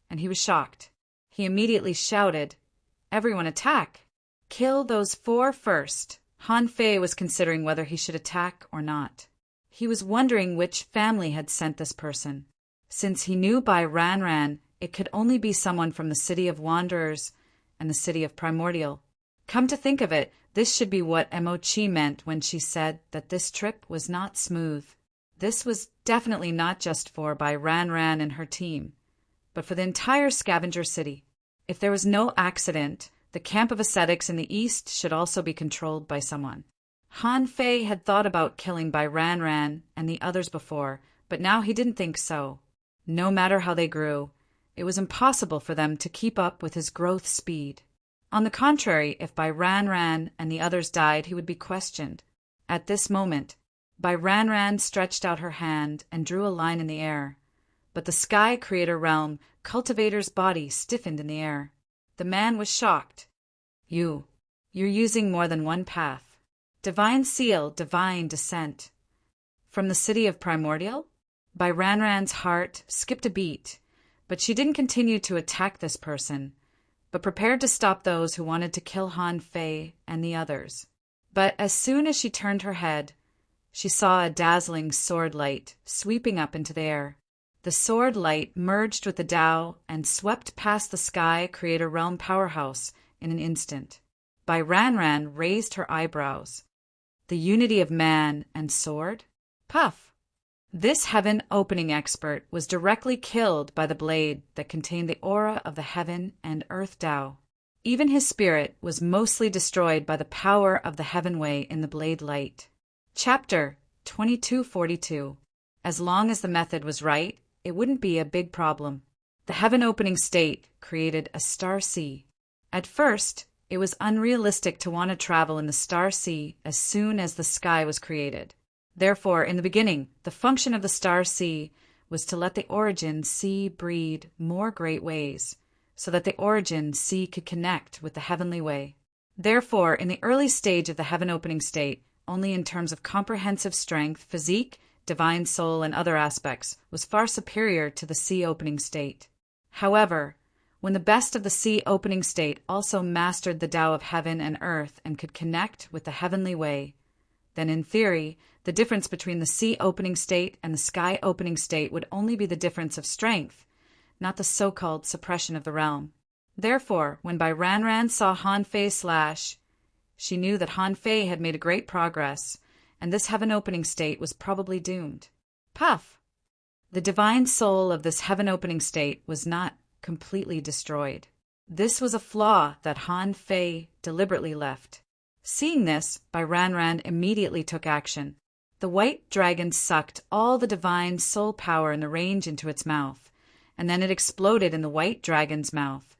and he was shocked. He immediately shouted, "Everyone attack! Kill those 4 first." Han Fei was considering whether he should attack or not. He was wondering which family had sent this person. Since he knew Bai Ran, it could only be someone from the City of Wanderers and the City of Primordial. Come to think of it, this should be what Mo Chi meant when she said that this trip was not smooth. This was definitely not just for Bai Ran and her team, but for the entire scavenger city. If there was no accident, the camp of ascetics in the east should also be controlled by someone. Han Fei had thought about killing Bai Ran and the others before, but now he didn't think so. No matter how they grew, it was impossible for them to keep up with his growth speed. On the contrary, if Bai Ran and the others died, he would be questioned. At this moment, Bai Ran stretched out her hand and drew a line in the air, but the sky creator realm cultivator's body stiffened in the air. The man was shocked. You're using more than one path. Divine seal, divine descent. From the City of Primordial? Bai Ran's heart skipped a beat, but she didn't continue to attack this person, but prepared to stop those who wanted to kill Han Fei and the others. But as soon as she turned her head, she saw a dazzling sword light sweeping up into the air. The sword light merged with the Tao and swept past the sky creator realm powerhouse in an instant. Bai Ran raised her eyebrows. The unity of man and sword? Puff! This heaven-opening expert was directly killed by the blade that contained the aura of the heaven and earth Tao. Even his spirit was mostly destroyed by the power of the heaven way in the blade light. Chapter 2242. As long as the method was right, it wouldn't be a big problem. The heaven-opening state created a star sea. At first, it was unrealistic to want to travel in the star sea as soon as the sky was created. Therefore, in the beginning, the function of the star sea was to let the origin sea breed more great ways, so that the origin sea could connect with the heavenly way. Therefore, in the early stage of the heaven-opening state, only in terms of comprehensive strength, physique, divine soul, and other aspects, was far superior to the sea-opening state. However, when the best of the sea-opening state also mastered the Tao of heaven and earth and could connect with the heavenly way, then in theory, the difference between the sea-opening state and the sky-opening state would only be the difference of strength, not the so-called suppression of the realm. Therefore, when Bai Ranran saw Han Fei's slash, she knew that Han Fei had made a great progress, and this heaven-opening state was probably doomed. Puff! The divine soul of this heaven-opening state was not completely destroyed. This was a flaw that Han Fei deliberately left. Seeing this, Bai Ranran immediately took action. The white dragon sucked all the divine soul power in the range into its mouth, and then it exploded in the white dragon's mouth,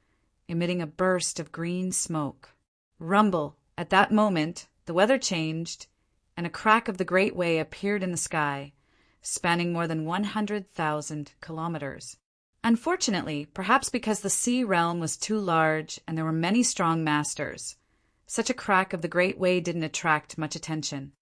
emitting a burst of green smoke. Rumble! At that moment, the weather changed, and a crack of the Great Way appeared in the sky, spanning more than 100,000 kilometers. Unfortunately, perhaps because the sea realm was too large and there were many strong masters, such a crack of the Great Way didn't attract much attention.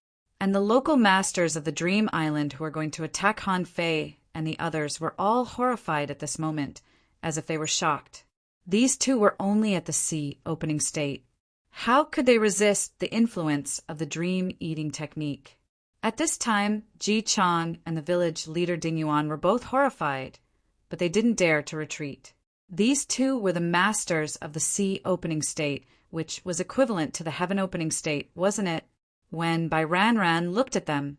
And the local masters of the Dream Island who were going to attack Han Fei and the others were all horrified at this moment, as if they were shocked. These two were only at the sea-opening state. How could they resist the influence of the dream-eating technique? At this time, Ji Chang and the village leader Ding Yuan were both horrified, but they didn't dare to retreat. These two were the masters of the sea-opening state, which was equivalent to the heaven-opening state, wasn't it? When Bai Ranran looked at them,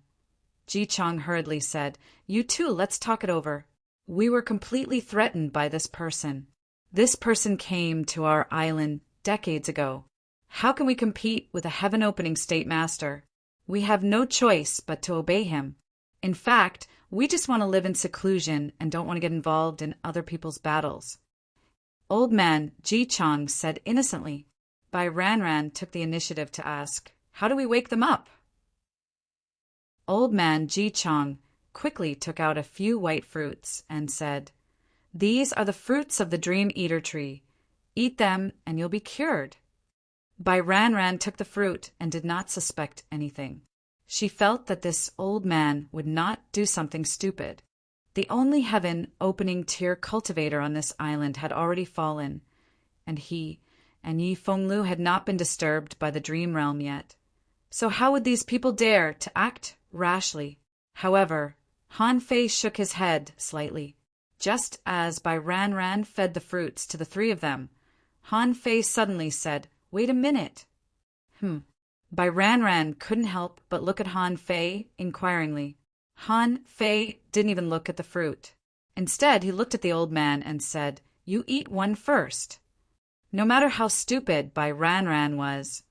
Ji Chang hurriedly said, "You two, let's talk it over. We were completely threatened by this person. This person came to our island decades ago. How can we compete with a heaven-opening state master? We have no choice but to obey him. In fact, we just want to live in seclusion and don't want to get involved in other people's battles." Old man Ji Chang said innocently. Bai Ranran took the initiative to ask, "How do we wake them up?" Old man Ji Chang quickly took out a few white fruits and said, "These are the fruits of the Dream Eater tree. Eat them and you'll be cured." Bai Ranran took the fruit and did not suspect anything. She felt that this old man would not do something stupid. The only heaven-opening tier cultivator on this island had already fallen, and he and Yi Fenglu had not been disturbed by the dream realm yet. So how would these people dare to act rashly? However, Han Fei shook his head slightly. Just as Bai Ranran fed the fruits to the three of them, Han Fei suddenly said, "Wait a minute." Bai Ranran couldn't help but look at Han Fei inquiringly. Han Fei didn't even look at the fruit. Instead, he looked at the old man and said, "You eat one first." No matter how stupid Bai Ranran was,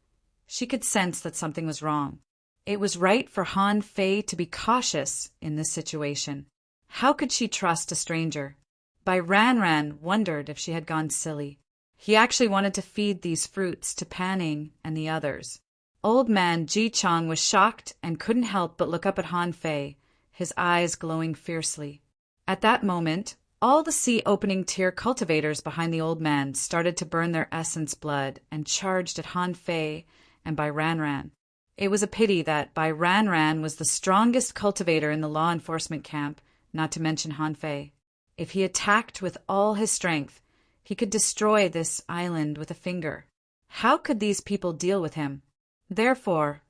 she could sense that something was wrong. It was right for Han Fei to be cautious in this situation. How could she trust a stranger? Bai Ranran wondered if she had gone silly. He actually wanted to feed these fruits to Panning and the others. Old man Ji Chang was shocked and couldn't help but look up at Han Fei, his eyes glowing fiercely. At that moment, all the sea-opening tier cultivators behind the old man started to burn their essence blood and charged at Han Fei and Bai Ranran. It was a pity that Bai Ranran was the strongest cultivator in the law enforcement camp, not to mention Han Fei. If he attacked with all his strength, he could destroy this island with a finger. How could these people deal with him? Therefore,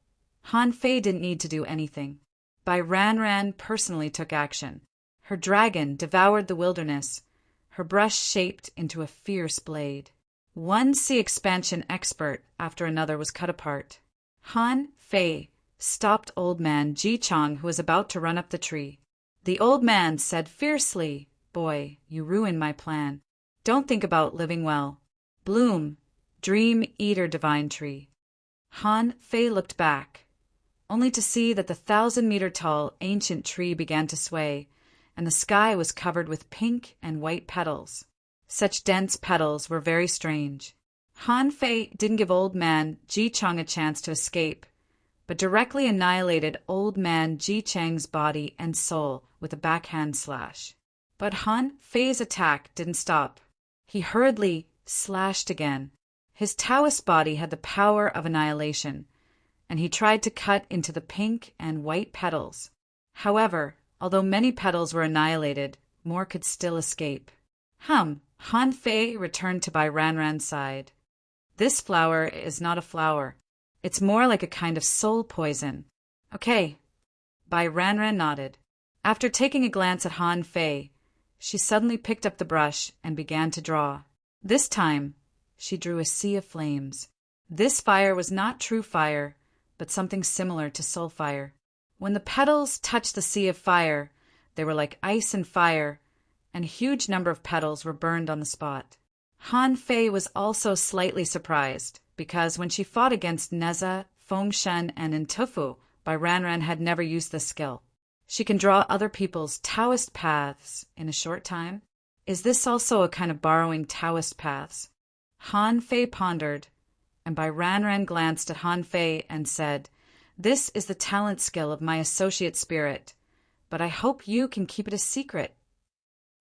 Han Fei didn't need to do anything. Bai Ranran personally took action. Her dragon devoured the wilderness, her brush shaped into a fierce blade. One sea expansion expert after another was cut apart. Han Fei stopped old man Ji Chang, who was about to run up the tree. The old man said fiercely, "Boy, you ruined my plan. Don't think about living well. Bloom, Dream Eater Divine Tree." Han Fei looked back, only to see that the 1,000-meter-tall ancient tree began to sway, and the sky was covered with pink and white petals. Such dense petals were very strange. Han Fei didn't give old man Ji Chang a chance to escape, but directly annihilated old man Ji Chang's body and soul with a backhand slash. But Han Fei's attack didn't stop. He hurriedly slashed again. His Taoist body had the power of annihilation, and he tried to cut into the pink and white petals. However, although many petals were annihilated, more could still escape. Han Fei returned to Bai Ranran's side. This flower is not a flower. It's more like a kind of soul poison. Okay. Bai Ranran nodded. After taking a glance at Han Fei, she suddenly picked up the brush and began to draw. This time, she drew a sea of flames. This fire was not true fire, but something similar to soul fire. When the petals touched the sea of fire, they were like ice and fire, and a huge number of petals were burned on the spot. Han Fei was also slightly surprised, because when she fought against Neza, Fengshen, and Ntufu, Bai Ranran had never used this skill. She can draw other people's Taoist paths in a short time. Is this also a kind of borrowing Taoist paths? Han Fei pondered, and Bai Ranran glanced at Han Fei and said, "This is the talent skill of my associate spirit, but I hope you can keep it a secret."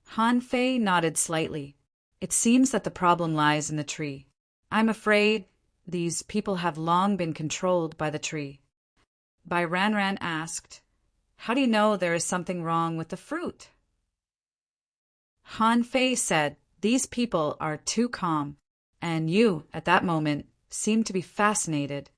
Han Fei nodded slightly. It seems that the problem lies in the tree. I'm afraid these people have long been controlled by the tree. Bai Ranran asked, "How do you know there is something wrong with the fruit?" Han Fei said, "These people are too calm, and you, at that moment, seemed to be fascinated."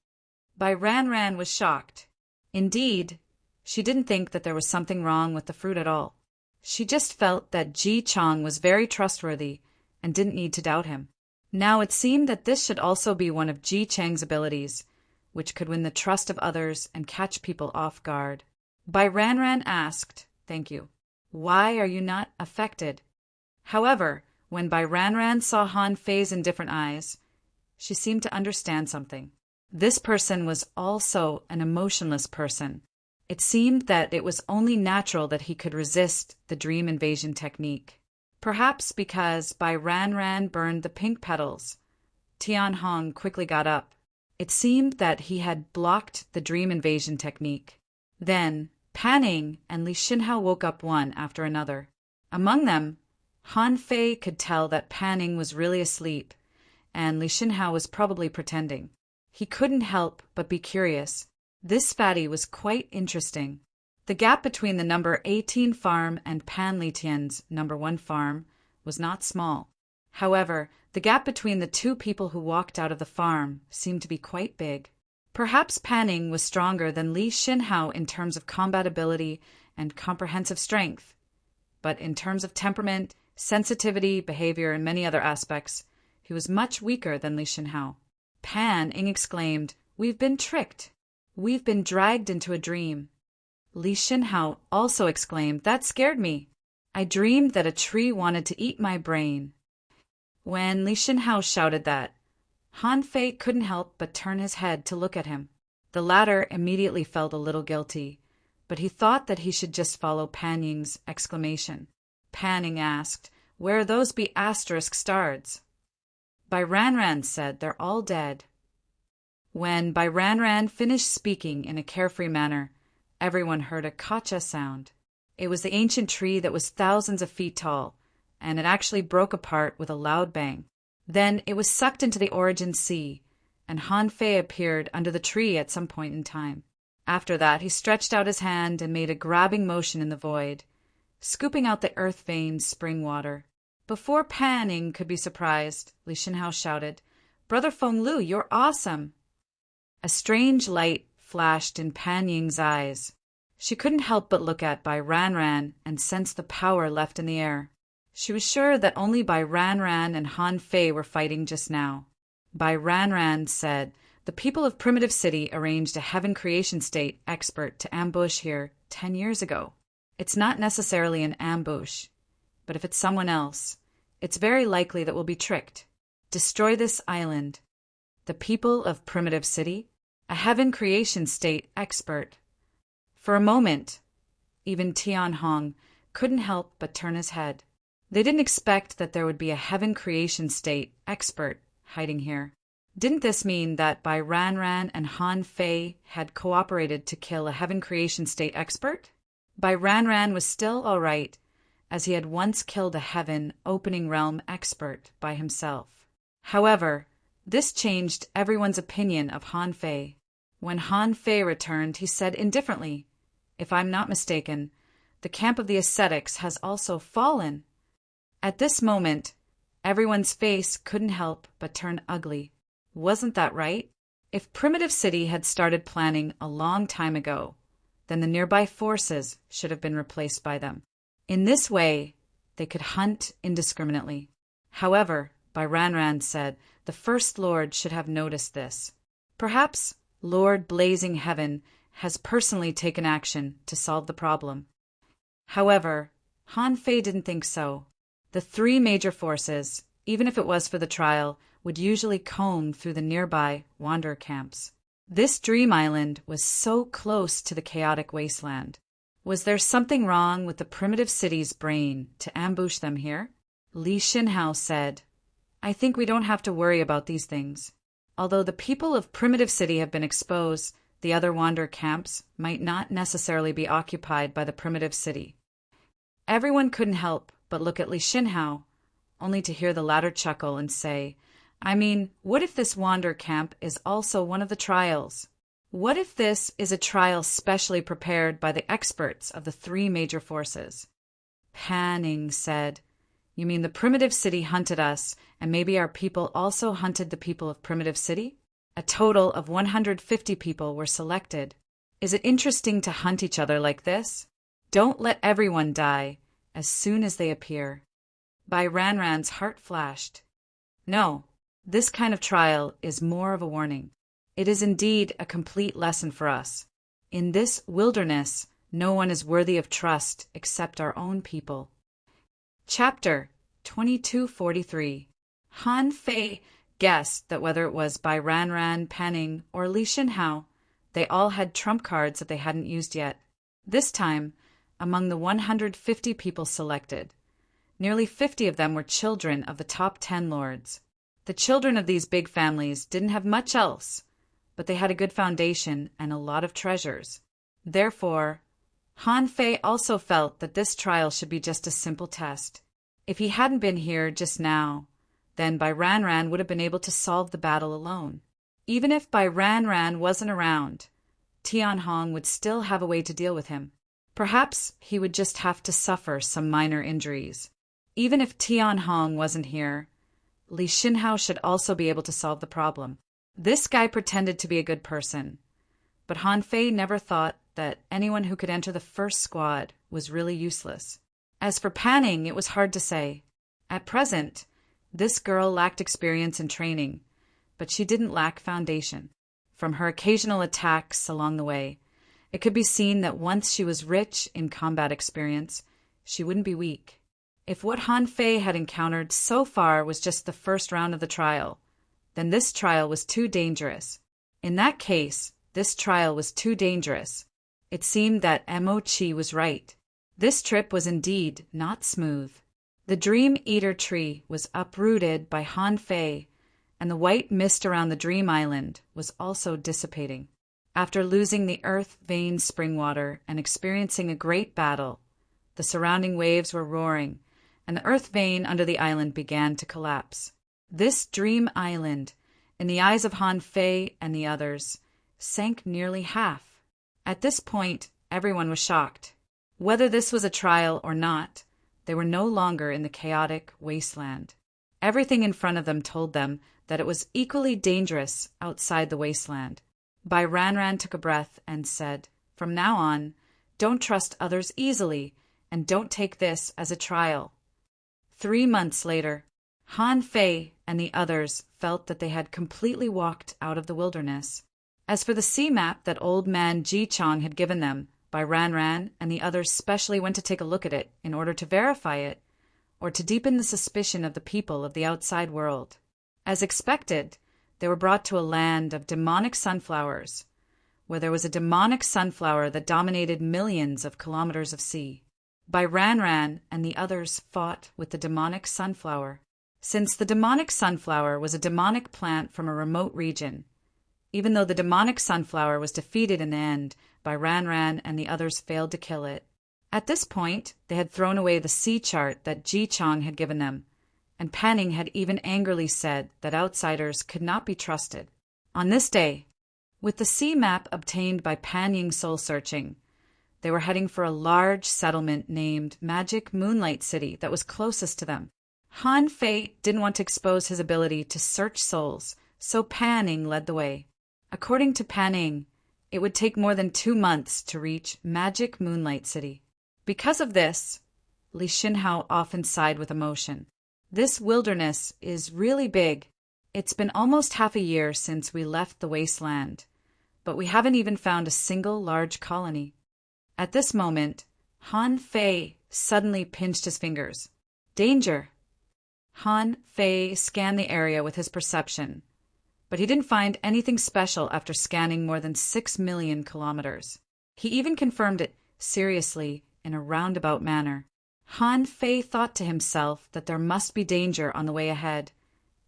Bai Ranran was shocked. Indeed, she didn't think that there was something wrong with the fruit at all. She just felt that Ji Chang was very trustworthy and didn't need to doubt him. Now it seemed that this should also be one of Ji Chang's abilities, which could win the trust of others and catch people off guard. Bai Ranran asked, "Thank you. Why are you not affected?" However, when Bai Ranran saw Han Fei's indifferent eyes, she seemed to understand something. This person was also an emotionless person. It seemed that it was only natural that he could resist the dream invasion technique. Perhaps because Bai Ranran burned the pink petals. Tian Hong quickly got up. It seemed that he had blocked the dream invasion technique. Then, Panning and Li Xinhao woke up one after another. Among them, Han Fei could tell that Panning was really asleep, and Li Xinhao was probably pretending. He couldn't help but be curious. This fatty was quite interesting. The gap between the number 18 farm and Pan Litian's number 1 farm was not small. However, the gap between the two people who walked out of the farm seemed to be quite big. Perhaps Panning was stronger than Li Xinhao in terms of combat ability and comprehensive strength, but in terms of temperament, sensitivity, behavior, and many other aspects, he was much weaker than Li Xinhao. Panning exclaimed, "We've been tricked. We've been dragged into a dream." Li Xinhao also exclaimed, "That scared me. I dreamed that a tree wanted to eat my brain." When Li Xinhao shouted that, Han Fei couldn't help but turn his head to look at him. The latter immediately felt a little guilty, but he thought that he should just follow Panning's exclamation. Panning asked, "Where are those be asterisk stars?" Bai Ranran said, "They're all dead." When Bai Ranran finished speaking in a carefree manner, everyone heard a kacha sound. It was the ancient tree that was thousands of feet tall, and it actually broke apart with a loud bang. Then it was sucked into the origin sea, and Han Fei appeared under the tree at some point in time. After that, he stretched out his hand and made a grabbing motion in the void, scooping out the earth vein's spring water. Before Panning could be surprised, Li Xinhao shouted, "Brother Feng Lu, you're awesome!" A strange light flashed in Pan Ying's eyes. She couldn't help but look at Bai Ranran and sense the power left in the air. She was sure that only Bai Ranran and Han Fei were fighting just now. Bai Ranran said, "The people of Primitive City arranged a heaven creation state expert to ambush here 10 years ago. It's not necessarily an ambush, but if it's someone else, it's very likely that we'll be tricked. Destroy this island." The people of Primitive City? A heaven creation state expert. For a moment, even Tian Hong, couldn't help but turn his head. They didn't expect that there would be a heaven creation state expert hiding here. Didn't this mean that Bai Ranran and Han Fei had cooperated to kill a heaven creation state expert? Bai Ranran was still all right, as he had once killed a heaven opening realm expert by himself. However, this changed everyone's opinion of Han Fei. When Han Fei returned, he said indifferently, "If I'm not mistaken, the camp of the ascetics has also fallen." At this moment, everyone's face couldn't help but turn ugly. Wasn't that right? If Primitive City had started planning a long time ago, then the nearby forces should have been replaced by them. In this way, they could hunt indiscriminately. However, Bai Ranran said the First Lord should have noticed this. Perhaps Lord Blazing Heaven has personally taken action to solve the problem. However, Han Fei didn't think so. The three major forces, even if it was for the trial, would usually comb through the nearby wanderer camps. This dream island was so close to the chaotic wasteland. Was there something wrong with the Primitive City's brain to ambush them here? Li Xinhao said, "I think we don't have to worry about these things. Although the people of Primitive City have been exposed, the other wanderer camps might not necessarily be occupied by the Primitive City." Everyone couldn't help but look at Li Xinhao, only to hear the latter chuckle and say, "I mean, what if this wanderer camp is also one of the trials? What if this is a trial specially prepared by the experts of the three major forces?" Panning said, "You mean the Primitive City hunted us, and maybe our people also hunted the people of Primitive City? A total of 150 people were selected. Is it interesting to hunt each other like this? Don't let everyone die as soon as they appear." Bai Ranran's heart flashed. "No, this kind of trial is more of a warning. It is indeed a complete lesson for us. In this wilderness, no one is worthy of trust except our own people." Chapter 2243. Han Fei guessed that whether it was Bai Ranran, Panning, or Li Xinhao, they all had trump cards that they hadn't used yet. This time, among the 150 people selected, nearly 50 of them were children of the top 10 lords. The children of these big families didn't have much else, but they had a good foundation and a lot of treasures. Therefore, Han Fei also felt that this trial should be just a simple test. If he hadn't been here just now, then Bai Ranran would have been able to solve the battle alone. Even if Bai Ranran wasn't around, Tianhong would still have a way to deal with him. Perhaps he would just have to suffer some minor injuries. Even if Tianhong wasn't here, Li Xinhao should also be able to solve the problem. This guy pretended to be a good person, but Han Fei never thought that anyone who could enter the first squad was really useless. As for Panning, it was hard to say. At present, this girl lacked experience and training, but she didn't lack foundation. From her occasional attacks along the way, it could be seen that once she was rich in combat experience, she wouldn't be weak. If what Han Fei had encountered so far was just the first round of the trial, then this trial was too dangerous. In that case, this trial was too dangerous. It seemed that Mo Chi was right. This trip was indeed not smooth. The Dream Eater tree was uprooted by Han Fei, and the white mist around the Dream Island was also dissipating. After losing the Earth Vein spring water and experiencing a great battle, the surrounding waves were roaring, and the Earth Vein under the island began to collapse. This Dream Island, in the eyes of Han Fei and the others, sank nearly half. At this point, everyone was shocked. Whether this was a trial or not, they were no longer in the chaotic wasteland. Everything in front of them told them that it was equally dangerous outside the wasteland. Bai Ranran took a breath and said, "From now on, don't trust others easily, and don't take this as a trial." 3 months later, Han Fei and the others felt that they had completely walked out of the wilderness. As for the sea map that old man Ji Chong had given them, Bai Ranran and the others specially went to take a look at it in order to verify it, or to deepen the suspicion of the people of the outside world. As expected, they were brought to a land of demonic sunflowers, where there was a demonic sunflower that dominated millions of kilometers of sea. Bai Ran Ran and the others fought with the demonic sunflower. Since the demonic sunflower was a demonic plant from a remote region, even though the demonic sunflower was defeated in the end, Bai Ran Ran and the others failed to kill it. At this point, they had thrown away the sea chart that Ji Chong had given them, and Panning had even angrily said that outsiders could not be trusted. On this day, with the sea map obtained by Pan Ying's soul-searching, they were heading for a large settlement named Magic Moonlight City that was closest to them. Han Fei didn't want to expose his ability to search souls, so Pan Ying led the way. According to Pan Ying, it would take more than 2 months to reach Magic Moonlight City. Because of this, Li Xinhao often sighed with emotion. This wilderness is really big. It's been almost half a year since we left the wasteland, but we haven't even found a single large colony. At this moment, Han Fei suddenly pinched his fingers. Danger! Han Fei scanned the area with his perception, but he didn't find anything special after scanning more than 6 million kilometers. He even confirmed it seriously in a roundabout manner. Han Fei thought to himself that there must be danger on the way ahead,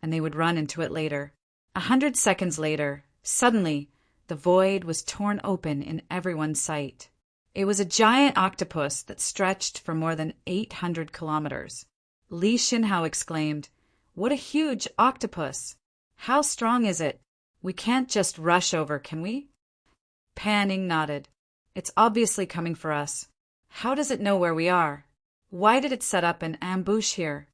and they would run into it later. 100 seconds later, suddenly, the void was torn open in everyone's sight. It was a giant octopus that stretched for more than 800 kilometers. Li Xinhao exclaimed, "What a huge octopus! How strong is it? We can't just rush over, can we?" Pan Ying nodded. "It's obviously coming for us. How does it know where we are? Why did it set up an ambush here?"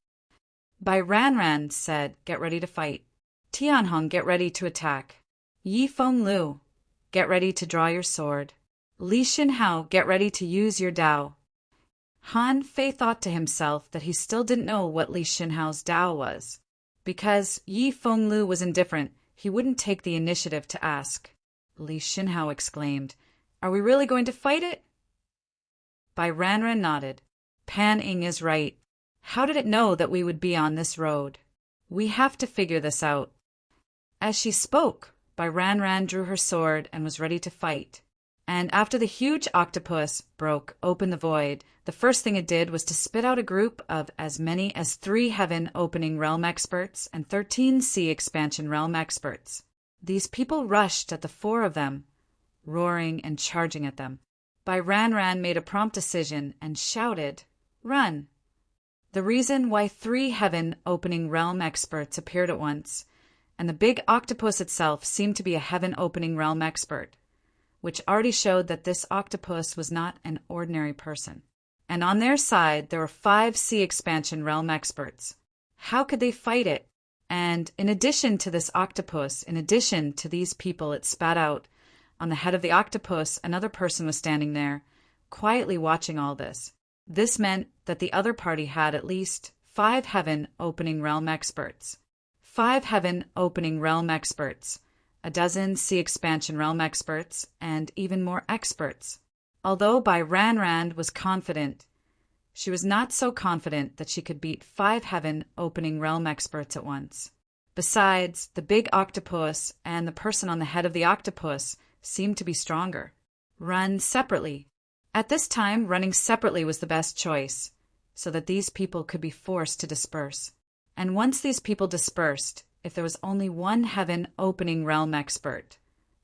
Bai Ran Ran said, "Get ready to fight." Tianhong, get ready to attack. Yi Feng Lu, get ready to draw your sword. Li Xinhao, get ready to use your Dao. Han Fei thought to himself that he still didn't know what Li Xinhao's Dao was. Because Yi Feng Lu was indifferent, he wouldn't take the initiative to ask. Li Xinhao exclaimed, "Are we really going to fight it?" Bai Ran Ran nodded. Pan Ying is right. How did it know that we would be on this road? We have to figure this out. As she spoke, Bai Ran Ran drew her sword and was ready to fight. And after the huge octopus broke open the void, the first thing it did was to spit out a group of as many as 3 Heaven Opening Realm experts and 13 Sea Expansion Realm experts. These people rushed at the 4 of them, roaring and charging at them. Bai Ran Ran made a prompt decision and shouted, "Run!" The reason why 3 Heaven Opening Realm experts appeared at once, and the big octopus itself seemed to be a Heaven Opening Realm expert, which already showed that this octopus was not an ordinary person. And on their side, there were 5 Sea Expansion Realm experts. How could they fight it? And in addition to this octopus, in addition to these people it spat out, on the head of the octopus, another person was standing there, quietly watching all this. This meant that the other party had at least 5 Heaven Opening Realm experts. 5 Heaven Opening Realm experts, a dozen Sea Expansion Realm experts, and even more experts. Although Bai Ran Ran was confident, she was not so confident that she could beat 5 Heaven Opening Realm experts at once. Besides, the big octopus and the person on the head of the octopus seemed to be stronger. Run separately. At this time, running separately was the best choice, so that these people could be forced to disperse. And once these people dispersed, if there was only 1 Heaven Opening Realm expert,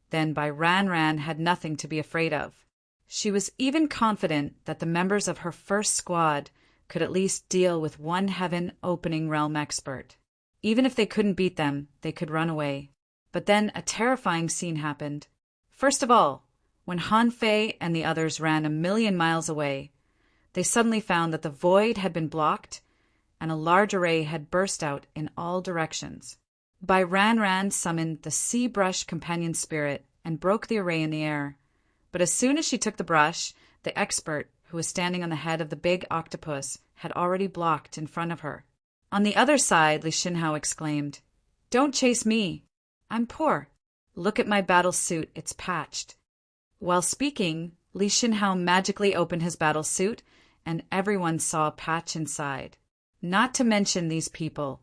then Bai Ran Ran had nothing to be afraid of. She was even confident that the members of her first squad could at least deal with 1 Heaven Opening Realm expert. Even if they couldn't beat them, they could run away. But then a terrifying scene happened. First of all, when Han Fei and the others ran 1,000,000 miles away, they suddenly found that the void had been blocked and a large array had burst out in all directions. Bai Ran Ran summoned the Sea Brush Companion Spirit and broke the array in the air. But as soon as she took the brush, the expert, who was standing on the head of the big octopus, had already blocked in front of her. On the other side, Li Xinhao exclaimed, "Don't chase me. I'm poor. Look at my battle suit, it's patched." While speaking, Li Xinhao magically opened his battle suit, and everyone saw a patch inside. Not to mention these people.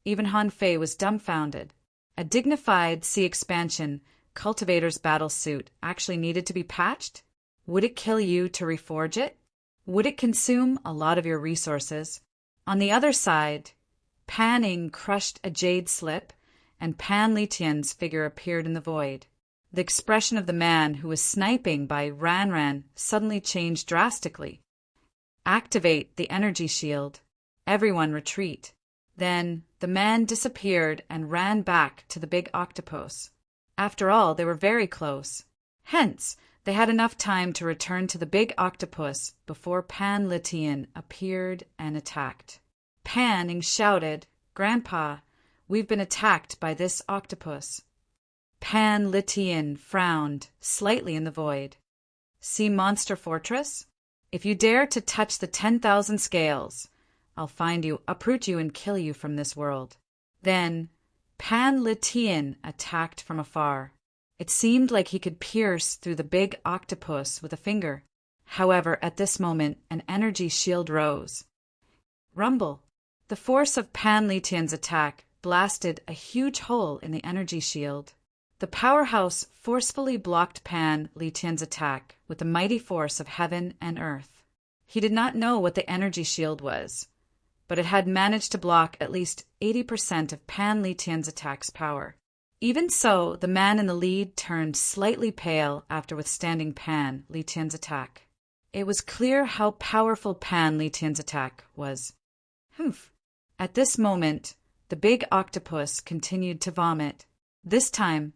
Even Han Fei was dumbfounded. A dignified Sea Expansion cultivator's battle suit actually needed to be patched? Would it kill you to reforge it? Would it consume a lot of your resources? On the other side, Pan Ing crushed a jade slip, and Pan Li Tian's figure appeared in the void. The expression of the man who was sniping by Ran Ran suddenly changed drastically. Activate the energy shield. Everyone retreat. Then the man disappeared and ran back to the big octopus. After all, they were very close. Hence, they had enough time to return to the big octopus before Pan Li Tian appeared and attacked. Pan Ing shouted, "Grandpa, we've been attacked by this octopus." Pan Li Tian frowned slightly in the void. "See Monster Fortress? If you dare to touch the 10,000 scales, I'll find you, uproot you, and kill you from this world." Then Pan Li Tian attacked from afar. It seemed like he could pierce through the big octopus with a finger. However, at this moment, an energy shield rose. Rumble! The force of Pan Li Tian's attack blasted a huge hole in the energy shield. The powerhouse forcefully blocked Pan Li Tian's attack with the mighty force of heaven and earth. He did not know what the energy shield was, but it had managed to block at least 80% of Pan Li Tian's attack's power. Even so, the man in the lead turned slightly pale after withstanding Pan Li Tian's attack. It was clear how powerful Pan Li Tian's attack was. Humph! At this moment, the big octopus continued to vomit. This time,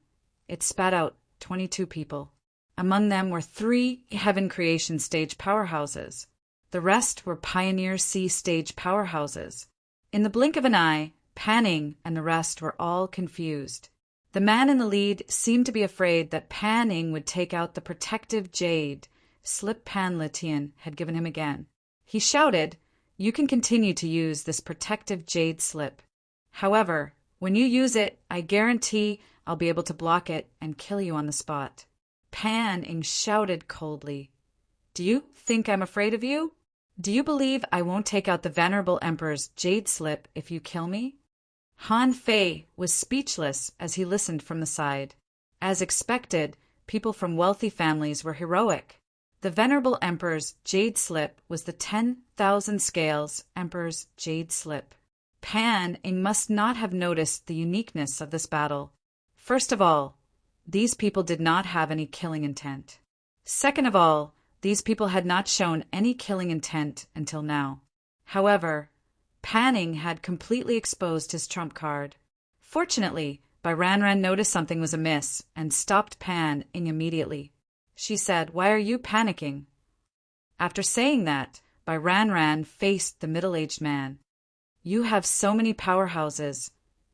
it spat out 22 people. Among them were 3 Heaven Creation stage powerhouses. The rest were Pioneer Sea stage powerhouses. In the blink of an eye, Pan Ing and the rest were all confused. The man in the lead seemed to be afraid that Pan Ing would take out the protective jade slip Pan Li Tian had given him again. He shouted, "You can continue to use this protective jade slip. However, when you use it, I guarantee I'll be able to block it and kill you on the spot." Pan Ing shouted coldly, "Do you think I'm afraid of you? Do you believe I won't take out the Venerable Emperor's jade slip if you kill me?" Han Fei was speechless as he listened from the side. As expected, people from wealthy families were heroic. The Venerable Emperor's jade slip was the 10,000 scales Emperor's jade slip. Pan Ing must not have noticed the uniqueness of this battle. First of all, these people did not have any killing intent. Second of all, these people had not shown any killing intent until now. However, Pan Ing had completely exposed his trump card. Fortunately, Bai Ran noticed something was amiss and stopped Pan Ing immediately. She said, "Why are you panicking?" After saying that, Bai Ran faced the middle-aged man. "You have so many powerhouses,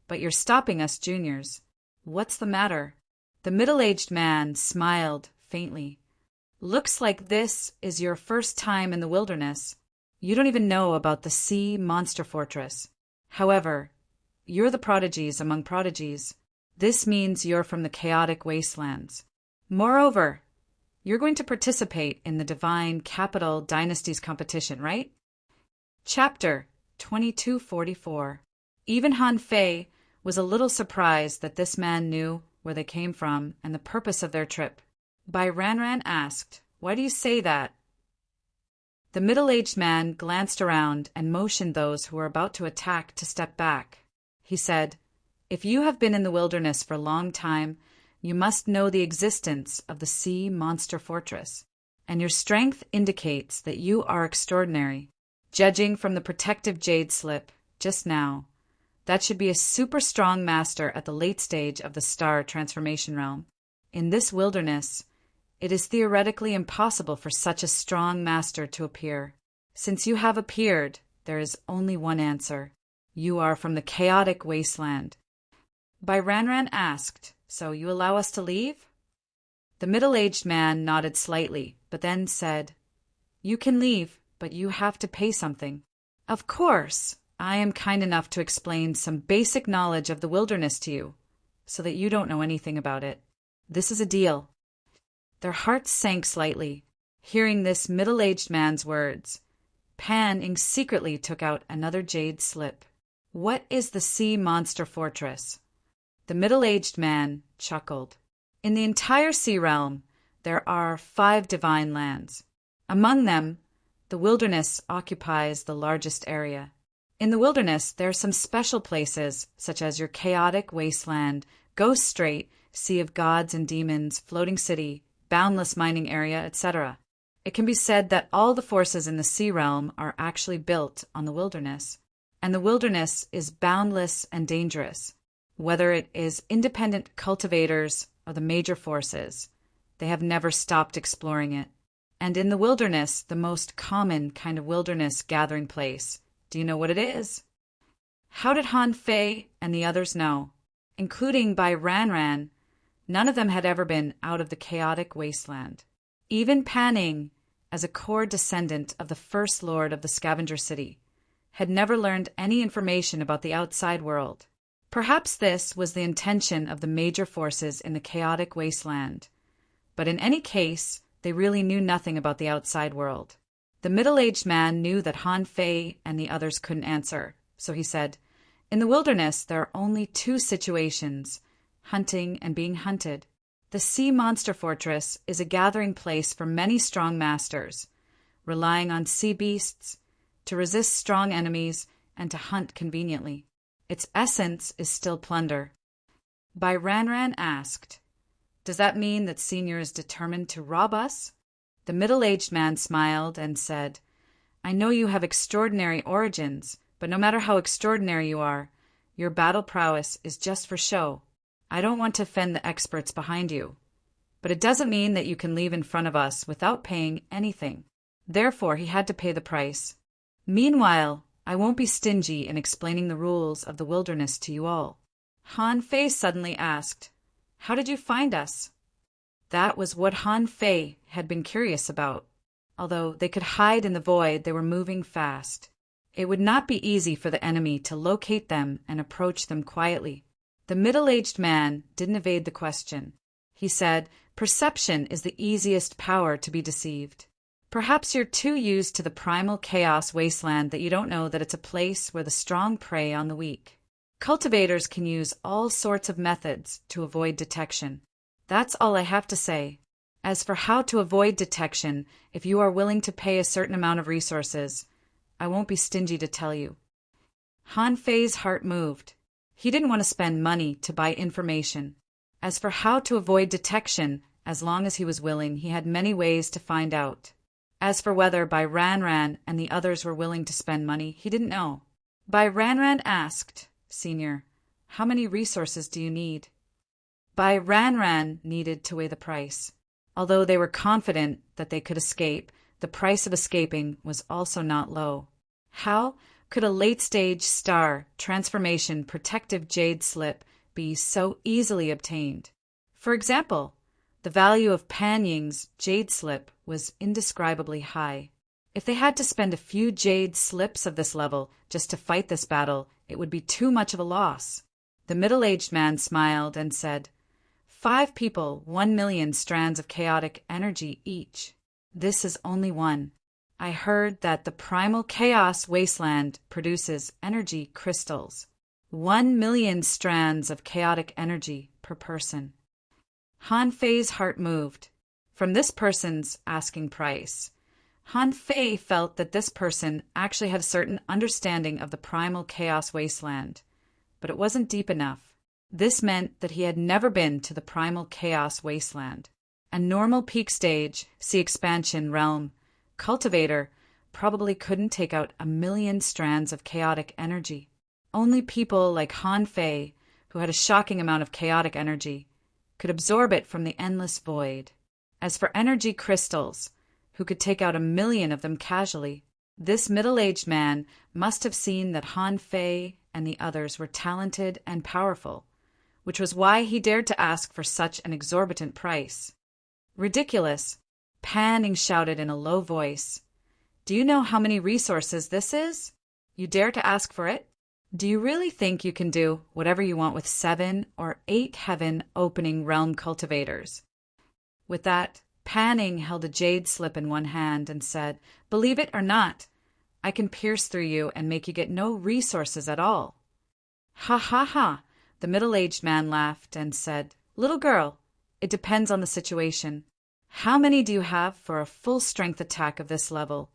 but you're stopping us juniors. What's the matter?" The middle-aged man smiled faintly. "Looks like this is your first time in the wilderness. You don't even know about the Sea Monster Fortress. However, you're the prodigies among prodigies. This means you're from the chaotic wastelands. Moreover, you're going to participate in the Divine Capital Dynasties competition, right?" Chapter 2244. Even Han Fei was a little surprised that this man knew where they came from and the purpose of their trip. Bai Ran asked, "Why do you say that?" The middle-aged man glanced around and motioned those who were about to attack to step back. He said, "If you have been in the wilderness for a long time, you must know the existence of the Sea Monster Fortress, and your strength indicates that you are extraordinary. Judging from the protective jade slip just now, that should be a super strong master at the late stage of the star transformation realm. In this wilderness, it is theoretically impossible for such a strong master to appear. Since you have appeared, there is only one answer. You are from the chaotic wasteland." Bai Ran asked, "So you allow us to leave?" The middle-aged man nodded slightly, but then said, "You can leave, but you have to pay something." "Of course, I am kind enough to explain some basic knowledge of the wilderness to you, so that you don't know anything about it. This is a deal." Their hearts sank slightly. Hearing this middle-aged man's words, Pan Ing secretly took out another jade slip. "What is the Sea Monster Fortress?" The middle-aged man chuckled. "In the entire sea realm, there are 5 divine lands. Among them, The wilderness occupies the largest area. In the wilderness, there are some special places, such as your chaotic wasteland, Ghost Strait, Sea of Gods and Demons, Floating City, Boundless Mining Area, etc. It can be said that all the forces in the sea realm are actually built on the wilderness. And the wilderness is boundless and dangerous. Whether it is independent cultivators or the major forces, they have never stopped exploring it. And in the wilderness, the most common kind of wilderness gathering place, do you know what it is? How did Han Fei and the others know? Including Bai Ranran, none of them had ever been out of the chaotic wasteland. Even Pan Ning, as a core descendant of the First Lord of the Scavenger City, had never learned any information about the outside world. Perhaps this was the intention of the major forces in the chaotic wasteland. But in any case, they really knew nothing about the outside world. The middle-aged man knew that Han Fei and the others couldn't answer, so he said, "In the wilderness, there are only two situations, hunting and being hunted. The Sea Monster Fortress is a gathering place for many strong masters, relying on sea beasts to resist strong enemies and to hunt conveniently. Its essence is still plunder." Bai Ranran asked, "Does that mean that Senior is determined to rob us?" The middle-aged man smiled and said, "I know you have extraordinary origins, but no matter how extraordinary you are, your battle prowess is just for show. I don't want to offend the experts behind you, but it doesn't mean that you can leave in front of us without paying anything." Therefore, he had to pay the price. "Meanwhile, I won't be stingy in explaining the rules of the wilderness to you all." Han Fei suddenly asked, "How did you find us?" That was what Han Fei had been curious about. Although they could hide in the void, they were moving fast. It would not be easy for the enemy to locate them and approach them quietly. The middle-aged man didn't evade the question. He said, "Perception is the easiest power to be deceived. Perhaps you're too used to the primal chaos wasteland that you don't know that it's a place where the strong prey on the weak. Cultivators can use all sorts of methods to avoid detection. That's all I have to say. As for how to avoid detection, if you are willing to pay a certain amount of resources, I won't be stingy to tell you." Han Fei's heart moved. He didn't want to spend money to buy information. As for how to avoid detection, as long as he was willing, he had many ways to find out. As for whether Bai Ranran and the others were willing to spend money, he didn't know. Bai Ranran asked, "Senior, how many resources do you need?" Bai Ranran needed to weigh the price. Although they were confident that they could escape, the price of escaping was also not low. How could a late-stage star transformation protective jade slip be so easily obtained? For example, the value of Pan Ying's jade slip was indescribably high. If they had to spend a few jade slips of this level just to fight this battle, it would be too much of a loss. The middle-aged man smiled and said, 5 people, 1 million strands of chaotic energy each. This is only one. I heard that the primal chaos wasteland produces energy crystals. 1 million strands of chaotic energy per person. Han Fei's heart moved. From this person's asking price, Han Fei felt that this person actually had a certain understanding of the primal chaos wasteland, but it wasn't deep enough. This meant that he had never been to the primal chaos wasteland. A normal peak stage, sea expansion realm, cultivator probably couldn't take out 1 million strands of chaotic energy. Only people like Han Fei, who had a shocking amount of chaotic energy, could absorb it from the endless void. As for energy crystals, who could take out 1 million of them casually, this middle-aged man must have seen that Han Fei and the others were talented and powerful, which was why he dared to ask for such an exorbitant price. "Ridiculous," Pan Ning shouted in a low voice. "Do you know how many resources this is? You dare to ask for it? Do you really think you can do whatever you want with 7 or 8 heaven-opening realm cultivators?" With that, Pan Ning held a jade slip in one hand and said, "Believe it or not, I can pierce through you and make you get no resources at all." "Ha ha ha!" The middle-aged man laughed and said, "Little girl, it depends on the situation. How many do you have for a full-strength attack of this level?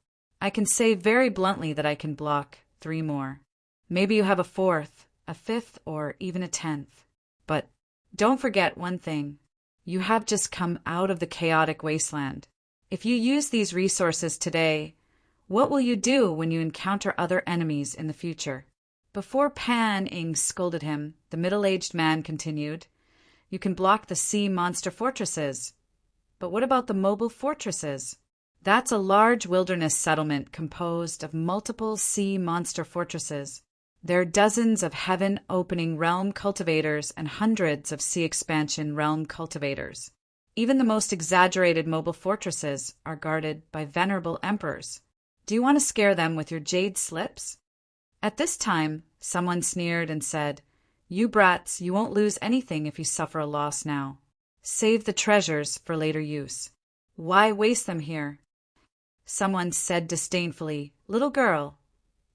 I can say very bluntly that I can block 3 more. Maybe you have a 4th, a 5th, or even a 10th. But don't forget one thing. You have just come out of the chaotic wasteland. If you use these resources today, what will you do when you encounter other enemies in the future? Before Pan Ing scolded him, the middle-aged man continued, You can block the sea monster fortresses. But what about the mobile fortresses? That's a large wilderness settlement composed of multiple sea monster fortresses. There are dozens of heaven-opening realm cultivators and hundreds of sea expansion realm cultivators. Even the most exaggerated mobile fortresses are guarded by venerable emperors. Do you want to scare them with your jade slips? At this time, someone sneered and said, You brats, you won't lose anything if you suffer a loss now. Save the treasures for later use. Why waste them here? Someone said disdainfully, Little girl,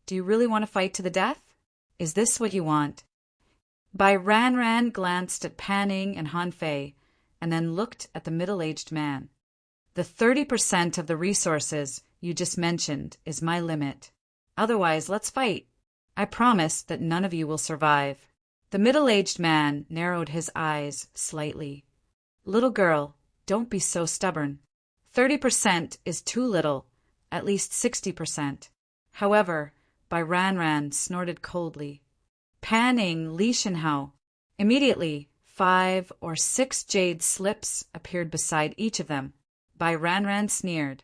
do you really want to fight to the death? Is this what you want? Bai Ran glanced at Pan Ing and Han Fei, and then looked at the middle-aged man. The 30% of the resources you just mentioned is my limit. Otherwise, let's fight. I promise that none of you will survive. The middle-aged man narrowed his eyes slightly. Little girl, don't be so stubborn. 30% is too little, at least 60%. However, Bai Ran snorted coldly. Pan Ing, Li Shenhao. Immediately, 5 or 6 jade slips appeared beside each of them. Bai Ran sneered.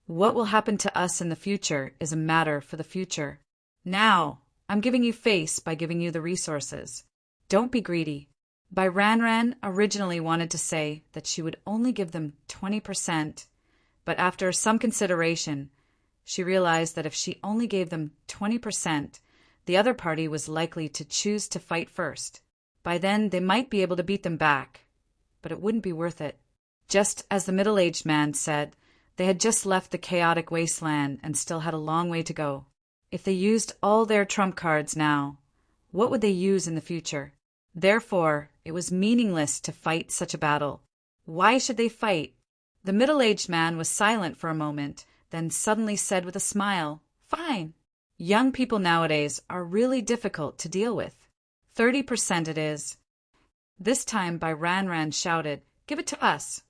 What will happen to us in the future is a matter for the future. Now, I'm giving you face by giving you the resources. Don't be greedy. Bai Ran originally wanted to say that she would only give them 20%, but after some consideration, she realized that if she only gave them 20%, the other party was likely to choose to fight first. By then, they might be able to beat them back, but it wouldn't be worth it. Just as the middle-aged man said, they had just left the chaotic wasteland and still had a long way to go. If they used all their trump cards now, what would they use in the future? Therefore, it was meaningless to fight such a battle. Why should they fight? The middle-aged man was silent for a moment, then suddenly said with a smile, Fine. Young people nowadays are really difficult to deal with. 30% it is. This time Bai Ran shouted, Give it to us.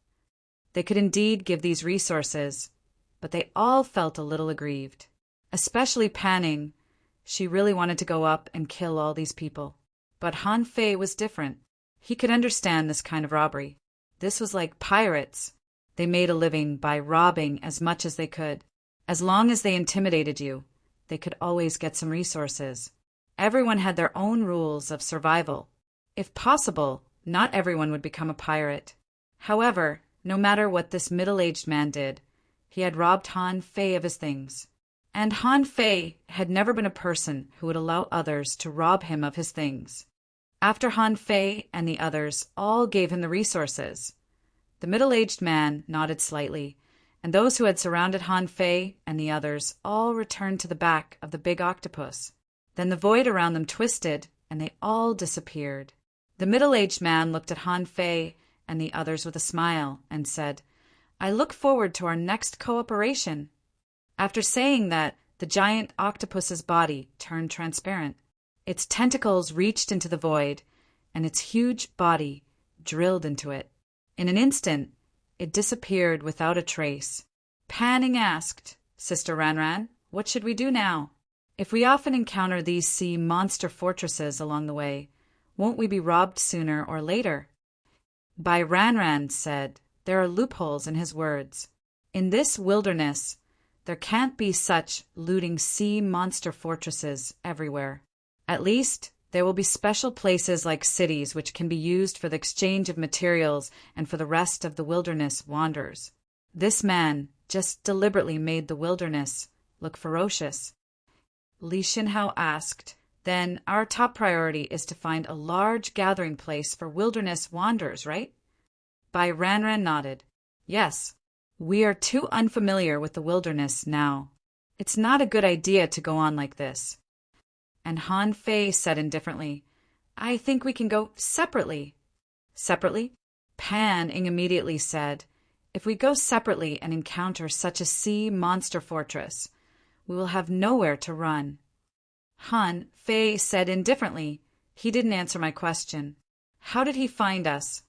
They could indeed give these resources, but they all felt a little aggrieved. Especially Pan Ing. She really wanted to go up and kill all these people. But Han Fei was different. He could understand this kind of robbery. This was like pirates. They made a living by robbing as much as they could. As long as they intimidated you, they could always get some resources. Everyone had their own rules of survival. If possible, not everyone would become a pirate. However, no matter what this middle-aged man did, he had robbed Han Fei of his things. And Han Fei had never been a person who would allow others to rob him of his things. After Han Fei and the others all gave him the resources, the middle-aged man nodded slightly, and those who had surrounded Han Fei and the others all returned to the back of the big octopus. Then the void around them twisted, and they all disappeared. The middle-aged man looked at Han Fei and the others with a smile and said, I look forward to our next cooperation. After saying that, the giant octopus's body turned transparent. Its tentacles reached into the void, and its huge body drilled into it. In an instant, it disappeared without a trace. Pan Ing asked, Sister Ran, what should we do now? If we often encounter these sea monster fortresses along the way, won't we be robbed sooner or later? Bai Ran said, There are loopholes in his words. In this wilderness, there can't be such looting sea monster fortresses everywhere. At least, there will be special places like cities which can be used for the exchange of materials and for the rest of the wilderness wanderers. This man just deliberately made the wilderness look ferocious. Li Shenhao asked, Then our top priority is to find a large gathering place for wilderness wanderers, right? Bai Ran nodded. Yes. We are too unfamiliar with the wilderness now. It's not a good idea to go on like this. And Han Fei said indifferently, I think we can go separately. Separately? Pan Ing immediately said, If we go separately and encounter such a sea monster fortress, we will have nowhere to run. Han Fei said indifferently. He didn't answer my question. How did he find us?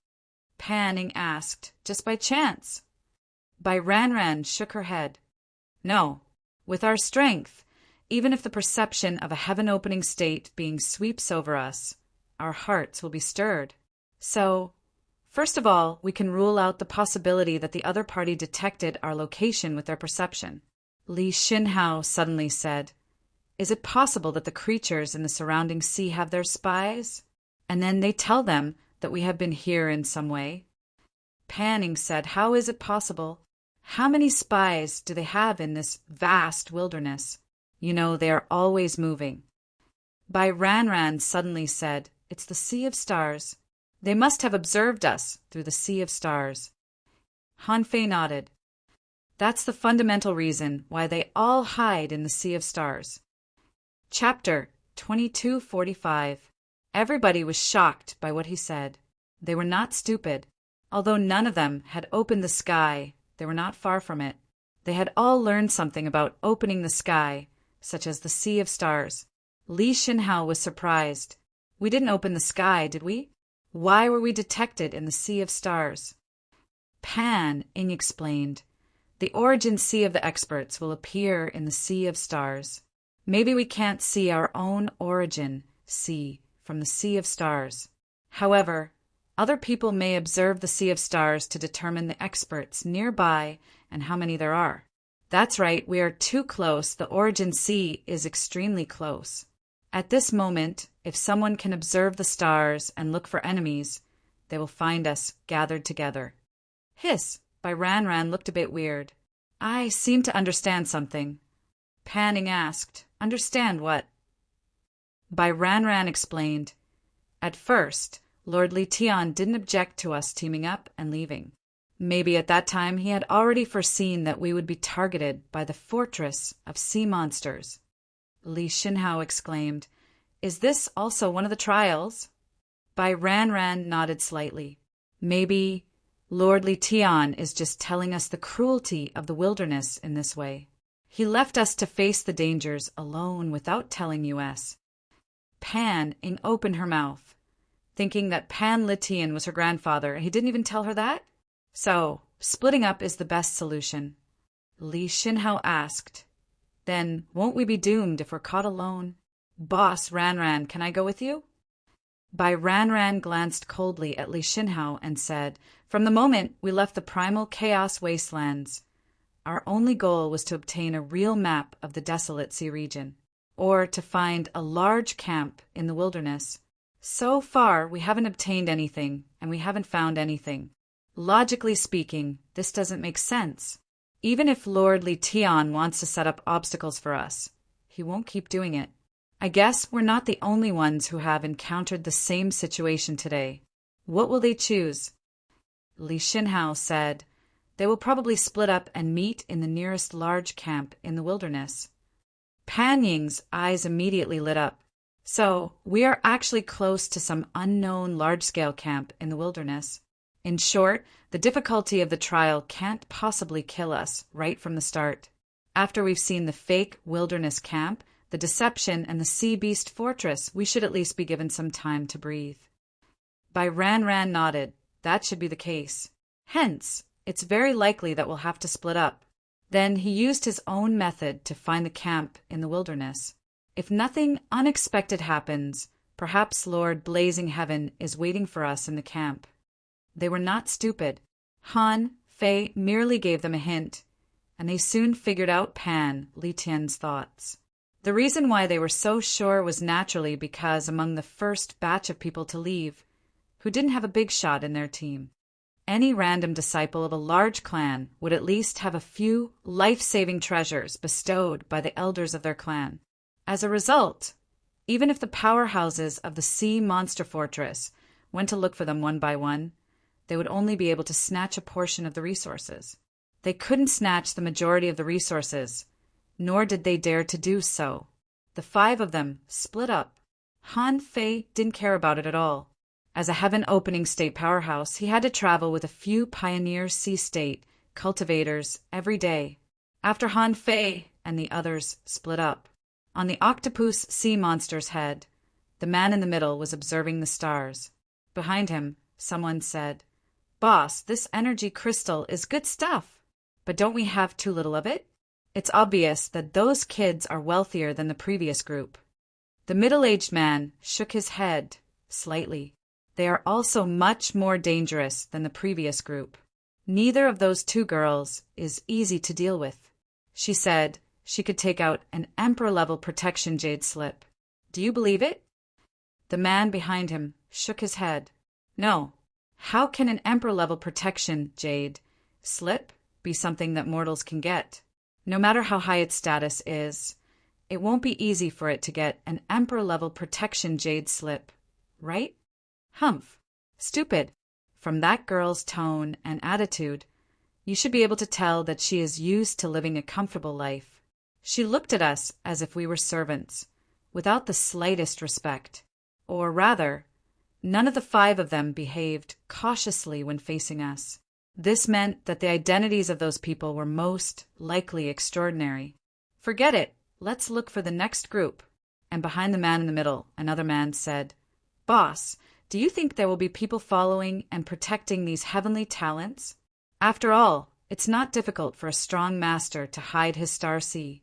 Pan asked. Just by chance. Bai Ran shook her head. No. With our strength, even if the perception of a heaven-opening state being sweeps over us, our hearts will be stirred. So, first of all, we can rule out the possibility that the other party detected our location with their perception. Li Xinhao suddenly said, Is it possible that the creatures in the surrounding sea have their spies? And then they tell them that we have been here in some way? Pan said, How is it possible? How many spies do they have in this vast wilderness? You know, they are always moving. Bai Ran suddenly said, It's the sea of stars. They must have observed us through the sea of stars. Han Fei nodded. That's the fundamental reason why they all hide in the sea of stars. Chapter 2245. Everybody was shocked by what he said. They were not stupid. Although none of them had opened the sky, they were not far from it. They had all learned something about opening the sky, such as the sea of stars. Li Xinhao was surprised. We didn't open the sky, did we? Why were we detected in the sea of stars? Pan explained. The origin sea of the experts will appear in the sea of stars. Maybe we can't see our own origin sea from the sea of stars. However, other people may observe the sea of stars to determine the experts nearby and how many there are. That's right, we are too close. The origin sea is extremely close. At this moment, if someone can observe the stars and look for enemies, they will find us gathered together. Hiss! Bai Ran looked a bit weird. I seem to understand something. Pan asked, Understand what? Bai Ran explained. At first, Lord Li Tian didn't object to us teaming up and leaving. Maybe at that time he had already foreseen that we would be targeted by the fortress of sea monsters. Li Xinhao exclaimed, Is this also one of the trials? Bai Ran nodded slightly. Maybe Lord Li Tian is just telling us the cruelty of the wilderness in this way. He left us to face the dangers alone without telling us. Pan opened her mouth, thinking that Pan Litian was her grandfather. He didn't even tell her that? So, splitting up is the best solution. Li Xinhao asked, Then won't we be doomed if we're caught alone? Boss Ran, can I go with you? Bai Ran glanced coldly at Li Xinhao and said, From the moment we left the primal chaos wastelands, our only goal was to obtain a real map of the desolate sea region, or to find a large camp in the wilderness. So far, we haven't obtained anything, and we haven't found anything. Logically speaking, this doesn't make sense. Even if Lord Li Tian wants to set up obstacles for us, he won't keep doing it. I guess we're not the only ones who have encountered the same situation today. What will they choose? Li Xinhao said, They will probably split up and meet in the nearest large camp in the wilderness. Pan Ying's eyes immediately lit up. So, we are actually close to some unknown large-scale camp in the wilderness. In short, the difficulty of the trial can't possibly kill us right from the start. After we've seen the fake wilderness camp, the deception, and the sea beast fortress, we should at least be given some time to breathe. Bai Ran nodded. That should be the case. Hence, it's very likely that we'll have to split up. Then he used his own method to find the camp in the wilderness. If nothing unexpected happens, perhaps Lord Blazing Heaven is waiting for us in the camp. They were not stupid. Han Fei merely gave them a hint, and they soon figured out Pan Li Tian's thoughts. The reason why they were so sure was naturally because among the first batch of people to leave, who didn't have a big shot in their team, any random disciple of a large clan would at least have a few life-saving treasures bestowed by the elders of their clan. As a result, even if the powerhouses of the sea monster fortress went to look for them one by one, they would only be able to snatch a portion of the resources. They couldn't snatch the majority of the resources, nor did they dare to do so. The 5 of them split up. Han Fei didn't care about it at all. As a heaven-opening state powerhouse, he had to travel with a few pioneer sea state cultivators, every day. After Han Fei and the others split up. On the octopus sea monster's head, the man in the middle was observing the stars. Behind him, someone said, "Boss, this energy crystal is good stuff. But don't we have too little of it? It's obvious that those kids are wealthier than the previous group." The middle-aged man shook his head slightly. "They are also much more dangerous than the previous group. Neither of those two girls is easy to deal with." She said she could take out an emperor-level protection jade slip. "Do you believe it?" The man behind him shook his head. "No. How can an emperor-level protection jade slip be something that mortals can get? No matter how high its status is, it won't be easy for it to get an emperor-level protection jade slip, right?" "Humph. Stupid." From that girl's tone and attitude, you should be able to tell that she is used to living a comfortable life. She looked at us as if we were servants, without the slightest respect. Or rather, none of the 5 of them behaved cautiously when facing us. This meant that the identities of those people were most likely extraordinary. "Forget it. Let's look for the next group." And behind the man in the middle, another man said, "Boss, do you think there will be people following and protecting these heavenly talents? After all, it's not difficult for a strong master to hide his star sea."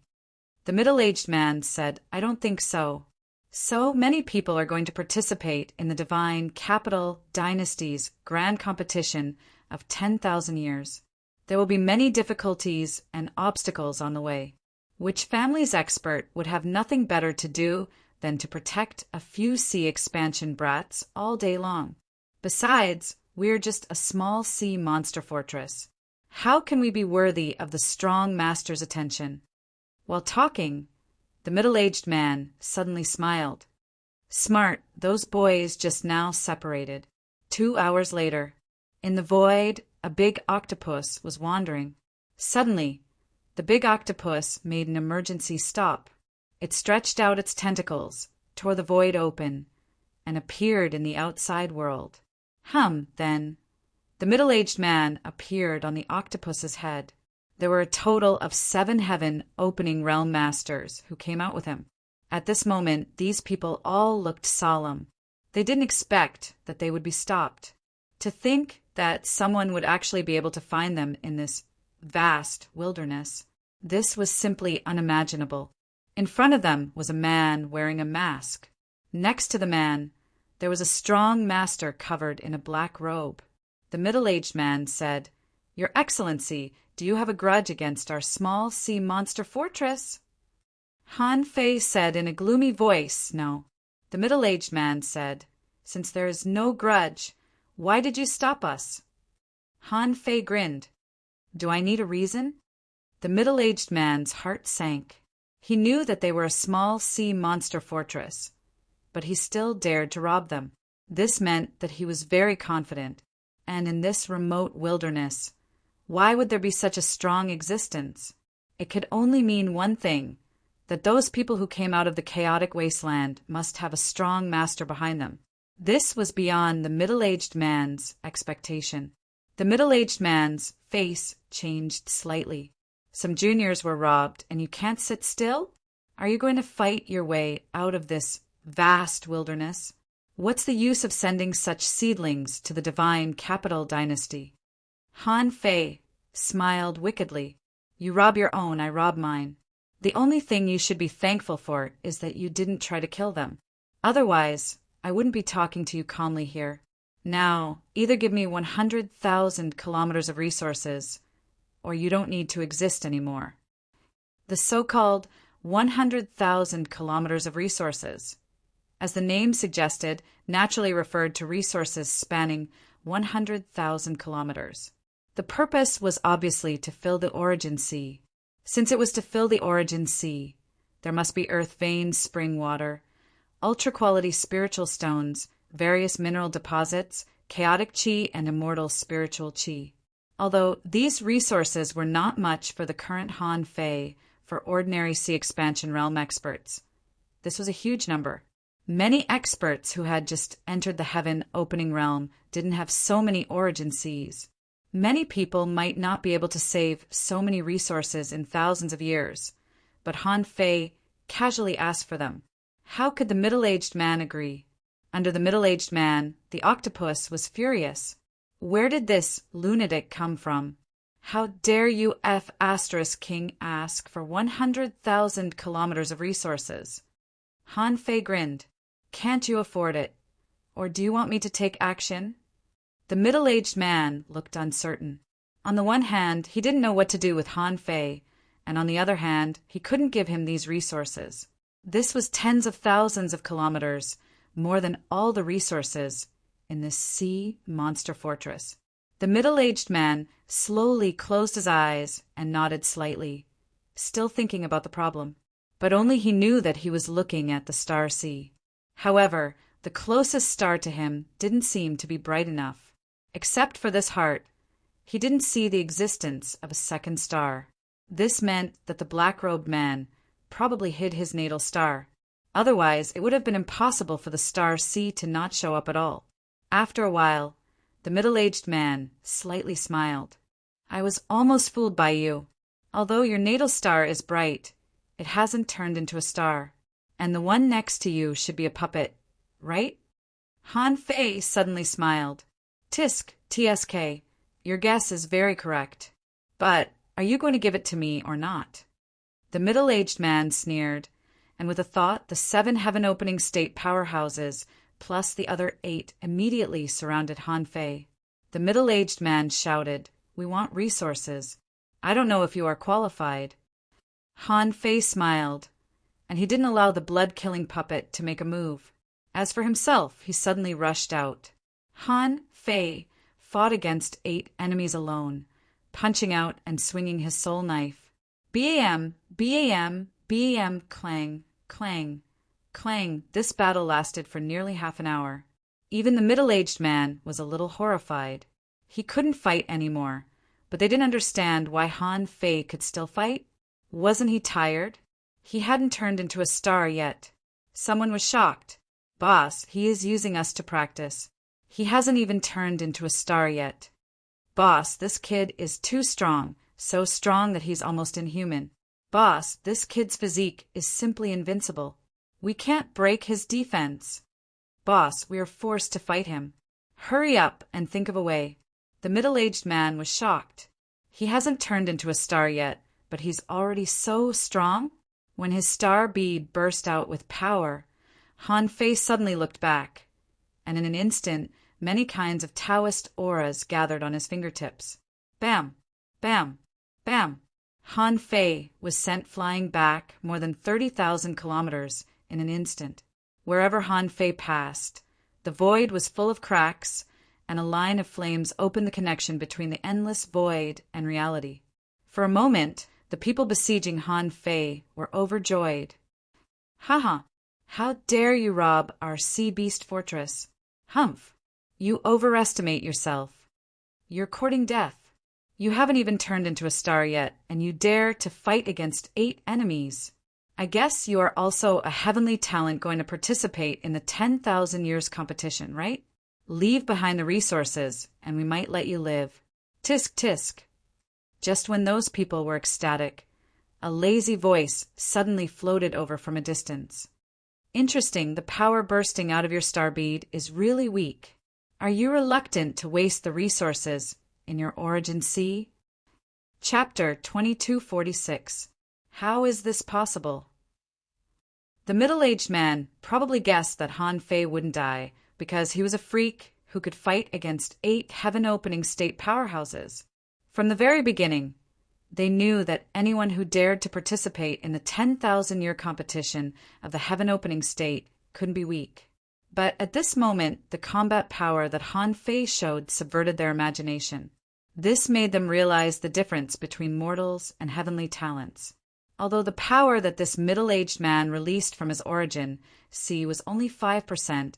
The middle-aged man said, "I don't think so. So many people are going to participate in the divine capital dynasty's grand competition of 10,000 years. There will be many difficulties and obstacles on the way. Which family's expert would have nothing better to do than to protect a few sea expansion brats all day long? Besides, we're just a small sea monster fortress. How can we be worthy of the strong master's attention?" While talking, the middle-aged man suddenly smiled. "Smart, those boys just now separated. 2 hours later. In the void, a big octopus was wandering. Suddenly, the big octopus made an emergency stop. It stretched out its tentacles, tore the void open, and appeared in the outside world. Then, the middle-aged man appeared on the octopus's head. There were a total of 7 heaven opening realm masters who came out with him. At this moment, these people all looked solemn. They didn't expect that they would be stopped. To think that someone would actually be able to find them in this vast wilderness, this was simply unimaginable. In front of them was a man wearing a mask. Next to the man, there was a strong master covered in a black robe. The middle-aged man said, "Your Excellency, do you have a grudge against our small sea monster fortress?" Han Fei said in a gloomy voice, "No." The middle-aged man said, "Since there is no grudge, why did you stop us?" Han Fei grinned. "Do I need a reason?" The middle-aged man's heart sank. He knew that they were a small sea monster fortress, but he still dared to rob them. This meant that he was very confident, and in this remote wilderness, why would there be such a strong existence? It could only mean one thing, that those people who came out of the chaotic wasteland must have a strong master behind them. This was beyond the middle-aged man's expectation. The middle-aged man's face changed slightly. "Some juniors were robbed, and you can't sit still? Are you going to fight your way out of this vast wilderness? What's the use of sending such seedlings to the divine capital dynasty?" Han Fei smiled wickedly. "You rob your own, I rob mine. The only thing you should be thankful for is that you didn't try to kill them. Otherwise, I wouldn't be talking to you calmly here. Now, either give me 100,000 kilometers of resources, or you don't need to exist anymore." The so-called 100,000 kilometers of resources, as the name suggested, naturally referred to resources spanning 100,000 kilometers. The purpose was obviously to fill the origin sea. Since it was to fill the origin sea, there must be earth veins, spring water, ultra-quality spiritual stones, various mineral deposits, chaotic chi, and immortal spiritual chi. Although these resources were not much for the current Han Fei for ordinary sea expansion realm experts, this was a huge number. Many experts who had just entered the heaven opening realm didn't have so many origin seas. Many people might not be able to save so many resources in thousands of years, but Han Fei casually asked for them. How could the middle-aged man agree? Under the middle-aged man, the octopus was furious. Where did this lunatic come from? How dare you King ask for 100,000 kilometers of resources? Han Fei grinned. Can't you afford it? Or do you want me to take action? The middle-aged man looked uncertain. On the one hand, he didn't know what to do with Han Fei, and on the other hand, he couldn't give him these resources. This was tens of thousands of kilometers, more than all the resources in this sea monster fortress. The middle-aged man slowly closed his eyes and nodded slightly, still thinking about the problem. But only he knew that he was looking at the star sea. However, the closest star to him didn't seem to be bright enough. Except for this heart, he didn't see the existence of a second star. This meant that the black-robed man probably hid his natal star. Otherwise, it would have been impossible for the star C to not show up at all. After a while, the middle-aged man slightly smiled. I was almost fooled by you. Although your natal star is bright, it hasn't turned into a star. And the one next to you should be a puppet, right? Han Fei suddenly smiled. TSK, your guess is very correct. But are you going to give it to me or not? The middle-aged man sneered, and with a thought, the 7 heaven-opening state powerhouses plus the other 8 immediately surrounded Han Fei. The middle-aged man shouted, We want resources. I don't know if you are qualified. Han Fei smiled, and he didn't allow the blood-killing puppet to make a move. As for himself, he suddenly rushed out. Han Fei fought against 8 enemies alone, punching out and swinging his soul knife. BAM, BAM, BAM, clang, clang, clang. This battle lasted for nearly half an hour. Even the middle-aged man was a little horrified. He couldn't fight anymore, but they didn't understand why Han Fei could still fight. Wasn't he tired? He hadn't turned into a star yet. Someone was shocked. Boss, he is using us to practice. He hasn't even turned into a star yet. Boss, this kid is too strong, so strong that he's almost inhuman. Boss, this kid's physique is simply invincible. We can't break his defense. Boss, we are forced to fight him. Hurry up and think of a way. The middle-aged man was shocked. He hasn't turned into a star yet, but he's already so strong. When his star bead burst out with power, Han Fei suddenly looked back, and in an instant, many kinds of Taoist auras gathered on his fingertips. Bam! Bam! Bam! Han Fei was sent flying back more than 30,000 kilometers in an instant. Wherever Han Fei passed, the void was full of cracks, and a line of flames opened the connection between the endless void and reality. For a moment, the people besieging Han Fei were overjoyed. Haha! How dare you rob our sea beast fortress? Humph! You overestimate yourself. You're courting death. You haven't even turned into a star yet, and you dare to fight against 8 enemies. I guess you are also a heavenly talent going to participate in the 10,000 years competition, right? Leave behind the resources, and we might let you live. Tisk tisk. Just when those people were ecstatic, a lazy voice suddenly floated over from a distance. Interesting, the power bursting out of your star bead is really weak. Are you reluctant to waste the resources in your origin sea? Chapter 2246. How is this possible? The middle-aged man probably guessed that Han Fei wouldn't die because he was a freak who could fight against 8 heaven-opening state powerhouses. From the very beginning, they knew that anyone who dared to participate in the 10,000-year competition of the heaven-opening state couldn't be weak. But at this moment, the combat power that Han Fei showed subverted their imagination. This made them realize the difference between mortals and heavenly talents. Although the power that this middle-aged man released from his origin, C, was only 5%,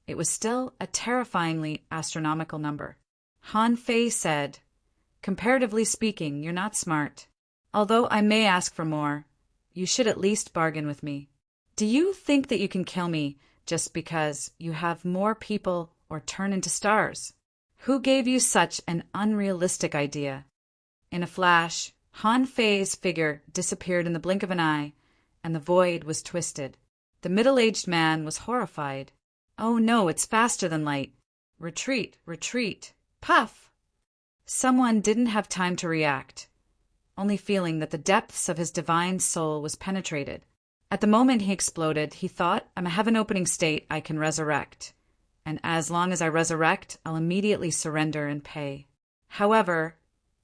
it was still a terrifyingly astronomical number. Han Fei said, Comparatively speaking, you're not smart. Although I may ask for more, you should at least bargain with me. Do you think that you can kill me just because you have more people or turn into stars? Who gave you such an unrealistic idea? In a flash, Han Fei's figure disappeared in the blink of an eye, and the void was twisted. The middle-aged man was horrified. Oh no, it's faster than light. Retreat, retreat. Puff! Someone didn't have time to react, only feeling that the depths of his divine soul was penetrated. At the moment he exploded, he thought, I'm a heaven-opening state I can resurrect. And as long as I resurrect, I'll immediately surrender and pay. However,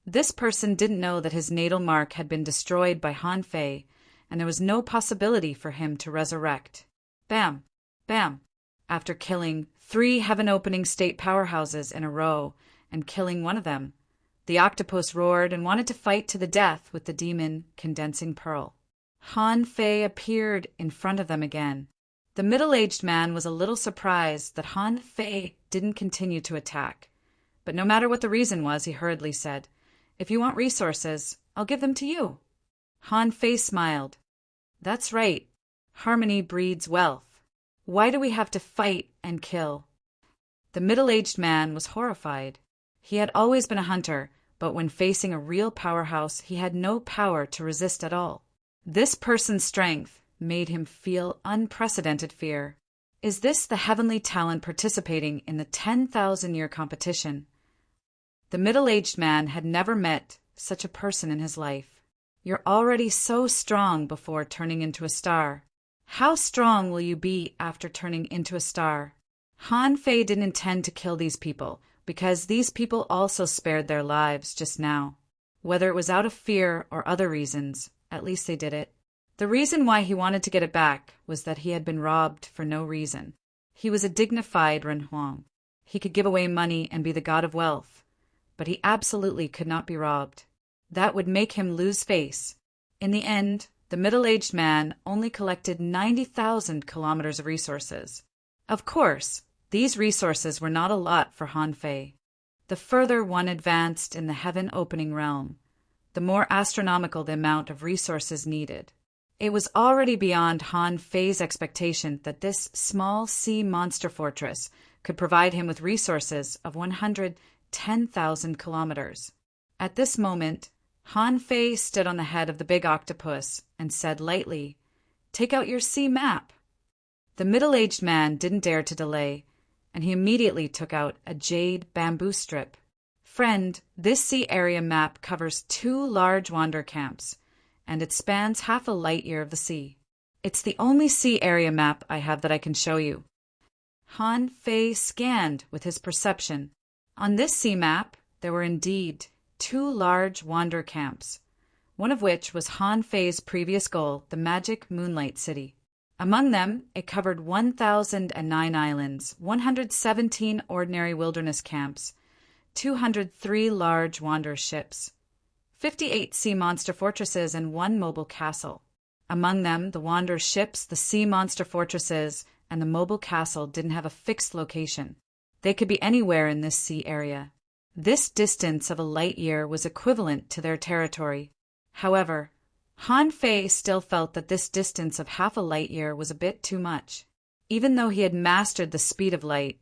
this person didn't know that his natal mark had been destroyed by Han Fei, and there was no possibility for him to resurrect. Bam! Bam! After killing 3 heaven-opening state powerhouses in a row and killing one of them, the octopus roared and wanted to fight to the death with the demon condensing pearl. Han Fei appeared in front of them again. The middle-aged man was a little surprised that Han Fei didn't continue to attack. But no matter what the reason was, he hurriedly said, If you want resources, I'll give them to you. Han Fei smiled. That's right. Harmony breeds wealth. Why do we have to fight and kill? The middle-aged man was horrified. He had always been a hunter, but when facing a real powerhouse, he had no power to resist at all. This person's strength made him feel unprecedented fear. Is this the heavenly talent participating in the 10,000-year competition? The middle-aged man had never met such a person in his life. You're already so strong before turning into a star. How strong will you be after turning into a star? Han Fei didn't intend to kill these people, because these people also spared their lives just now. Whether it was out of fear or other reasons, at least they did it. The reason why he wanted to get it back was that he had been robbed for no reason. He was a dignified Ren Huang. He could give away money and be the god of wealth, but he absolutely could not be robbed. That would make him lose face. In the end, the middle-aged man only collected 90,000 kilometers of resources. Of course, these resources were not a lot for Han Fei. The further one advanced in the heaven-opening realm, the more astronomical the amount of resources needed. It was already beyond Han Fei's expectation that this small sea monster fortress could provide him with resources of 110,000 kilometers. At this moment, Han Fei stood on the head of the big octopus and said lightly, "Take out your sea map." The middle-aged man didn't dare to delay, and he immediately took out a jade bamboo strip. Friend, this sea area map covers 2 large wander camps, and it spans half a light year of the sea. It's the only sea area map I have that I can show you. Han Fei scanned with his perception. On this sea map, there were indeed 2 large wander camps, one of which was Han Fei's previous goal, the magic Moonlight City. Among them, it covered 1,009 islands, 117 ordinary wilderness camps, 203 large wander ships, 58 sea monster fortresses, and 1 mobile castle. Among them, the wander ships, the sea monster fortresses, and the mobile castle didn't have a fixed location. They could be anywhere in this sea area. This distance of a light year was equivalent to their territory. However, Han Fei still felt that this distance of half a light year was a bit too much. Even though he had mastered the speed of light,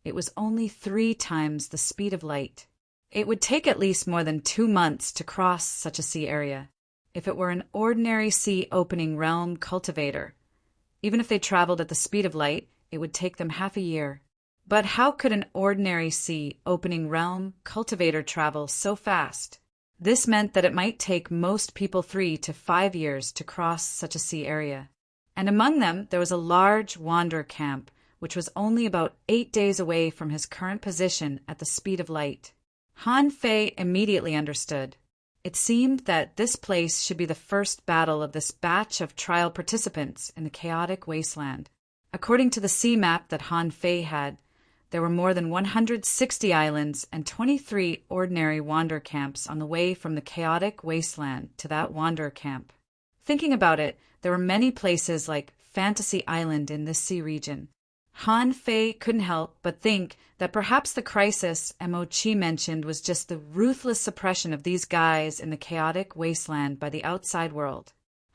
it was only 3 times the speed of light. It would take at least more than 2 months to cross such a sea area. If it were an ordinary sea opening realm cultivator, even if they traveled at the speed of light, it would take them half a year. But how could an ordinary sea opening realm cultivator travel so fast? This meant that it might take most people 3 to 5 years to cross such a sea area. And among them, there was a large wander camp, which was only about 8 days away from his current position at the speed of light. Han Fei immediately understood. It seemed that this place should be the first battle of this batch of trial participants in the chaotic wasteland. According to the sea map that Han Fei had, there were more than 160 islands and 23 ordinary wander camps on the way from the chaotic wasteland to that wander camp. Thinking about it, there were many places like Fantasy Island in this sea region. Han Fei couldn't help but think that perhaps the crisis Mo Chi mentioned was just the ruthless suppression of these guys in the chaotic wasteland by the outside world.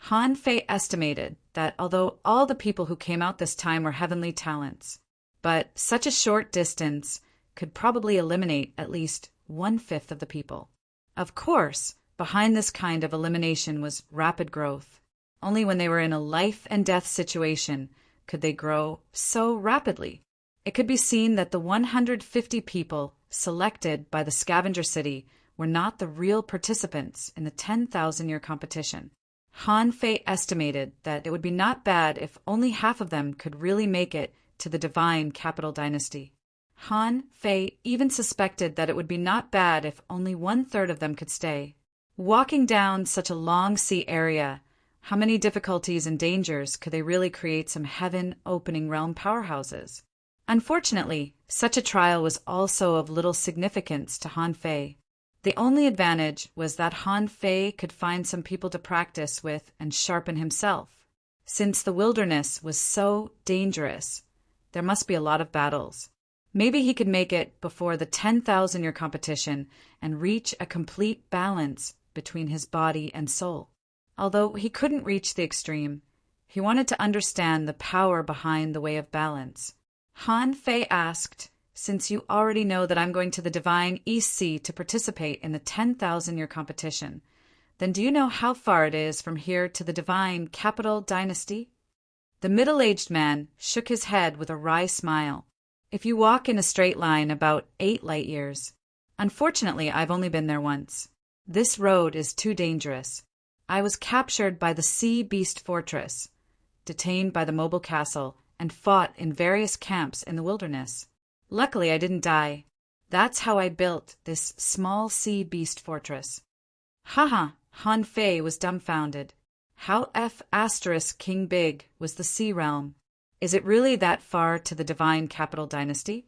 Han Fei estimated that although all the people who came out this time were heavenly talents, but such a short distance could probably eliminate at least 1/5 of the people. Of course, behind this kind of elimination was rapid growth. Only when they were in a life-and-death situation could they grow so rapidly. It could be seen that the 150 people selected by the scavenger city were not the real participants in the 10,000-year competition. Han Fei estimated that it would be not bad if only half of them could really make it to the divine capital dynasty. Han Fei even suspected that it would be not bad if only 1/3 of them could stay. Walking down such a long sea area, how many difficulties and dangers could they really create some heaven-opening realm powerhouses? Unfortunately, such a trial was also of little significance to Han Fei. The only advantage was that Han Fei could find some people to practice with and sharpen himself. Since the wilderness was so dangerous, there must be a lot of battles. Maybe he could make it before the 10,000-year competition and reach a complete balance between his body and soul. Although he couldn't reach the extreme, he wanted to understand the power behind the way of balance. Han Fei asked, "Since you already know that I'm going to the divine East Sea to participate in the 10,000-year competition, then do you know how far it is from here to the divine capital dynasty?" The middle-aged man shook his head with a wry smile. "If you walk in a straight line, about 8 light years. Unfortunately, I've only been there once. This road is too dangerous. I was captured by the Sea Beast Fortress, detained by the mobile castle, and fought in various camps in the wilderness. Luckily, I didn't die. That's how I built this small Sea Beast Fortress." Haha, Han Fei was dumbfounded. How King big was the sea realm? Is it really that far to the divine capital dynasty?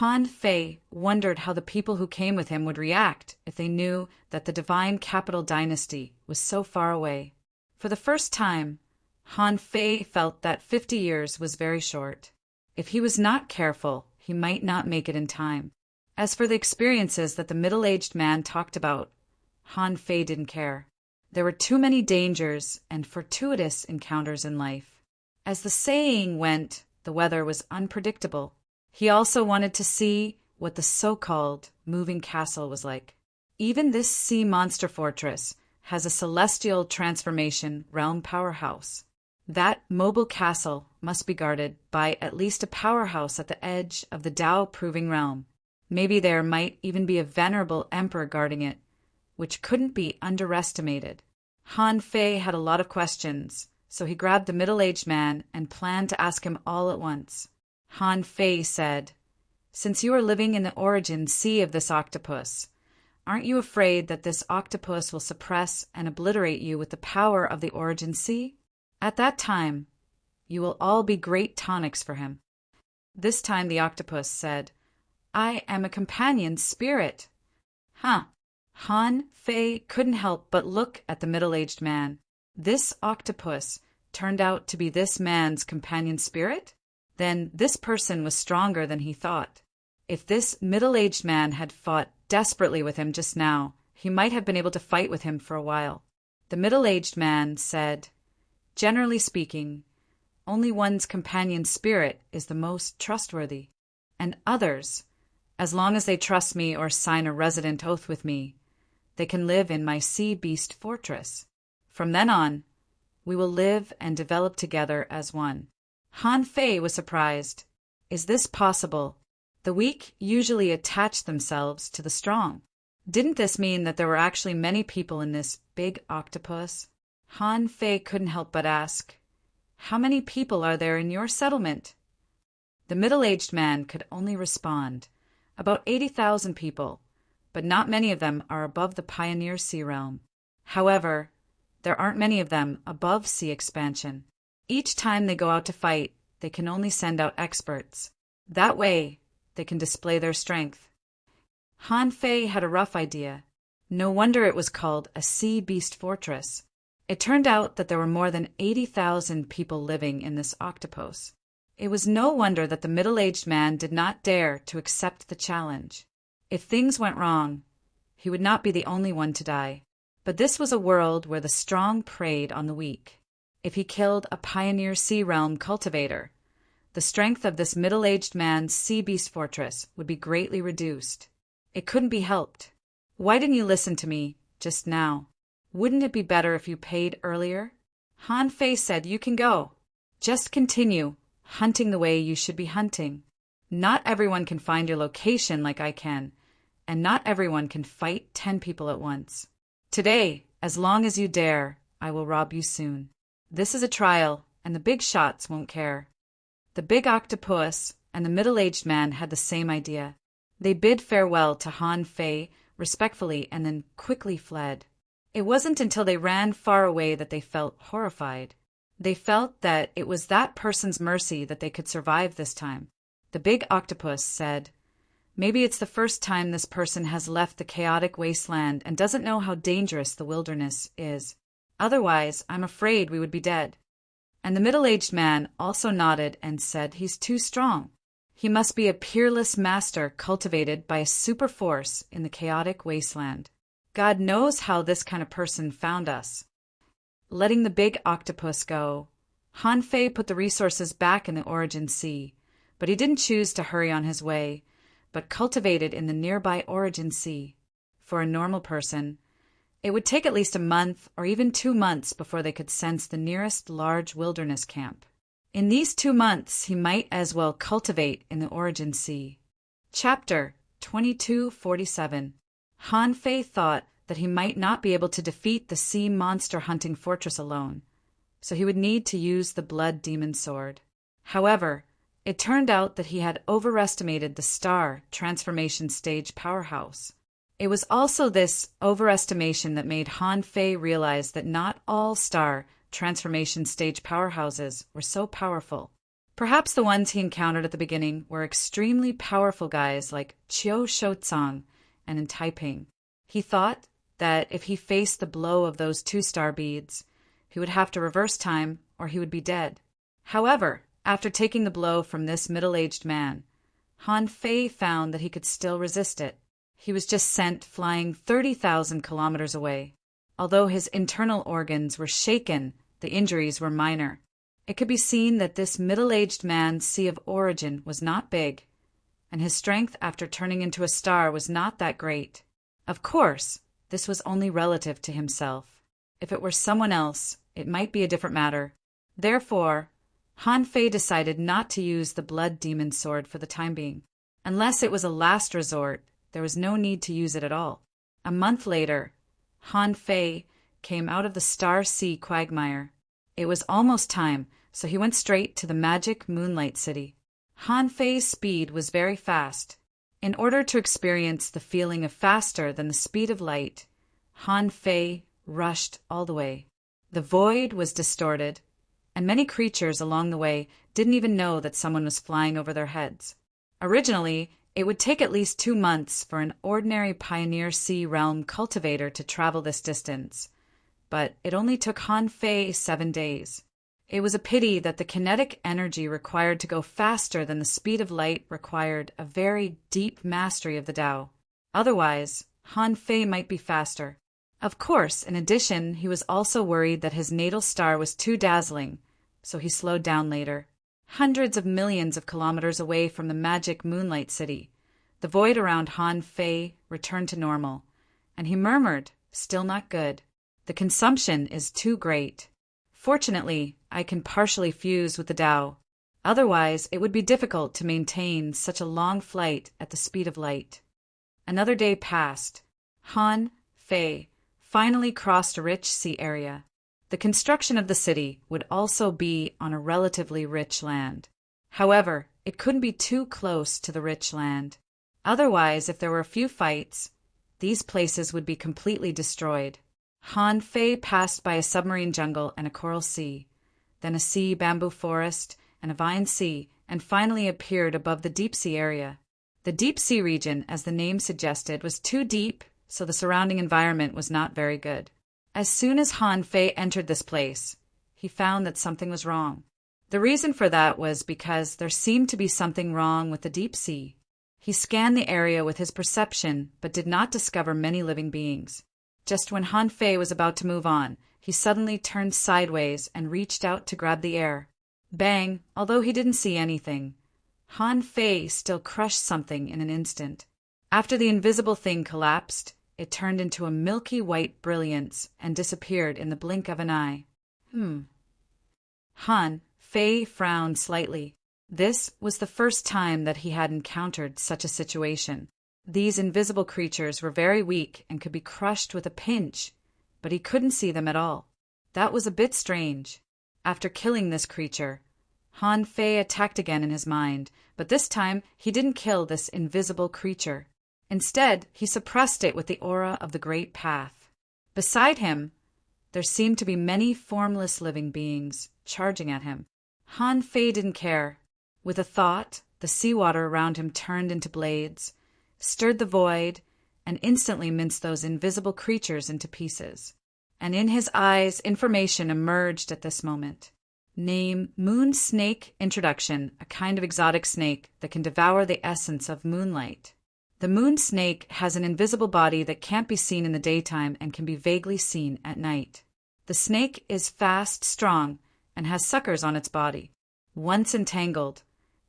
Han Fei wondered how the people who came with him would react if they knew that the divine capital dynasty was so far away. For the first time, Han Fei felt that 50 years was very short. If he was not careful, he might not make it in time. As for the experiences that the middle-aged man talked about, Han Fei didn't care. There were too many dangers and fortuitous encounters in life. As the saying went, the weather was unpredictable. He also wanted to see what the so-called moving castle was like. Even this sea monster fortress has a celestial transformation realm powerhouse. That mobile castle must be guarded by at least a powerhouse at the edge of the Tao-proving realm. Maybe there might even be a venerable emperor guarding it, which couldn't be underestimated. Han Fei had a lot of questions, so he grabbed the middle-aged man and planned to ask him all at once. Han Fei said, "Since you are living in the origin sea of this octopus, aren't you afraid that this octopus will suppress and obliterate you with the power of the origin sea? At that time, you will all be great tonics for him." This time the octopus said, "I am a companion spirit." Huh. Han Fei couldn't help but look at the middle-aged man. This octopus turned out to be this man's companion spirit? Then this person was stronger than he thought. If this middle-aged man had fought desperately with him just now, he might have been able to fight with him for a while. The middle-aged man said, "Generally speaking, only one's companion spirit is the most trustworthy, and others, as long as they trust me or sign a resident oath with me, they can live in my sea beast fortress. From then on, we will live and develop together as one." Han Fei was surprised. Is this possible? The weak usually attach themselves to the strong. Didn't this mean that there were actually many people in this big octopus? Han Fei couldn't help but ask, "How many people are there in your settlement?" The middle-aged man could only respond, "About 80,000 people, but not many of them are above the pioneer sea realm. However, there aren't many of them above sea expansion. Each time they go out to fight, they can only send out experts. That way, they can display their strength." Han Fei had a rough idea. No wonder it was called a sea beast fortress. It turned out that there were more than 80,000 people living in this octopus. It was no wonder that the middle-aged man did not dare to accept the challenge. If things went wrong, he would not be the only one to die. But this was a world where the strong preyed on the weak. If he killed a pioneer sea realm cultivator, the strength of this middle-aged man's sea beast fortress would be greatly reduced. It couldn't be helped. Why didn't you listen to me just now? Wouldn't it be better if you paid earlier? Han Fei said, you can go. Just continue hunting the way you should be hunting. Not everyone can find your location like I can, and not everyone can fight 10 people at once. Today, as long as you dare, I will rob you soon. This is a trial, and the big shots won't care. The big octopus and the middle-aged man had the same idea. They bid farewell to Han Fei respectfully and then quickly fled. It wasn't until they ran far away that they felt horrified. They felt that it was that person's mercy that they could survive this time. The big octopus said, maybe it's the first time this person has left the chaotic wasteland and doesn't know how dangerous the wilderness is. Otherwise, I'm afraid we would be dead. And the middle-aged man also nodded and said he's too strong. He must be a peerless master cultivated by a super force in the chaotic wasteland. God knows how this kind of person found us. Letting the big octopus go, Han Fei put the resources back in the Origin Sea, but he didn't choose to hurry on his way, but cultivated in the nearby Origin Sea. For a normal person, it would take at least a month or even 2 months before they could sense the nearest large wilderness camp. In these 2 months, he might as well cultivate in the Origin Sea. Chapter 2247. Han Fei thought that he might not be able to defeat the sea monster hunting fortress alone, so he would need to use the blood demon sword. However, it turned out that he had overestimated the star transformation stage powerhouse. It was also this overestimation that made Han Fei realize that not all star transformation stage powerhouses were so powerful. Perhaps the ones he encountered at the beginning were extremely powerful guys like Qiu Shoucang and in Taiping. He thought that if he faced the blow of those 2-star beads, he would have to reverse time or he would be dead. However, after taking the blow from this middle-aged man, Han Fei found that he could still resist it. He was just sent flying 30,000 kilometers away. Although his internal organs were shaken, the injuries were minor. It could be seen that this middle-aged man's sea of origin was not big, and his strength after turning into a star was not that great. Of course, this was only relative to himself. If it were someone else, it might be a different matter. Therefore, Han Fei decided not to use the blood demon sword for the time being. Unless it was a last resort, there was no need to use it at all. A month later, Han Fei came out of the Star Sea quagmire. It was almost time, so he went straight to the magic Moonlight City. Han Fei's speed was very fast. In order to experience the feeling of faster than the speed of light, Han Fei rushed all the way. The void was distorted, and many creatures along the way didn't even know that someone was flying over their heads. Originally, it would take at least 2 months for an ordinary Pioneer Sea Realm cultivator to travel this distance, but it only took Han Fei 7 days. It was a pity that the kinetic energy required to go faster than the speed of light required a very deep mastery of the Tao. Otherwise, Han Fei might be faster. Of course, in addition, he was also worried that his natal star was too dazzling, so he slowed down later. Hundreds of millions of kilometers away from the magic Moonlight City, the void around Han Fei returned to normal, and he murmured, still not good. The consumption is too great. Fortunately, I can partially fuse with the Tao. Otherwise, it would be difficult to maintain such a long flight at the speed of light. Another day passed. Han Fei finally crossed a rich sea area. The construction of the city would also be on a relatively rich land. However, it couldn't be too close to the rich land. Otherwise, if there were a few fights, these places would be completely destroyed. Han Fei passed by a submarine jungle and a coral sea, then a sea bamboo forest and a vine sea, and finally appeared above the deep sea area. The deep sea region, as the name suggested, was too deep, so the surrounding environment was not very good. As soon as Han Fei entered this place, he found that something was wrong. The reason for that was because there seemed to be something wrong with the deep sea. He scanned the area with his perception, but did not discover many living beings. Just when Han Fei was about to move on, he suddenly turned sideways and reached out to grab the air. Bang! Although he didn't see anything, Han Fei still crushed something in an instant. After the invisible thing collapsed, it turned into a milky white brilliance and disappeared in the blink of an eye. Han Fei frowned slightly. This was the first time that he had encountered such a situation. These invisible creatures were very weak and could be crushed with a pinch, but he couldn't see them at all. That was a bit strange. After killing this creature, Han Fei attacked again in his mind, but this time he didn't kill this invisible creature. Instead, he suppressed it with the aura of the Great Path. Beside him, there seemed to be many formless living beings charging at him. Han Fei didn't care. With a thought, the seawater around him turned into blades, stirred the void, and instantly minced those invisible creatures into pieces. And in his eyes, information emerged at this moment. Name moon snake introduction, a kind of exotic snake that can devour the essence of moonlight. The moon snake has an invisible body that can't be seen in the daytime and can be vaguely seen at night. The snake is fast, strong, and has suckers on its body. Once entangled,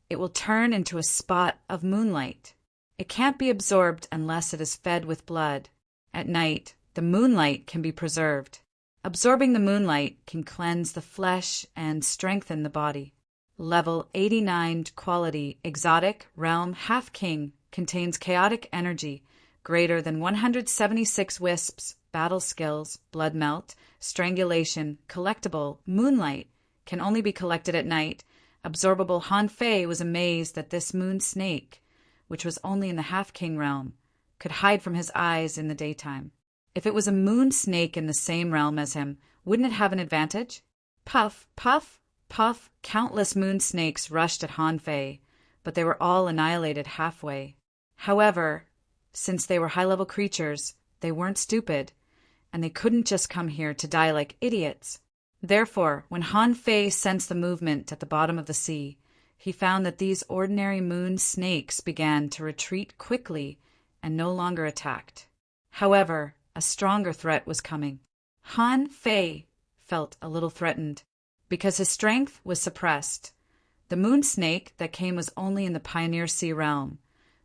it will turn into a spot of moonlight. It can't be absorbed unless it is fed with blood. At night, the moonlight can be preserved. Absorbing the moonlight can cleanse the flesh and strengthen the body. Level 89 quality, exotic, realm, half-king, contains chaotic energy, greater than 176 wisps, battle skills, blood melt, strangulation, collectible, moonlight, can only be collected at night. Absorbable. Han Fei was amazed that this moon snake, which was only in the half-king realm, could hide from his eyes in the daytime. If it was a moon snake in the same realm as him, wouldn't it have an advantage? Puff, puff, puff, countless moon snakes rushed at Han Fei, but they were all annihilated halfway. However, since they were high-level creatures, they weren't stupid, and they couldn't just come here to die like idiots. Therefore, when Han Fei sensed the movement at the bottom of the sea, he found that these ordinary moon snakes began to retreat quickly and no longer attacked. However, a stronger threat was coming. Han Fei felt a little threatened, because his strength was suppressed. The moon snake that came was only in the Pioneer Sea realm,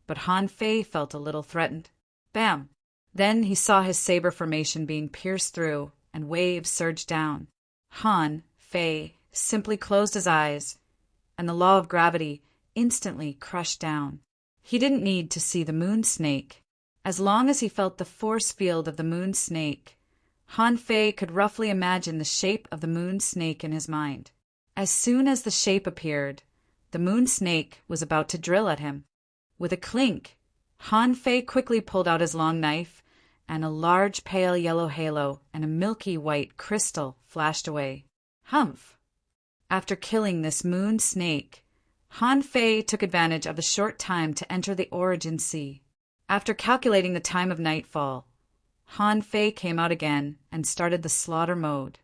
but Han Fei felt a little threatened. Bam! Then he saw his saber formation being pierced through, and waves surged down. Han Fei simply closed his eyes, and the law of gravity instantly crushed down. He didn't need to see the moon snake. As long as he felt the force field of the moon snake, Han Fei could roughly imagine the shape of the moon snake in his mind. As soon as the shape appeared, the moon snake was about to drill at him. With a clink, Han Fei quickly pulled out his long knife, and a large pale yellow halo and a milky white crystal flashed away. Humph! After killing this moon snake, Han Fei took advantage of the short time to enter the Origin Sea. After calculating the time of nightfall, Han Fei came out again and started the slaughter mode.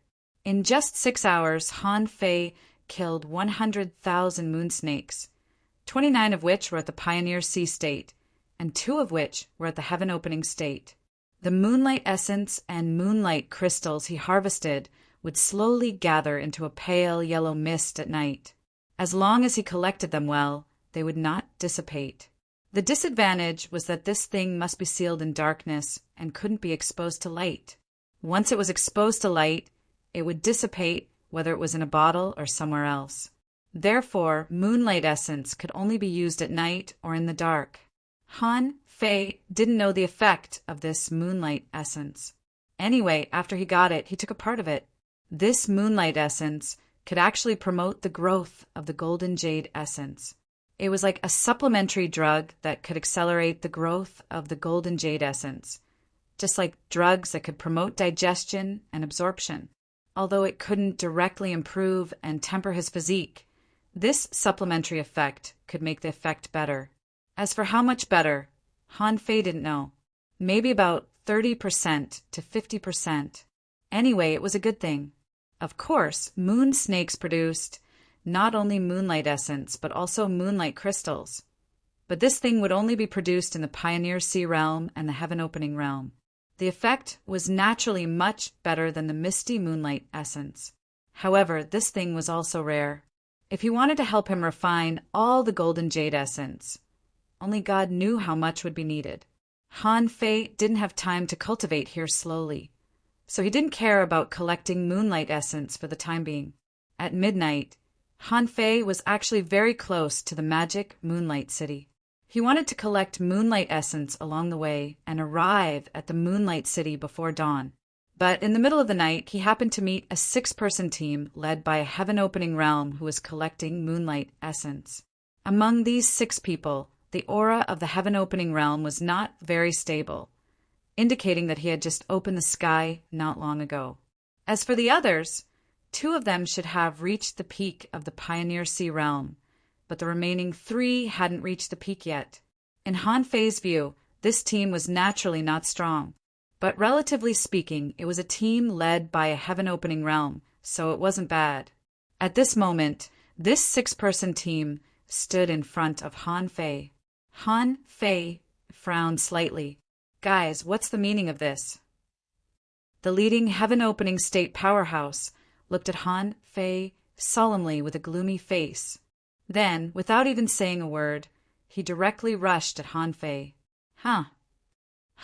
In just 6 hours, Han Fei killed 100,000 moon snakes, 29 of which were at the Pioneer Sea state, and 2 of which were at the Heaven Opening state. The moonlight essence and moonlight crystals he harvested would slowly gather into a pale yellow mist at night. As long as he collected them well, they would not dissipate. The disadvantage was that this thing must be sealed in darkness and couldn't be exposed to light. Once it was exposed to light, it would dissipate, whether it was in a bottle or somewhere else. Therefore, moonlight essence could only be used at night or in the dark. Han Fei didn't know the effect of this moonlight essence. Anyway, after he got it, he took a part of it. This moonlight essence could actually promote the growth of the golden jade essence. It was like a supplementary drug that could accelerate the growth of the golden jade essence, just like drugs that could promote digestion and absorption. Although it couldn't directly improve and temper his physique, this supplementary effect could make the effect better. As for how much better, Han Fei didn't know. Maybe about 30% to 50%. Anyway, it was a good thing. Of course, moon snakes produced not only moonlight essence, but also moonlight crystals. But this thing would only be produced in the Pioneer Sea realm and the Heaven Opening realm. The effect was naturally much better than the misty moonlight essence. However, this thing was also rare. if he wanted to help him refine all the golden jade essence. Only God knew how much would be needed. Han Fei didn't have time to cultivate here slowly, so he didn't care about collecting moonlight essence for the time being. At midnight, Han Fei was actually very close to the magic Moonlight City. He wanted to collect moonlight essence along the way and arrive at the Moonlight City before dawn. But in the middle of the night, he happened to meet a 6-person team led by a heaven-opening realm who was collecting moonlight essence. Among these 6 people, the aura of the heaven-opening realm was not very stable, indicating that he had just opened the sky not long ago. As for the others, 2 of them should have reached the peak of the Pioneer Sea realm, but the remaining 3 hadn't reached the peak yet. In Han Fei's view, this team was naturally not strong, but relatively speaking, it was a team led by a heaven-opening realm, so it wasn't bad. At this moment, this 6-person team stood in front of Han Fei. Han Fei frowned slightly. Guys, what's the meaning of this? The leading heaven-opening state powerhouse looked at Han Fei solemnly with a gloomy face. Then, without even saying a word, he directly rushed at Han Fei. Huh.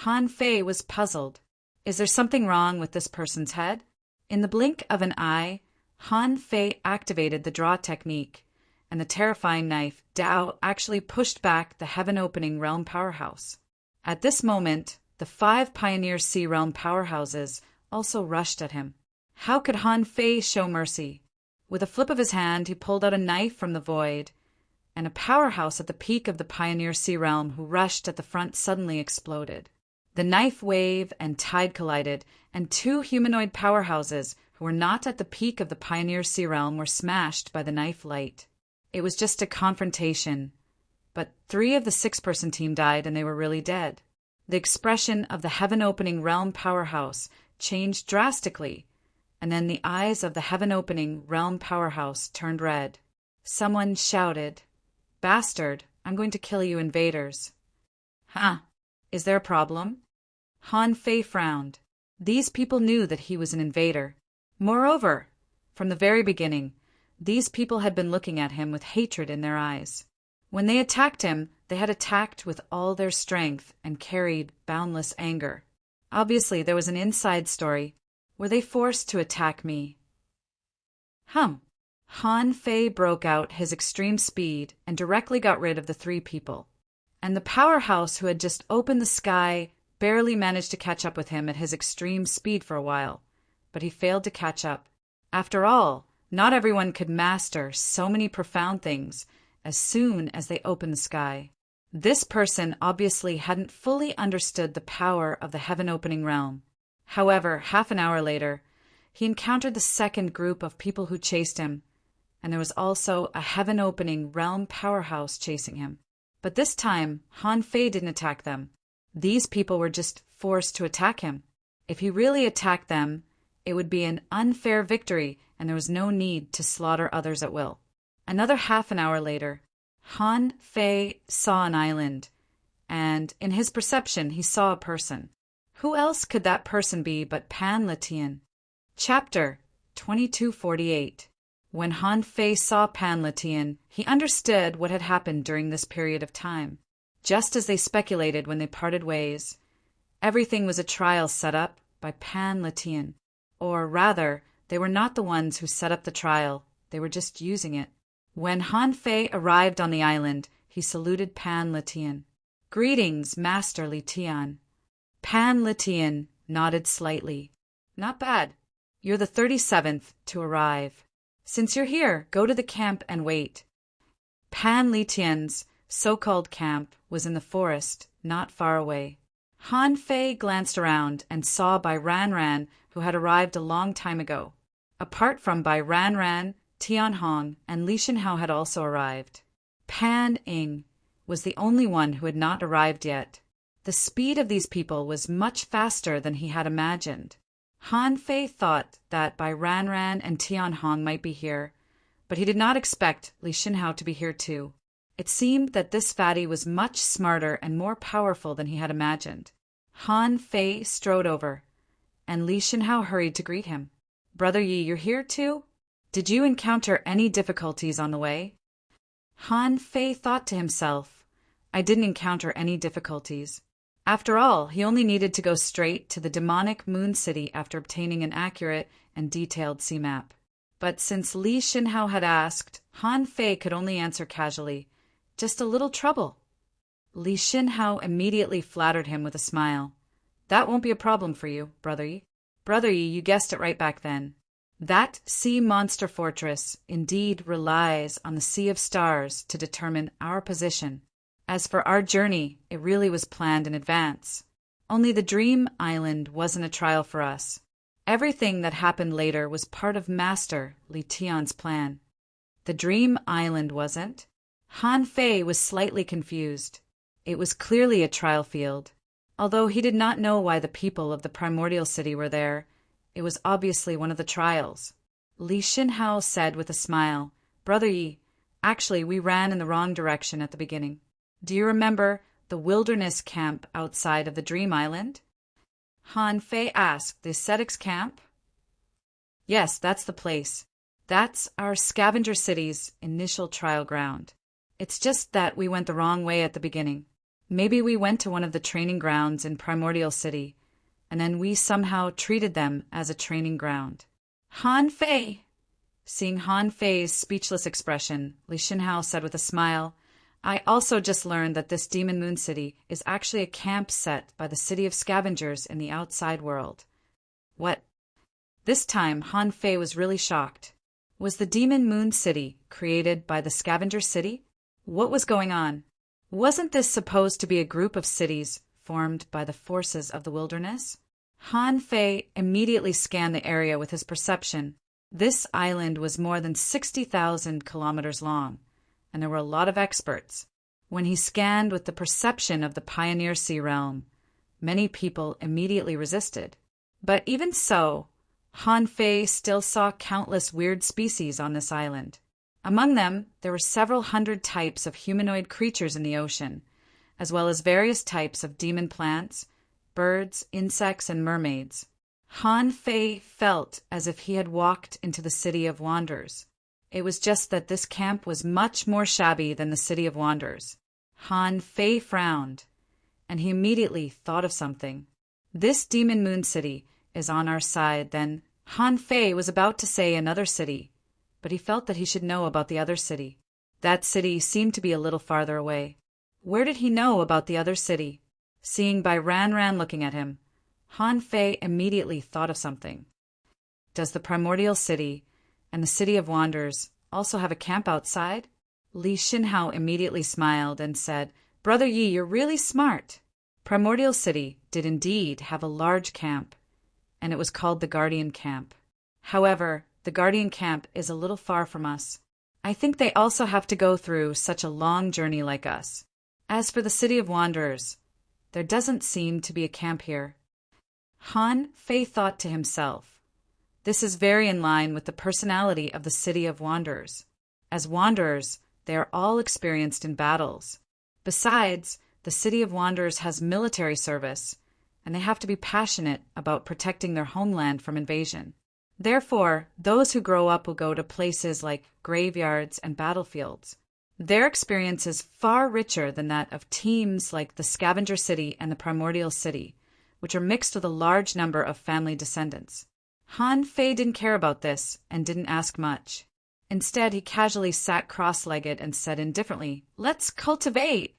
Han Fei was puzzled. Is there something wrong with this person's head? In the blink of an eye, Han Fei activated the draw technique, and the terrifying knife Dao actually pushed back the heaven-opening realm powerhouse. At this moment, the 5 Pioneer Sea realm powerhouses also rushed at him. How could Han Fei show mercy? With a flip of his hand, he pulled out a knife from the void, and a powerhouse at the peak of the Pioneer Sea realm who rushed at the front suddenly exploded. The knife wave and tide collided, and 2 humanoid powerhouses who were not at the peak of the Pioneer Sea realm were smashed by the knife light. It was just a confrontation, but 3 of the 6-person team died and they were really dead. The expression of the heaven-opening realm powerhouse changed drastically, and then the eyes of the heaven-opening realm powerhouse turned red. Someone shouted, "Bastard, I'm going to kill you invaders." Huh, is there a problem? Han Fei frowned. These people knew that he was an invader. Moreover, from the very beginning, these people had been looking at him with hatred in their eyes. When they attacked him, they had attacked with all their strength and carried boundless anger. Obviously, there was an inside story. Were they forced to attack me? Han Fei broke out his extreme speed and directly got rid of the 3 people. And the powerhouse who had just opened the sky barely managed to catch up with him at his extreme speed for a while, but he failed to catch up. After all, not everyone could master so many profound things as soon as they opened the sky. This person obviously hadn't fully understood the power of the heaven-opening realm. However, half an hour later, he encountered the 2nd group of people who chased him, and there was also a heaven-opening realm powerhouse chasing him. But this time, Han Fei didn't attack them. These people were just forced to attack him. If he really attacked them, it would be an unfair victory, and there was no need to slaughter others at will. Another half an hour later, Han Fei saw an island, and in his perception he saw a person. Who else could that person be but Pan Letian? Chapter 2248. When Han Fei saw Pan Letian, he understood what had happened during this period of time. Just as they speculated when they parted ways, everything was a trial set up by Pan Letian. Or rather, they were not the ones who set up the trial, they were just using it. When Han Fei arrived on the island, he saluted Pan Letian. "Greetings, Master Letian." Pan Letian nodded slightly. "Not bad. You're the 37th to arrive. Since you're here, go to the camp and wait." Pan Letian's so-called camp was in the forest, not far away. Han Fei glanced around and saw Bai Ranran, who had arrived a long time ago. Apart from Bai Ranran, Tian Hong and Li Shenhao had also arrived. Pan Ing was the only one who had not arrived yet. The speed of these people was much faster than he had imagined. Han Fei thought that Bai Ranran and Tian Hong might be here, but he did not expect Li Shenhao to be here too. It seemed that this fatty was much smarter and more powerful than he had imagined. Han Fei strode over, and Li Shenhao hurried to greet him. "Brother Yi, you're here too?" Did you encounter any difficulties on the way? Han Fei thought to himself, I didn't encounter any difficulties. After all, he only needed to go straight to the demonic Moon City after obtaining an accurate and detailed sea map. But since Li Xinhao had asked, Han Fei could only answer casually, just a little trouble. Li Xinhao immediately flattered him with a smile. That won't be a problem for you, Brother Yi. Brother Yi, you guessed it right back then. That sea monster fortress indeed relies on the sea of stars to determine our position. As for our journey, it really was planned in advance. Only the Dream Island wasn't a trial for us. Everything that happened later was part of Master Li Tian's plan. The Dream Island wasn't. Han Fei was slightly confused. It was clearly a trial field. Although he did not know why the people of the primordial city were there, it was obviously one of the trials. Li Xinhao said with a smile, Brother Yi, actually we ran in the wrong direction at the beginning. Do you remember the wilderness camp outside of the Dream Island? Han Fei asked. The ascetics camp? Yes, that's the place. That's our scavenger city's initial trial ground. It's just that we went the wrong way at the beginning. Maybe we went to one of the training grounds in Primordial City, and then we somehow treated them as a training ground. Han Fei! Seeing Han Fei's speechless expression, Li Xinhao said with a smile, I also just learned that this Demon Moon City is actually a camp set by the City of Scavengers in the outside world. What? This time, Han Fei was really shocked. Was the Demon Moon City created by the Scavenger City? What was going on? Wasn't this supposed to be a group of cities formed by the forces of the wilderness? Han Fei immediately scanned the area with his perception. This island was more than 60,000 kilometers long, and there were a lot of experts. When he scanned with the perception of the Pioneer Sea realm, many people immediately resisted. But even so, Han Fei still saw countless weird species on this island. Among them, there were several hundred types of humanoid creatures in the ocean, as well as various types of demon plants, birds, insects, and mermaids. Han Fei felt as if he had walked into the City of Wanderers. It was just that this camp was much more shabby than the City of Wanderers. Han Fei frowned, and he immediately thought of something. This Demon Moon City is on our side, then. Han Fei was about to say another city, but he felt that he should know about the other city. That city seemed to be a little farther away. Where did he know about the other city? Seeing Bai Ran looking at him, Han Fei immediately thought of something. Does the Primordial City and the City of Wanderers also have a camp outside? Li Xinhao immediately smiled and said, Brother Yi, you're really smart. Primordial City did indeed have a large camp, and it was called the Guardian Camp. However, the Guardian Camp is a little far from us. I think they also have to go through such a long journey like us. As for the City of Wanderers, there doesn't seem to be a camp here. Han Fei thought to himself, this is very in line with the personality of the City of Wanderers. As wanderers, they are all experienced in battles. Besides, the City of Wanderers has military service, and they have to be passionate about protecting their homeland from invasion. Therefore, those who grow up will go to places like graveyards and battlefields. Their experience is far richer than that of teams like the Scavenger City and the Primordial City, which are mixed with a large number of family descendants. Han Fei didn't care about this and didn't ask much. Instead, he casually sat cross-legged and said indifferently, Let's cultivate!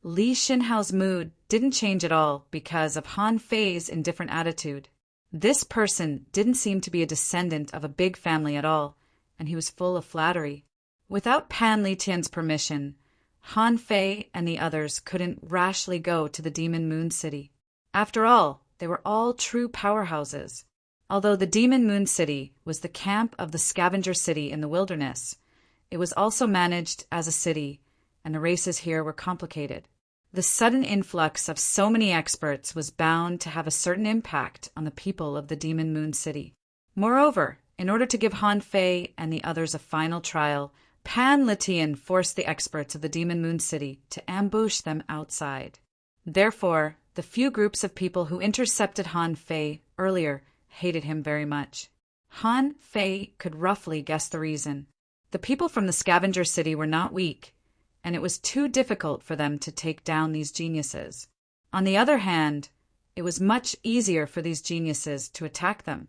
Li Xinhao's mood didn't change at all because of Han Fei's indifferent attitude. This person didn't seem to be a descendant of a big family at all, and he was full of flattery. Without Pan Litian's permission, Han Fei and the others couldn't rashly go to the Demon Moon City. After all, they were all true powerhouses. Although the Demon Moon City was the camp of the Scavenger City in the wilderness, it was also managed as a city, and the races here were complicated. The sudden influx of so many experts was bound to have a certain impact on the people of the Demon Moon City. Moreover, in order to give Han Fei and the others a final trial, Pan Litian forced the experts of the Demon Moon City to ambush them outside. Therefore, the few groups of people who intercepted Han Fei earlier hated him very much. Han Fei could roughly guess the reason. The people from the scavenger city were not weak, and it was too difficult for them to take down these geniuses. On the other hand, it was much easier for these geniuses to attack them.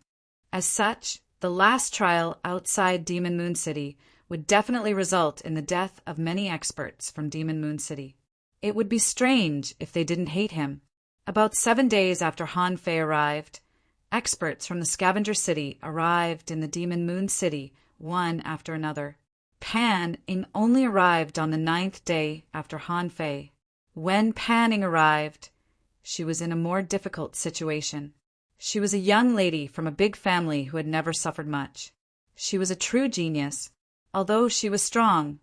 As such, the last trial outside Demon Moon City would definitely result in the death of many experts from Demon Moon City. It would be strange if they didn't hate him. About 7 days after Han Fei arrived, experts from the Scavenger City arrived in the Demon Moon City, one after another. Pan Ing only arrived on the 9th day after Han Fei. When Pan Ing arrived, she was in a more difficult situation. She was a young lady from a big family who had never suffered much. She was a true genius. Although she was strong,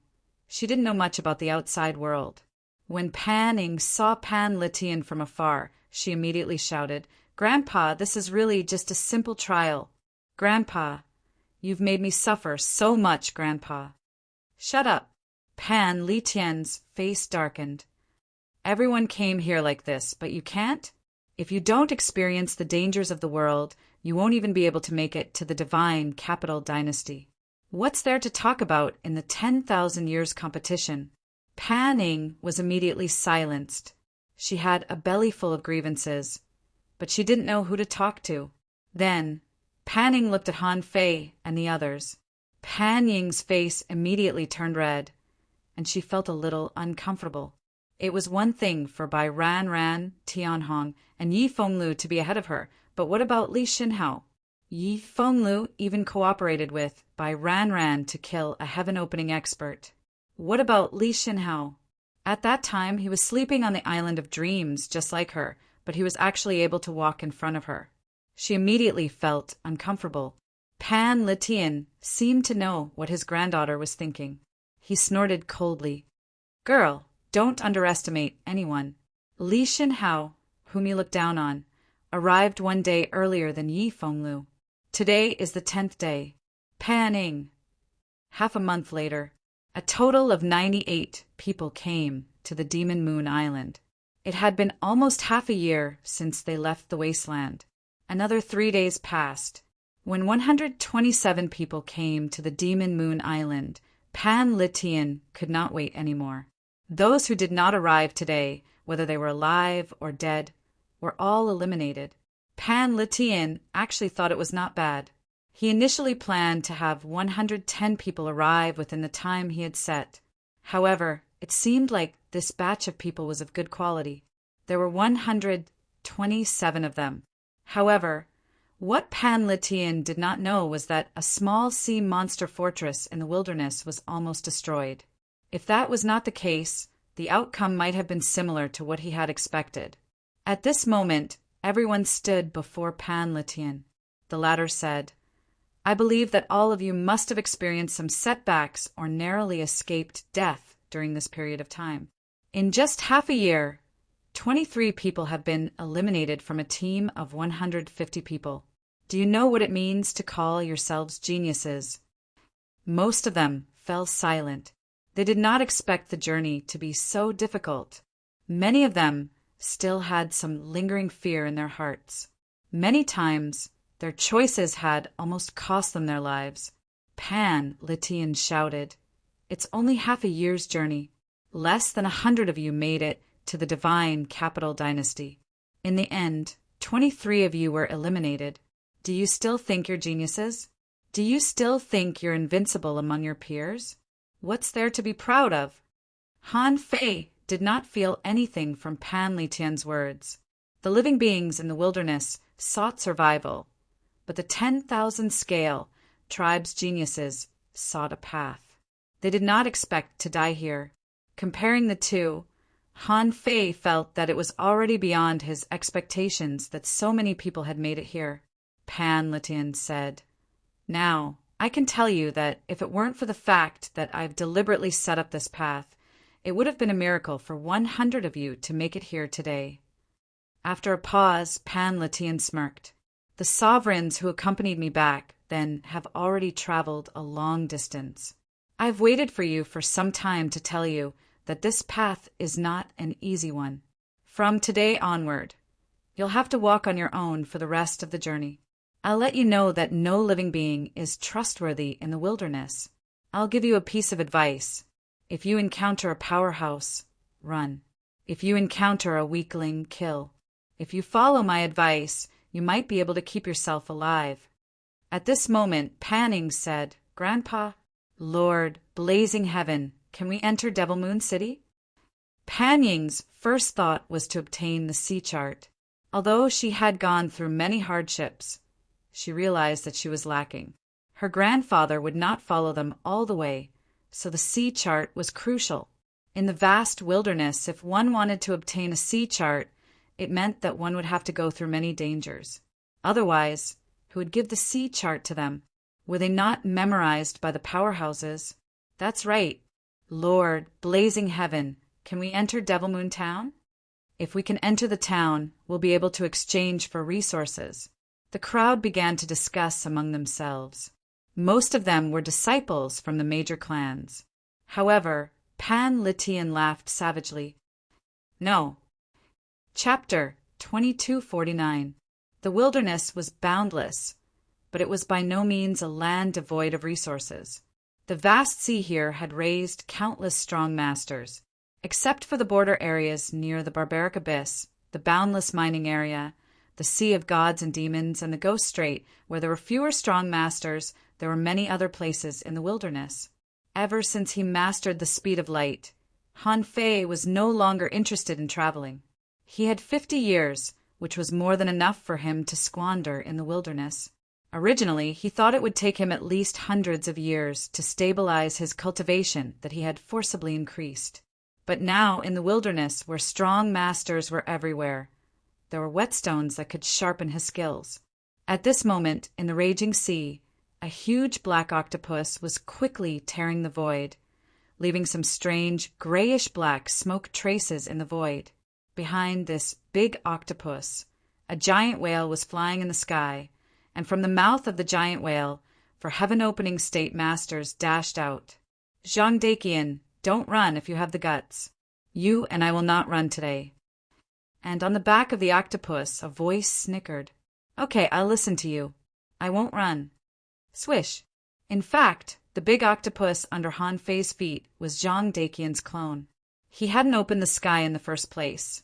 she didn't know much about the outside world. When Pan Ing saw Pan Letian from afar, she immediately shouted, "Grandpa, this is really just a simple trial. Grandpa, you've made me suffer so much, Grandpa." "Shut up." Pan Letian's face darkened. "Everyone came here like this, but you can't? If you don't experience the dangers of the world, you won't even be able to make it to the divine capital dynasty. What's there to talk about in the 10,000 years competition?" Pan Ing was immediately silenced. She had a belly full of grievances, but she didn't know who to talk to. Then, Pan Ing looked at Han Fei and the others. Pan Ying's face immediately turned red, and she felt a little uncomfortable. It was one thing for Bai Ran Ran, Tianhong, and Yi Fenglu to be ahead of her, but what about Li Xinhao? Yi Fenglu even cooperated with Bai Ran Ran to kill a heaven-opening expert. What about Li Xinhao? At that time, he was sleeping on the island of dreams, just like her, but he was actually able to walk in front of her. She immediately felt uncomfortable. Pan Letian seemed to know what his granddaughter was thinking. He snorted coldly. "Girl, don't underestimate anyone. Li Xinhao, whom you look down on, arrived 1 day earlier than Yi Fenglu. Today is the 10th day. Pan Ing." Half a month later, a total of 98 people came to the Demon Moon Island. It had been almost half a year since they left the wasteland. Another 3 days passed. When 127 people came to the Demon Moon Island, Pan Letian could not wait anymore. Those who did not arrive today, whether they were alive or dead, were all eliminated. Pan Letian actually thought it was not bad. He initially planned to have 110 people arrive within the time he had set. However, it seemed like this batch of people was of good quality. There were 127 of them. However, what Pan Letian did not know was that a small sea monster fortress in the wilderness was almost destroyed. If that was not the case, the outcome might have been similar to what he had expected. At this moment, everyone stood before Pan Letian. The latter said, "I believe that all of you must have experienced some setbacks or narrowly escaped death during this period of time. In just half a year, 23 people have been eliminated from a team of 150 people. Do you know what it means to call yourselves geniuses?" Most of them fell silent. They did not expect the journey to be so difficult. Many of them still had some lingering fear in their hearts. Many times, their choices had almost cost them their lives. Pan Letian shouted, "It's only half a year's journey. Less than 100 of you made it to the divine capital dynasty. In the end, 23 of you were eliminated. Do you still think you're geniuses? Do you still think you're invincible among your peers? What's there to be proud of?" Han Fei did not feel anything from Pan Letian's words. The living beings in the wilderness sought survival, but the 10,000 scale tribe's geniuses sought a path. They did not expect to die here. Comparing the two, Han Fei felt that it was already beyond his expectations that so many people had made it here. Pan Letian said, "Now, I can tell you that if it weren't for the fact that I've deliberately set up this path, it would have been a miracle for 100 of you to make it here today." After a pause, Pan Letian smirked. "The sovereigns who accompanied me back then have already traveled a long distance. I've waited for you for some time to tell you that this path is not an easy one. From today onward, you'll have to walk on your own for the rest of the journey. I'll let you know that no living being is trustworthy in the wilderness. I'll give you a piece of advice. If you encounter a powerhouse, run. If you encounter a weakling, kill. If you follow my advice, you might be able to keep yourself alive." At this moment, Panning said, "Grandpa, Lord, blazing heaven, can we enter Devil Moon City?" Panning's first thought was to obtain the sea chart. Although she had gone through many hardships, she realized that she was lacking. Her grandfather would not follow them all the way, so the sea chart was crucial. In the vast wilderness, if one wanted to obtain a sea chart, it meant that one would have to go through many dangers. Otherwise, who would give the sea chart to them? Were they not memorized by the powerhouses? That's right. Lord, blazing heaven, can we enter Devil Moon Town? If we can enter the town, we'll be able to exchange for resources. The crowd began to discuss among themselves. Most of them were disciples from the major clans. However, Pan Litian laughed savagely. No. Chapter 2249. The wilderness was boundless, but it was by no means a land devoid of resources. The vast sea here had raised countless strong masters. Except for the border areas near the barbaric abyss, the boundless mining area, the sea of gods and demons, and the Ghost Strait, where there were fewer strong masters, there were many other places in the wilderness. Ever since he mastered the speed of light, Han Fei was no longer interested in traveling. He had 50 years, which was more than enough for him to squander in the wilderness. Originally, he thought it would take him at least hundreds of years to stabilize his cultivation that he had forcibly increased. But now, in the wilderness, where strong masters were everywhere, there were whetstones that could sharpen his skills. At this moment, in the raging sea, a huge black octopus was quickly tearing the void, leaving some strange grayish-black smoke traces in the void. Behind this big octopus, a giant whale was flying in the sky, and from the mouth of the giant whale, for heaven-opening state masters dashed out. "Zhang Dakian, don't run if you have the guts. You and I will not run today." And on the back of the octopus, a voice snickered. "Okay, I'll listen to you. I won't run." Swish. In fact, the big octopus under Han Fei's feet was Zhang Dakian's clone. He hadn't opened the sky in the first place,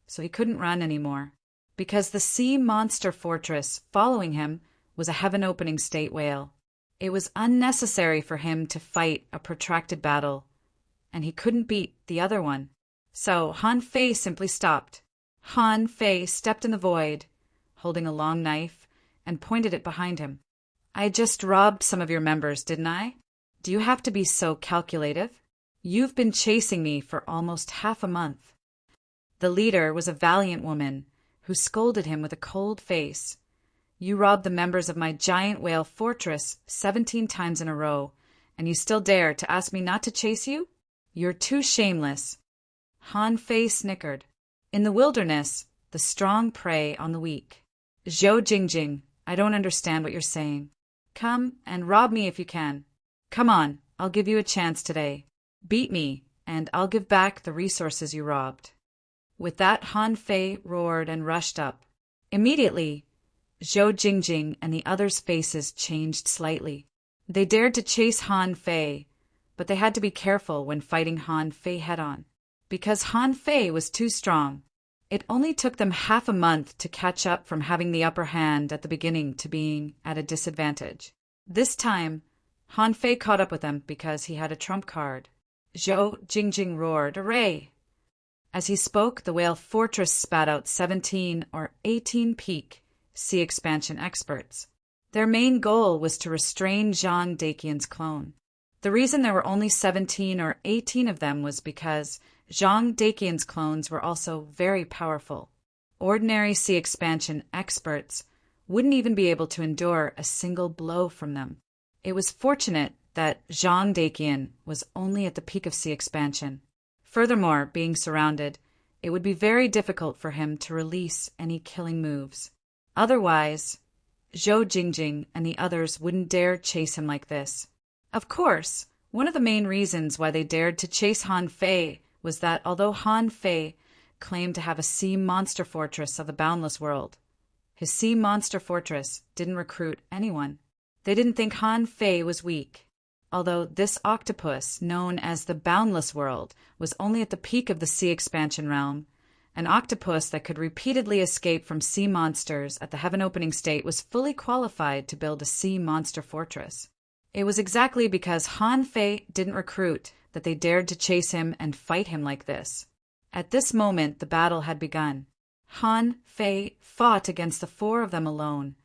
so he couldn't run anymore, because the sea monster fortress following him was a heaven-opening state whale. It was unnecessary for him to fight a protracted battle, and he couldn't beat the other one. So Han Fei simply stopped. Han Fei stepped in the void, holding a long knife, and pointed it behind him. "I just robbed some of your members, didn't I? Do you have to be so calculative? You've been chasing me for almost half a month." The leader was a valiant woman, who scolded him with a cold face. "You robbed the members of my giant whale fortress 17 times in a row, and you still dare to ask me not to chase you? You're too shameless." Han Fei snickered. In the wilderness, the strong prey on the weak. "Zhou Jingjing, I don't understand what you're saying. Come and rob me if you can. Come on, I'll give you a chance today. Beat me, and I'll give back the resources you robbed." With that, Han Fei roared and rushed up. Immediately, Zhou Jingjing and the others' faces changed slightly. They dared to chase Han Fei, but they had to be careful when fighting Han Fei head-on. Because Han Fei was too strong, it only took them half a month to catch up from having the upper hand at the beginning to being at a disadvantage. This time, Han Fei caught up with them because he had a trump card. Zhou Jingjing roared, "Array!" As he spoke, the whale fortress spat out 17 or 18 peak sea expansion experts. Their main goal was to restrain Zhang Dakian's clone. The reason there were only 17 or 18 of them was because Zhang Dakian's clones were also very powerful. Ordinary sea expansion experts wouldn't even be able to endure a single blow from them. It was fortunate that Zhang Dakian was only at the peak of sea expansion. Furthermore, being surrounded, it would be very difficult for him to release any killing moves. Otherwise, Zhou Jingjing and the others wouldn't dare chase him like this. Of course, one of the main reasons why they dared to chase Han Fei was that although Han Fei claimed to have a sea monster fortress of the boundless world, His sea monster fortress didn't recruit anyone. They didn't think Han Fei was weak. Although this octopus, known as the Boundless World, was only at the peak of the sea expansion realm, an octopus that could repeatedly escape from sea monsters at the heaven-opening state was fully qualified to build a sea monster fortress. It was exactly because Han Fei didn't recruit that they dared to chase him and fight him like this. At this moment, the battle had begun. Han Fei fought against the four of them alone,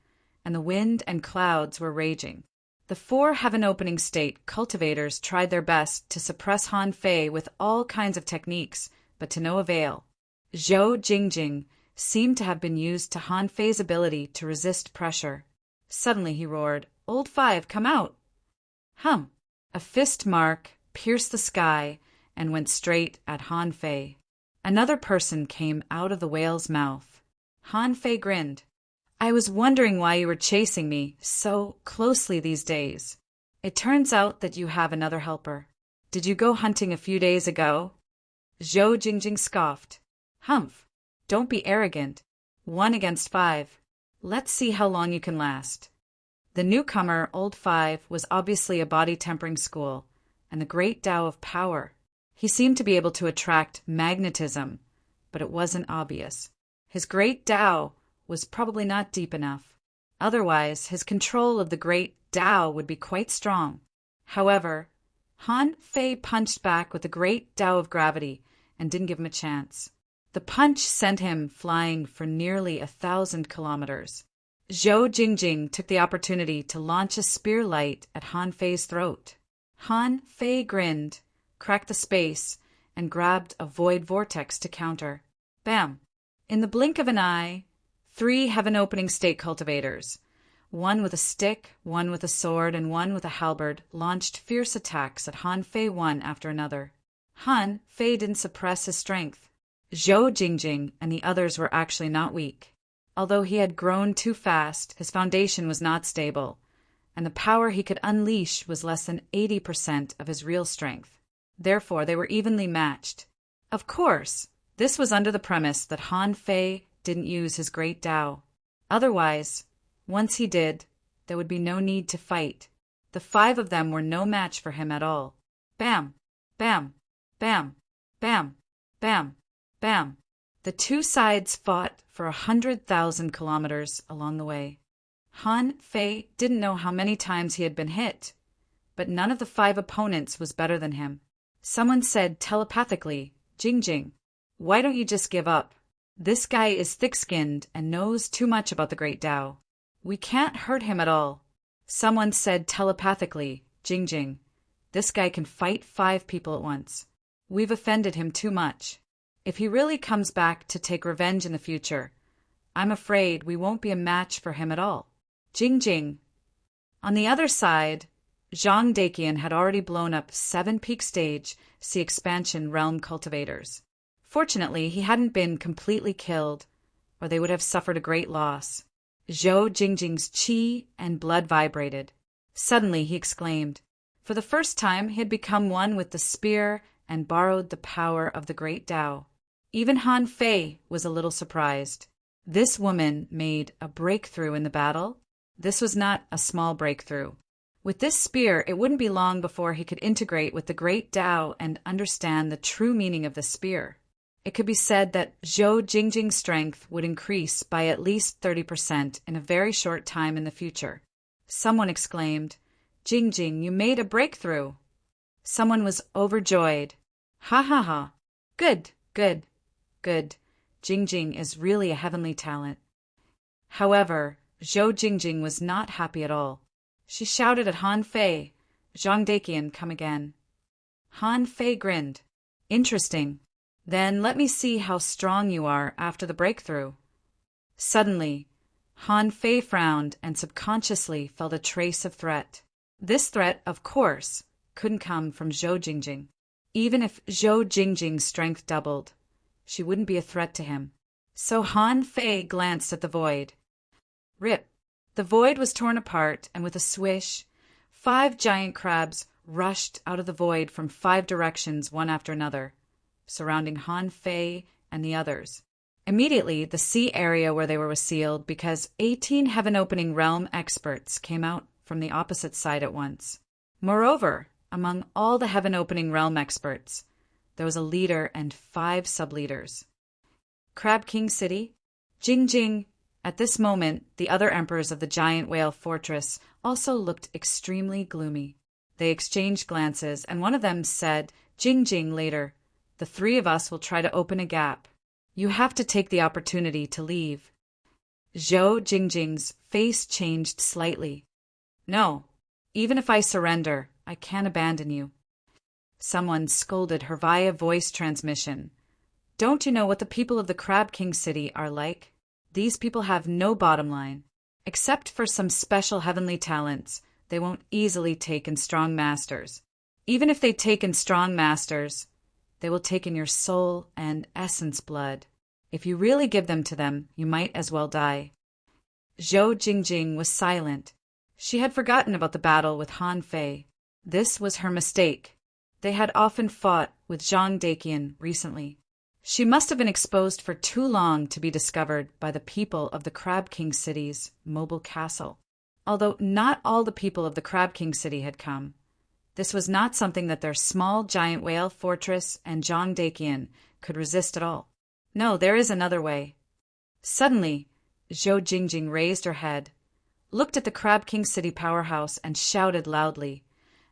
and the wind and clouds were raging. The four heaven-opening state cultivators tried their best to suppress Han Fei with all kinds of techniques, but to no avail. Zhou Jingjing seemed to have been used to Han Fei's ability to resist pressure. Suddenly he roared, "Old Five, come out!" Hum! A fist mark pierced the sky and went straight at Han Fei. Another person came out of the whale's mouth. Han Fei grinned. "I was wondering why you were chasing me so closely these days. It turns out that you have another helper. Did you go hunting a few days ago?" Zhou Jingjing scoffed. "Humph! Don't be arrogant. 1 against 5. Let's see how long you can last." The newcomer, Old Five, was obviously a body-tempering school, and the great Tao of power. He seemed to be able to attract magnetism, but it wasn't obvious. His great Tao was probably not deep enough. Otherwise, his control of the great Tao would be quite strong. However, Han Fei punched back with the great Tao of gravity and didn't give him a chance. The punch sent him flying for nearly 1,000 kilometers. Zhou Jingjing took the opportunity to launch a spear light at Han Fei's throat. Han Fei grinned, cracked the space, and grabbed a void vortex to counter. Bam! In the blink of an eye, 3 heaven-opening state cultivators, one with a stick, one with a sword, and one with a halberd, launched fierce attacks at Han Fei one after another. Han Fei didn't suppress his strength. Zhou Jingjing and the others were actually not weak. Although he had grown too fast, his foundation was not stable, and the power he could unleash was less than 80% of his real strength. Therefore, they were evenly matched. Of course, this was under the premise that Han Fei didn't use his great Tao. Otherwise, once he did, there would be no need to fight. The 5 of them were no match for him at all. Bam! Bam! Bam! Bam! Bam! Bam! The 2 sides fought for 100,000 kilometers along the way. Han Fei didn't know how many times he had been hit, but none of the 5 opponents was better than him. Someone said telepathically, "Jingjing, why don't you just give up? This guy is thick-skinned and knows too much about the Great Tao. We can't hurt him at all." Someone said telepathically, "Jingjing, this guy can fight 5 people at once. We've offended him too much. If he really comes back to take revenge in the future, I'm afraid we won't be a match for him at all." Jingjing. On the other side, Zhang Daqian had already blown up 7 peak stage sea expansion realm cultivators. Fortunately, he hadn't been completely killed, or they would have suffered a great loss. Zhou Jingjing's qi and blood vibrated. Suddenly he exclaimed. For the first time, he had become one with the spear and borrowed the power of the great Tao. Even Han Fei was a little surprised. This woman made a breakthrough in the battle. This was not a small breakthrough. With this spear, it wouldn't be long before he could integrate with the great Tao and understand the true meaning of the spear. It could be said that Zhou Jingjing's strength would increase by at least 30% in a very short time in the future. Someone exclaimed, "Jingjing, you made a breakthrough." Someone was overjoyed. "Ha ha ha. Good, good, good. Jingjing is really a heavenly talent." However, Zhou Jingjing was not happy at all. She shouted at Han Fei, "Zhang Daqian, come again." Han Fei grinned. "Interesting. Then let me see how strong you are after the breakthrough." Suddenly, Han Fei frowned and subconsciously felt a trace of threat. This threat, of course, couldn't come from Zhou Jingjing. Even if Zhou Jingjing's strength doubled, she wouldn't be a threat to him. So Han Fei glanced at the void. Rip! The void was torn apart, and with a swish, 5 giant crabs rushed out of the void from 5 directions, one after another, surrounding Han Fei and the others. Immediately, the sea area where they were was sealed because 18 heaven-opening realm experts came out from the opposite side at once. Moreover, among all the heaven-opening realm experts, there was a leader and 5 sub-leaders. Crab King City, Jing Jing. At this moment, the other emperors of the giant whale fortress also looked extremely gloomy. They exchanged glances, and one of them said, Jing Jing later, "The 3 of us will try to open a gap. You have to take the opportunity to leave." Zhou Jingjing's face changed slightly. "No, even if I surrender, I can't abandon you." Someone scolded her via voice transmission. "Don't you know what the people of the Crab King City are like? These people have no bottom line. Except for some special heavenly talents, they won't easily take in strong masters. Even if they take in strong masters, they will take in your soul and essence blood. If you really give them to them, you might as well die." Zhou Jingjing was silent. She had forgotten about the battle with Han Fei. This was her mistake. They had often fought with Zhang Daqian recently. She must have been exposed for too long to be discovered by the people of the Crab King City's mobile castle. Although not all the people of the Crab King City had come, this was not something that their small giant whale fortress and Zhang Daqian could resist at all. No, there is another way. Suddenly, Zhou Jingjing raised her head, looked at the Crab King City powerhouse, and shouted loudly,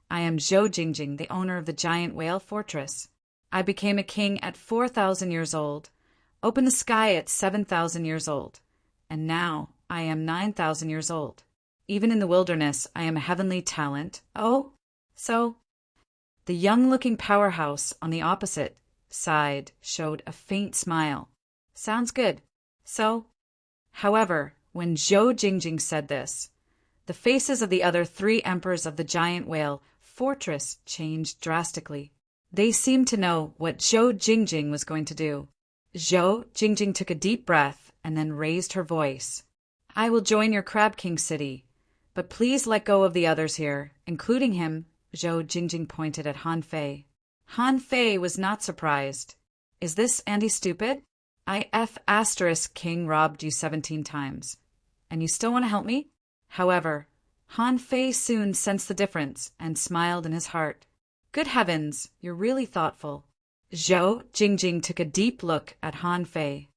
"I am Zhou Jingjing, the owner of the giant whale fortress. I became a king at 4,000 years old, opened the sky at 7,000 years old, and now I am 9,000 years old. Even in the wilderness, I am a heavenly talent. Oh, so?" The young-looking powerhouse on the opposite side showed a faint smile. "Sounds good. So?" However, when Zhou Jingjing said this, the faces of the other 3 emperors of the giant whale fortress changed drastically. They seemed to know what Zhou Jingjing was going to do. Zhou Jingjing took a deep breath and then raised her voice. "I will join your Crab King City, but please let go of the others here, including him." Zhou Jingjing pointed at Han Fei. Han Fei was not surprised. "Is this Andy stupid? IF** King robbed you 17 times. And you still want to help me?" However, Han Fei soon sensed the difference and smiled in his heart. "Good heavens, you're really thoughtful." Zhou Jingjing took a deep look at Han Fei.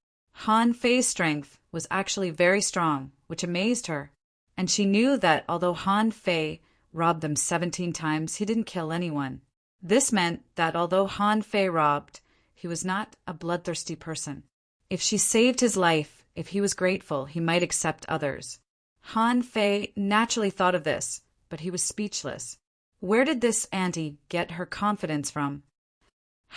Han Fei's strength was actually very strong, which amazed her, and she knew that although Han Fei robbed them 17 times, he didn't kill anyone. This meant that although Han Fei robbed, he was not a bloodthirsty person. If she saved his life, if he was grateful, he might accept others. Han Fei naturally thought of this, but he was speechless. Where did this auntie get her confidence from?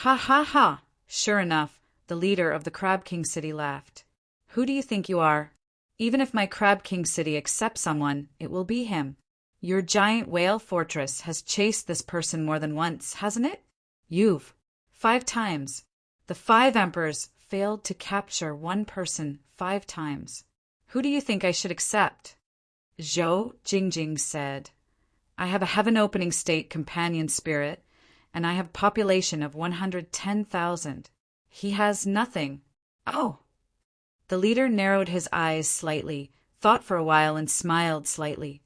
"Ha ha ha!" Sure enough, the leader of the Crab King City laughed. "Who do you think you are? Even if my Crab King City accepts someone, it will be him. Your giant whale fortress has chased this person more than once, hasn't it? You've 5 times. The 5 emperors failed to capture one person 5 times. Who do you think I should accept?" Zhou Jingjing said, "I have a heaven-opening state companion spirit, and I have a population of 110,000. He has nothing." "Oh!" The leader narrowed his eyes slightly, thought for a while, and smiled slightly.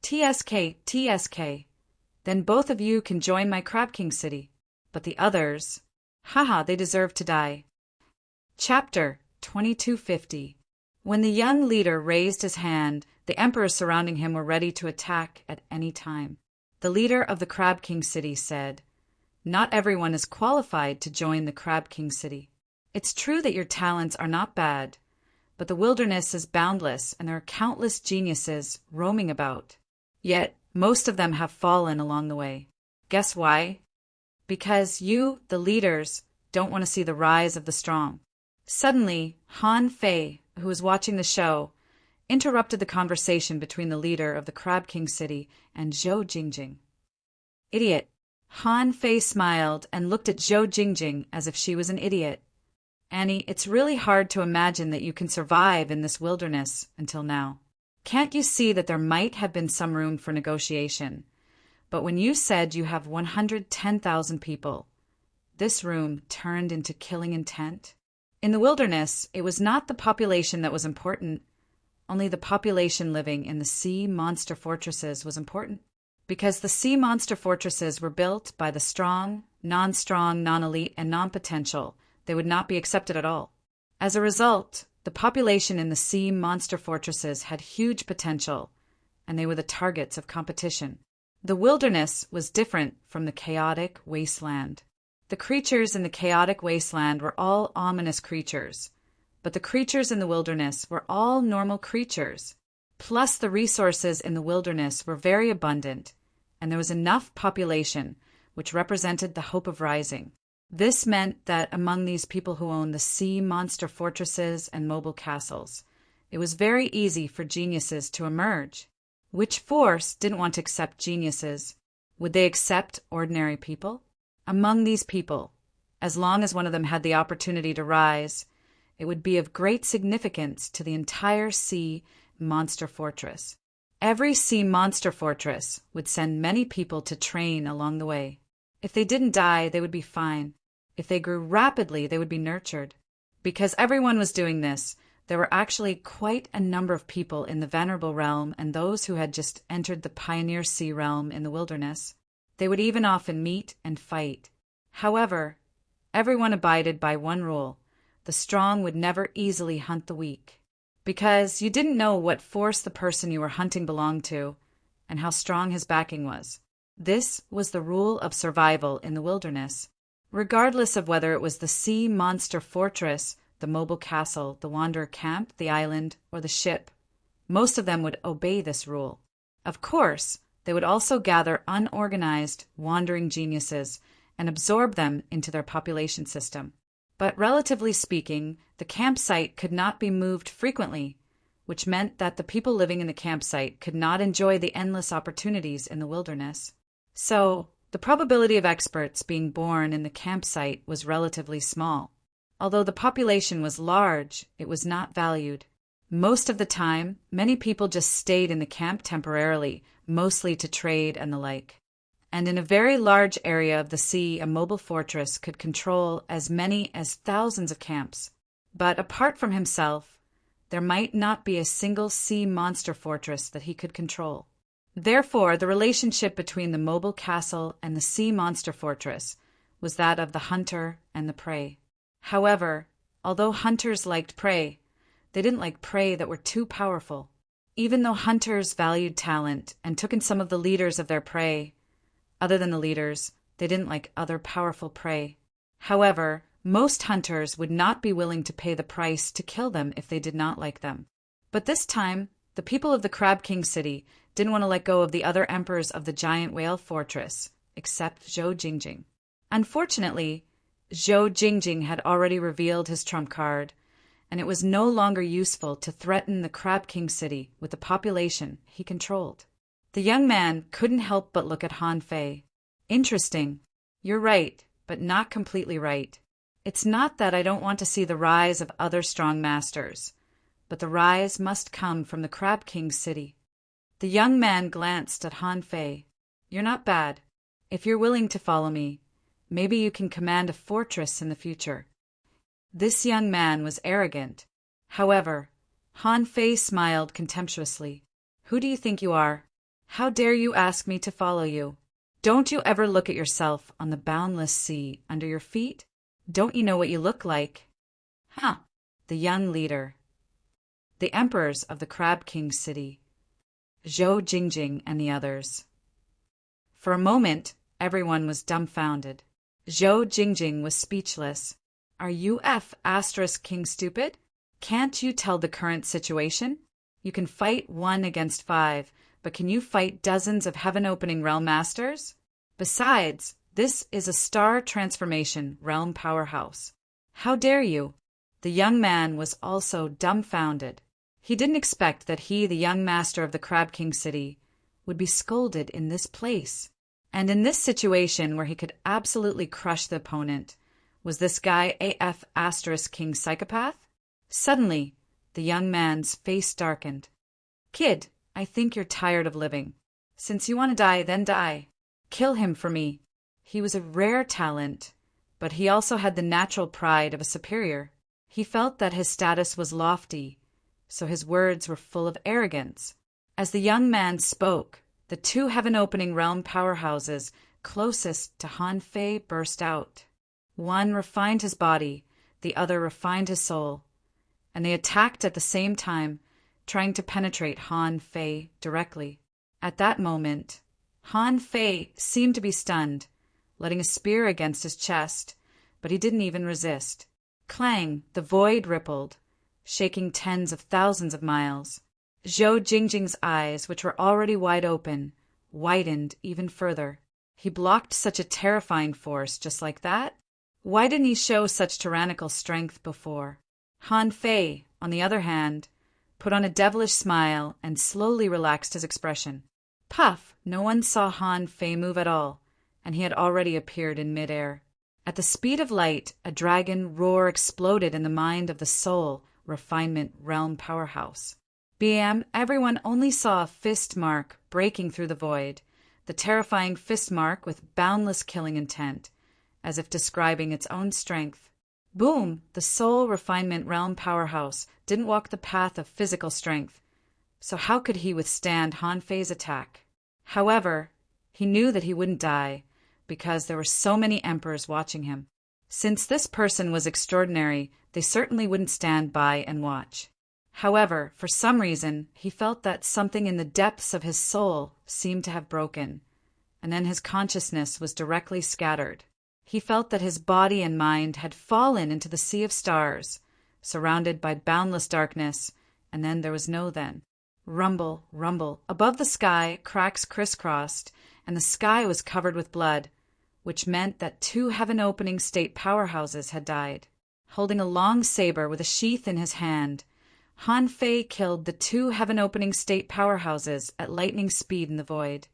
TSK. Then both of you can join my Crab King City. But the others, haha, they deserve to die." Chapter 2250. When the young leader raised his hand, the emperors surrounding him were ready to attack at any time. The leader of the Crab King City said, "Not everyone is qualified to join the Crab King City. It's true that your talents are not bad, but the wilderness is boundless and there are countless geniuses roaming about. Yet most of them have fallen along the way. Guess why? Because you, the leaders, don't want to see the rise of the strong." Suddenly, Han Fei, who was watching the show, interrupted the conversation between the leader of the Crab King City and Zhou Jingjing. "Idiot." Han Fei smiled and looked at Zhou Jingjing as if she was an idiot. "Annie, it's really hard to imagine that you can survive in this wilderness until now. Can't you see that there might have been some room for negotiation? But when you said you have 110,000 people, this room turned into killing intent. In the wilderness, it was not the population that was important, only the population living in the sea monster fortresses was important. Because the sea monster fortresses were built by the strong, non-elite, and non-potential, they would not be accepted at all. As a result, the population in the sea monster fortresses had huge potential, and they were the targets of competition. The wilderness was different from the chaotic wasteland. The creatures in the chaotic wasteland were all ominous creatures, but the creatures in the wilderness were all normal creatures. Plus, the resources in the wilderness were very abundant, and there was enough population, which represented the hope of rising. This meant that among these people who owned the sea monster fortresses and mobile castles, it was very easy for geniuses to emerge. Which force didn't want to accept geniuses? Would they accept ordinary people? Among these people, as long as one of them had the opportunity to rise, it would be of great significance to the entire sea monster fortress. Every sea monster fortress would send many people to train along the way. If they didn't die, they would be fine. If they grew rapidly, they would be nurtured. Because everyone was doing this, there were actually quite a number of people in the Venerable Realm and those who had just entered the Pioneer Sea realm in the wilderness. They would even often meet and fight. However, everyone abided by one rule: the strong would never easily hunt the weak. Because you didn't know what force the person you were hunting belonged to and how strong his backing was. This was the rule of survival in the wilderness. Regardless of whether it was the sea monster fortress, the mobile castle, the wanderer camp, the island, or the ship, most of them would obey this rule. Of course, they would also gather unorganized, wandering geniuses and absorb them into their population system. But relatively speaking, the campsite could not be moved frequently, which meant that the people living in the campsite could not enjoy the endless opportunities in the wilderness. So, the probability of experts being born in the campsite was relatively small. Although the population was large, it was not valued. Most of the time, many people just stayed in the camp temporarily, mostly to trade and the like. And in a very large area of the sea, a mobile fortress could control as many as thousands of camps. But apart from himself, there might not be a single sea monster fortress that he could control. Therefore, the relationship between the mobile castle and the sea monster fortress was that of the hunter and the prey. However, although hunters liked prey, they didn't like prey that were too powerful. Even though hunters valued talent and took in some of the leaders of their prey, other than the leaders, they didn't like other powerful prey. However, most hunters would not be willing to pay the price to kill them if they did not like them. But this time, the people of the Crab King City didn't want to let go of the other emperors of the giant whale fortress, except Zhou Jingjing. Unfortunately, Zhou Jingjing had already revealed his trump card, and it was no longer useful to threaten the Crab King City with the population he controlled. The young man couldn't help but look at Han Fei. Interesting. You're right, but not completely right. It's not that I don't want to see the rise of other strong masters, but the rise must come from the Crab King City. The young man glanced at Han Fei. You're not bad. If you're willing to follow me, maybe you can command a fortress in the future. This young man was arrogant. However, Han Fei smiled contemptuously. Who do you think you are? How dare you ask me to follow you? Don't you ever look at yourself on the boundless sea under your feet? Don't you know what you look like? Huh. The young leader. The emperors of the Crab King City. Zhou Jingjing and the others. For a moment, everyone was dumbfounded. Zhou Jingjing was speechless. Are you King stupid? Can't you tell the current situation? You can fight 1 against 5, but can you fight dozens of heaven-opening realm masters? Besides, this is a star transformation realm powerhouse. How dare you? The young man was also dumbfounded. He didn't expect that he, the young master of the Crab King City, would be scolded in this place. And in this situation where he could absolutely crush the opponent, was this guy King psychopath? Suddenly, the young man's face darkened. Kid, I think you're tired of living. Since you want to die, then die. Kill him for me. He was a rare talent, but he also had the natural pride of a superior. He felt that his status was lofty, so his words were full of arrogance. As the young man spoke, the two heaven-opening realm powerhouses closest to Han Fei burst out. One refined his body, the other refined his soul, and they attacked at the same time, trying to penetrate Han Fei directly. At that moment, Han Fei seemed to be stunned, letting a spear against his chest, but he didn't even resist. Clang, the void rippled, shaking tens of thousands of miles. Zhou Jingjing's eyes, which were already wide open, widened even further. He blocked such a terrifying force just like that? Why didn't he show such tyrannical strength before? Han Fei, on the other hand, put on a devilish smile and slowly relaxed his expression. Puff! No one saw Han Fei move at all, and he had already appeared in midair. At the speed of light, a dragon roar exploded in the mind of the soul refinement realm powerhouse. BM, everyone only saw a fist mark breaking through the void, the terrifying fist mark with boundless killing intent, as if describing its own strength. Boom! The soul refinement realm powerhouse didn't walk the path of physical strength, so how could he withstand Han Fei's attack? However, he knew that he wouldn't die, because there were so many emperors watching him. Since this person was extraordinary, they certainly wouldn't stand by and watch. However, for some reason, he felt that something in the depths of his soul seemed to have broken, and then his consciousness was directly scattered. He felt that his body and mind had fallen into the sea of stars, surrounded by boundless darkness, and then there was no then. Rumble, rumble. Above the sky, cracks crisscrossed, and the sky was covered with blood, which meant that two heaven-opening state powerhouses had died. Holding a long saber with a sheath in his hand, Han Fei killed the two heaven-opening state powerhouses at lightning speed in the void,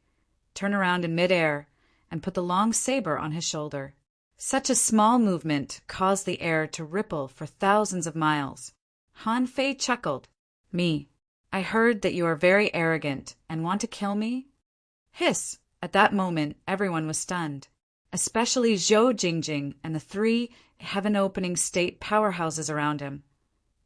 turned around in midair, and put the long saber on his shoulder. Such a small movement caused the air to ripple for thousands of miles. Han Fei chuckled. Me. I heard that you are very arrogant and want to kill me? Hiss! At that moment, everyone was stunned, especially Zhou Jingjing and the three heaven-opening state powerhouses around him.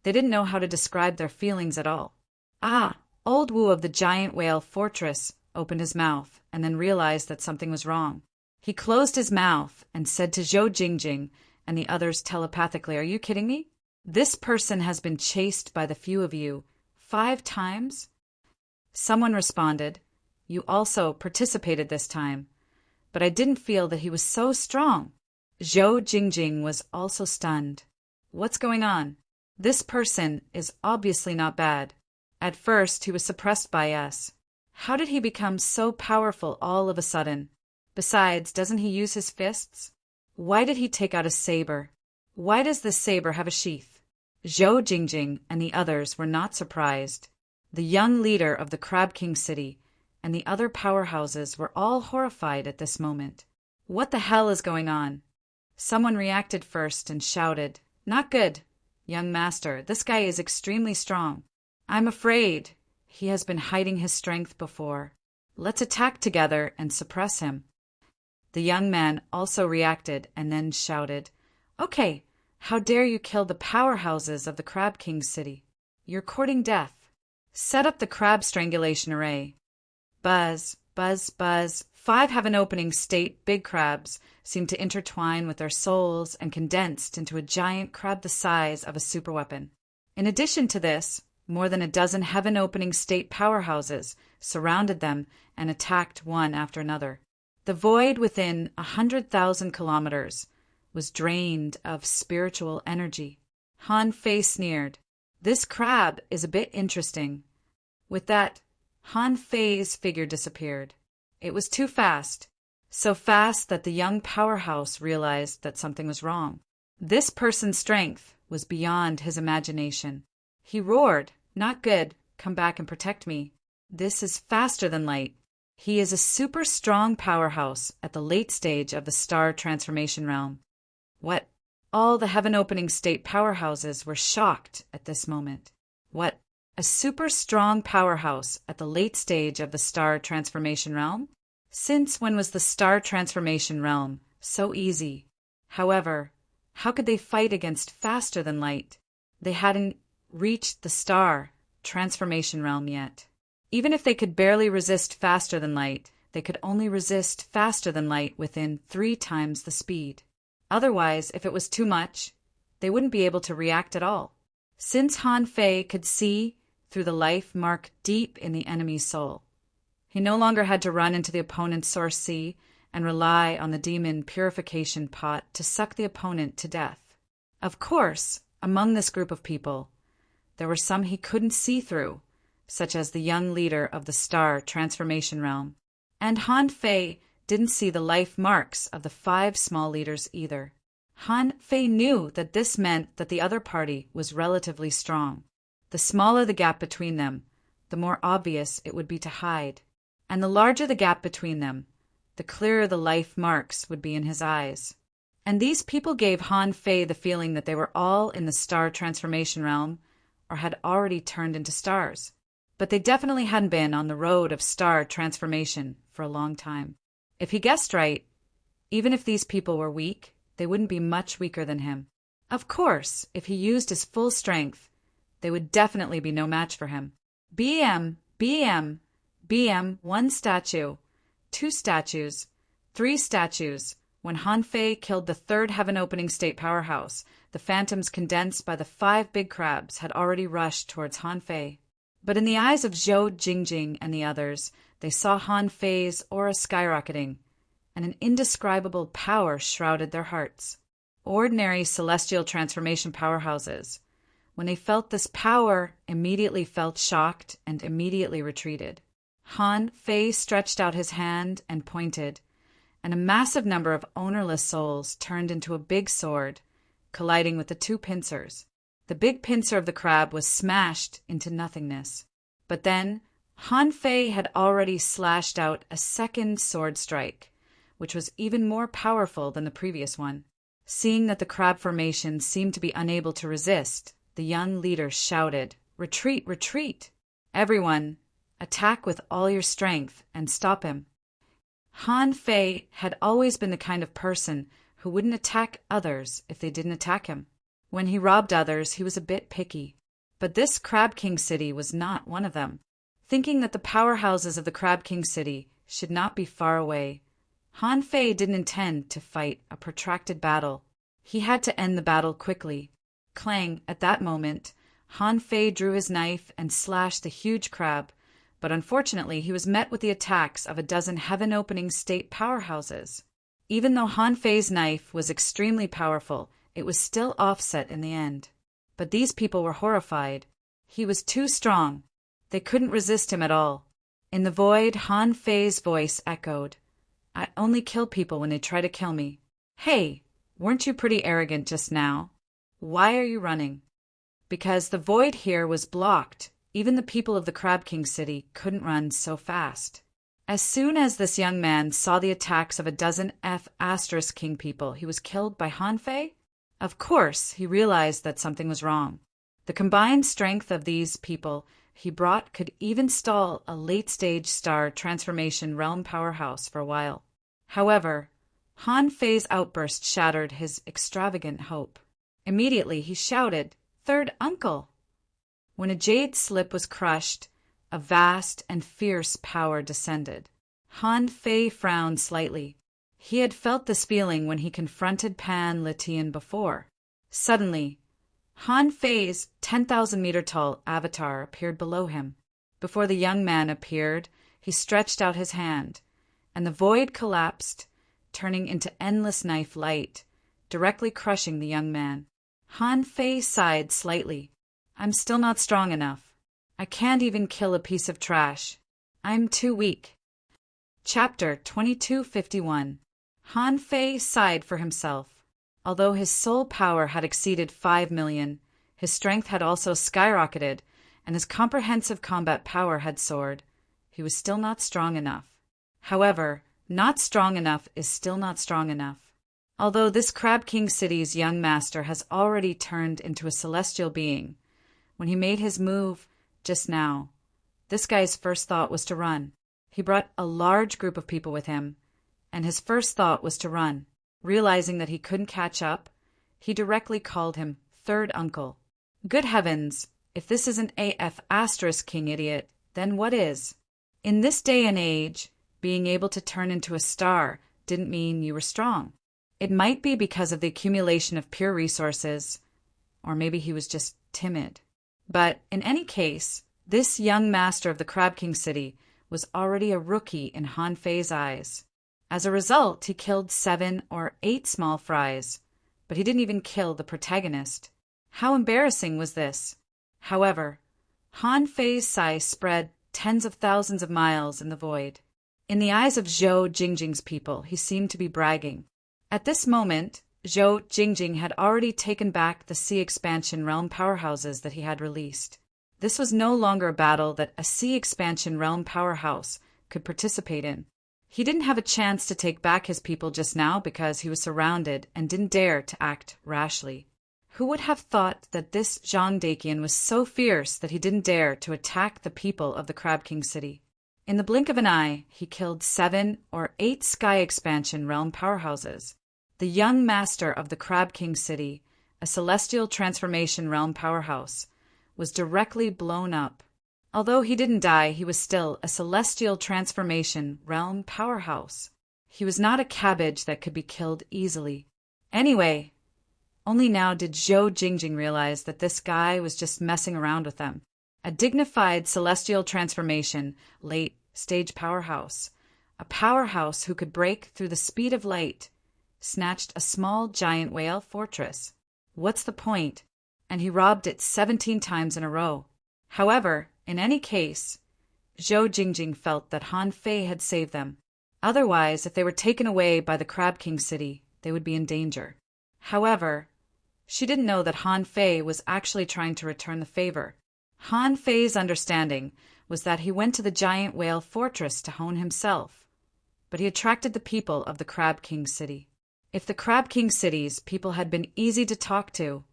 They didn't know how to describe their feelings at all. Ah! Old Wu of the giant whale fortress opened his mouth and then realized that something was wrong. He closed his mouth and said to Zhou Jingjing and the others telepathically, "Are you kidding me? This person has been chased by the few of you 5 times?" Someone responded, "You also participated this time, but I didn't feel that he was so strong." Zhou Jingjing was also stunned. What's going on? This person is obviously not bad. At first, he was suppressed by us. How did he become so powerful all of a sudden? Besides, doesn't he use his fists? Why did he take out a saber? Why does this saber have a sheath? Zhou Jingjing and the others were not surprised. The young leader of the Crab King city and the other powerhouses were all horrified at this moment. What the hell is going on? Someone reacted first and shouted, "Not good, young master. This guy is extremely strong. I'm afraid he has been hiding his strength before. Let's attack together and suppress him." The young man also reacted and then shouted, "Okay, how dare you kill the powerhouses of the Crab King city? You're courting death. Set up the crab strangulation array." Buzz, buzz, buzz. 5 heaven-opening state big crabs seemed to intertwine with their souls and condensed into a giant crab the size of a superweapon. In addition to this, more than a dozen heaven-opening state powerhouses surrounded them and attacked one after another. The void within 100,000 kilometers was drained of spiritual energy. Han Fei sneered. "This crab is a bit interesting." With that, Han Fei's figure disappeared. It was too fast, so fast that the young powerhouse realized that something was wrong. This person's strength was beyond his imagination. He roared, "Not good, come back and protect me. This is faster than light." He is a super strong powerhouse at the late stage of the star transformation realm. What? All the heaven-opening state powerhouses were shocked at this moment. What? A super strong powerhouse at the late stage of the star transformation realm? Since when was the star transformation realm so easy? However, how could they fight against faster than light? They hadn't reached the star transformation realm yet. Even if they could barely resist faster than light, they could only resist faster than light within 3 times the speed. Otherwise, if it was too much, they wouldn't be able to react at all. Since Han Fei could see through the life mark deep in the enemy's soul, he no longer had to run into the opponent's source sea and rely on the demon purification pot to suck the opponent to death. Of course, among this group of people, there were some he couldn't see through, such as the young leader of the star transformation realm. And Han Fei didn't see the life marks of the 5 small leaders either. Han Fei knew that this meant that the other party was relatively strong. The smaller the gap between them, the more obvious it would be to hide. And the larger the gap between them, the clearer the life marks would be in his eyes. And these people gave Han Fei the feeling that they were all in the star transformation realm or had already turned into stars. But they definitely hadn't been on the road of star transformation for a long time. If he guessed right, even if these people were weak, they wouldn't be much weaker than him. Of course, if he used his full strength, they would definitely be no match for him. BM, BM, BM, 1 statue, 2 statues, 3 statues. When Han Fei killed the 3rd heaven-opening state powerhouse, the phantoms condensed by the 5 big crabs had already rushed towards Han Fei. But in the eyes of Zhou Jingjing and the others, they saw Han Fei's aura skyrocketing, and an indescribable power shrouded their hearts. Ordinary celestial transformation powerhouses, when they felt this power, immediately felt shocked and immediately retreated. Han Fei stretched out his hand and pointed, and a massive number of ownerless souls turned into a big sword, colliding with the 2 pincers. The big pincer of the crab was smashed into nothingness. But then, Han Fei had already slashed out a 2nd sword strike, which was even more powerful than the previous one. Seeing that the crab formation seemed to be unable to resist, the young leader shouted, "Retreat, retreat! Everyone, attack with all your strength and stop him." Han Fei had always been the kind of person who wouldn't attack others if they didn't attack him. When he robbed others, he was a bit picky. But this Crab King City was not one of them. Thinking that the powerhouses of the Crab King City should not be far away, Han Fei didn't intend to fight a protracted battle. He had to end the battle quickly. Clang, at that moment, Han Fei drew his knife and slashed the huge crab, but unfortunately he was met with the attacks of a dozen heaven-opening state powerhouses. Even though Han Fei's knife was extremely powerful, it was still offset in the end. But these people were horrified. He was too strong. They couldn't resist him at all. In the void, Han Fei's voice echoed, "I only kill people when they try to kill me. Hey, weren't you pretty arrogant just now? Why are you running?" Because the void here was blocked, even the people of the Crab King City couldn't run so fast. As soon as this young man saw the attacks of a dozen F** King people, he was killed by Han Fei. Of course, he realized that something was wrong. The combined strength of these people he brought could even stall a late-stage star transformation realm powerhouse for a while. However, Han Fei's outburst shattered his extravagant hope. Immediately he shouted, "Third uncle!" When a jade slip was crushed, a vast and fierce power descended. Han Fei frowned slightly. He had felt this feeling when he confronted Pan Letian before. Suddenly, Han Fei's 10,000-meter-tall avatar appeared below him. Before the young man appeared, he stretched out his hand, and the void collapsed, turning into endless knife light, directly crushing the young man. Han Fei sighed slightly. "I'm still not strong enough. I can't even kill a piece of trash. I'm too weak." Chapter 2251. Han Fei sighed for himself. Although his soul power had exceeded 5 million, his strength had also skyrocketed, and his comprehensive combat power had soared. He was still not strong enough. However, not strong enough is still not strong enough. Although this Crab King City's young master has already turned into a celestial being, when he made his move just now, this guy's first thought was to run. He brought a large group of people with him, and his first thought was to run. Realizing that he couldn't catch up, he directly called him third uncle. Good heavens, if this isn't AF asterisk king idiot, then what is? In this day and age, being able to turn into a star didn't mean you were strong. It might be because of the accumulation of pure resources, or maybe he was just timid. But in any case, this young master of the Crab King city was already a rookie in Han Fei's eyes. As a result, he killed 7 or 8 small fries, but he didn't even kill the protagonist. How embarrassing was this? However, Han Fei's size spread tens of thousands of miles in the void. In the eyes of Zhou Jingjing's people, he seemed to be bragging. At this moment, Zhou Jingjing had already taken back the Sea Expansion Realm powerhouses that he had released. This was no longer a battle that a Sea Expansion Realm powerhouse could participate in. He didn't have a chance to take back his people just now because he was surrounded and didn't dare to act rashly. Who would have thought that this Zhang Daqian was so fierce that he didn't dare to attack the people of the Crab King city? In the blink of an eye, he killed 7 or 8 Sky Expansion Realm powerhouses. The young master of the Crab King city, a Celestial Transformation Realm powerhouse, was directly blown up. Although he didn't die, he was still a Celestial Transformation Realm powerhouse. He was not a cabbage that could be killed easily. Anyway, only now did Zhou Jingjing realize that this guy was just messing around with them. A dignified Celestial Transformation late-stage powerhouse, a powerhouse who could break through the speed of light, snatched a small giant whale fortress. What's the point? And he robbed it 17 times in a row. However, in any case, Zhou Jingjing felt that Han Fei had saved them. Otherwise, if they were taken away by the Crab King city, they would be in danger. However, she didn't know that Han Fei was actually trying to return the favor. Han Fei's understanding was that he went to the giant whale fortress to hone himself, but he attracted the people of the Crab King city. If the Crab King city's people had been easy to talk to,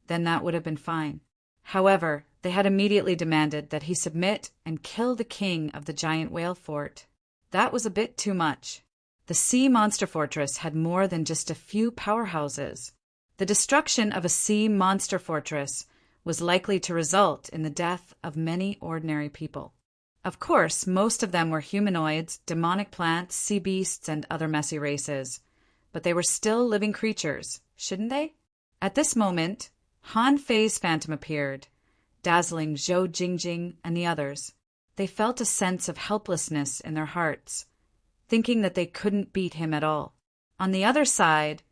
then that would have been fine. However, they had immediately demanded that he submit and kill the king of the giant whale fort. That was a bit too much. The sea monster fortress had more than just a few powerhouses. The destruction of a sea monster fortress was likely to result in the death of many ordinary people. Of course, most of them were humanoids, demonic plants, sea beasts, and other messy races. But they were still living creatures, shouldn't they? At this moment, Han Fei's phantom appeared, dazzling Zhou Jingjing and the others. They felt a sense of helplessness in their hearts, thinking that they couldn't beat him at all. On the other side,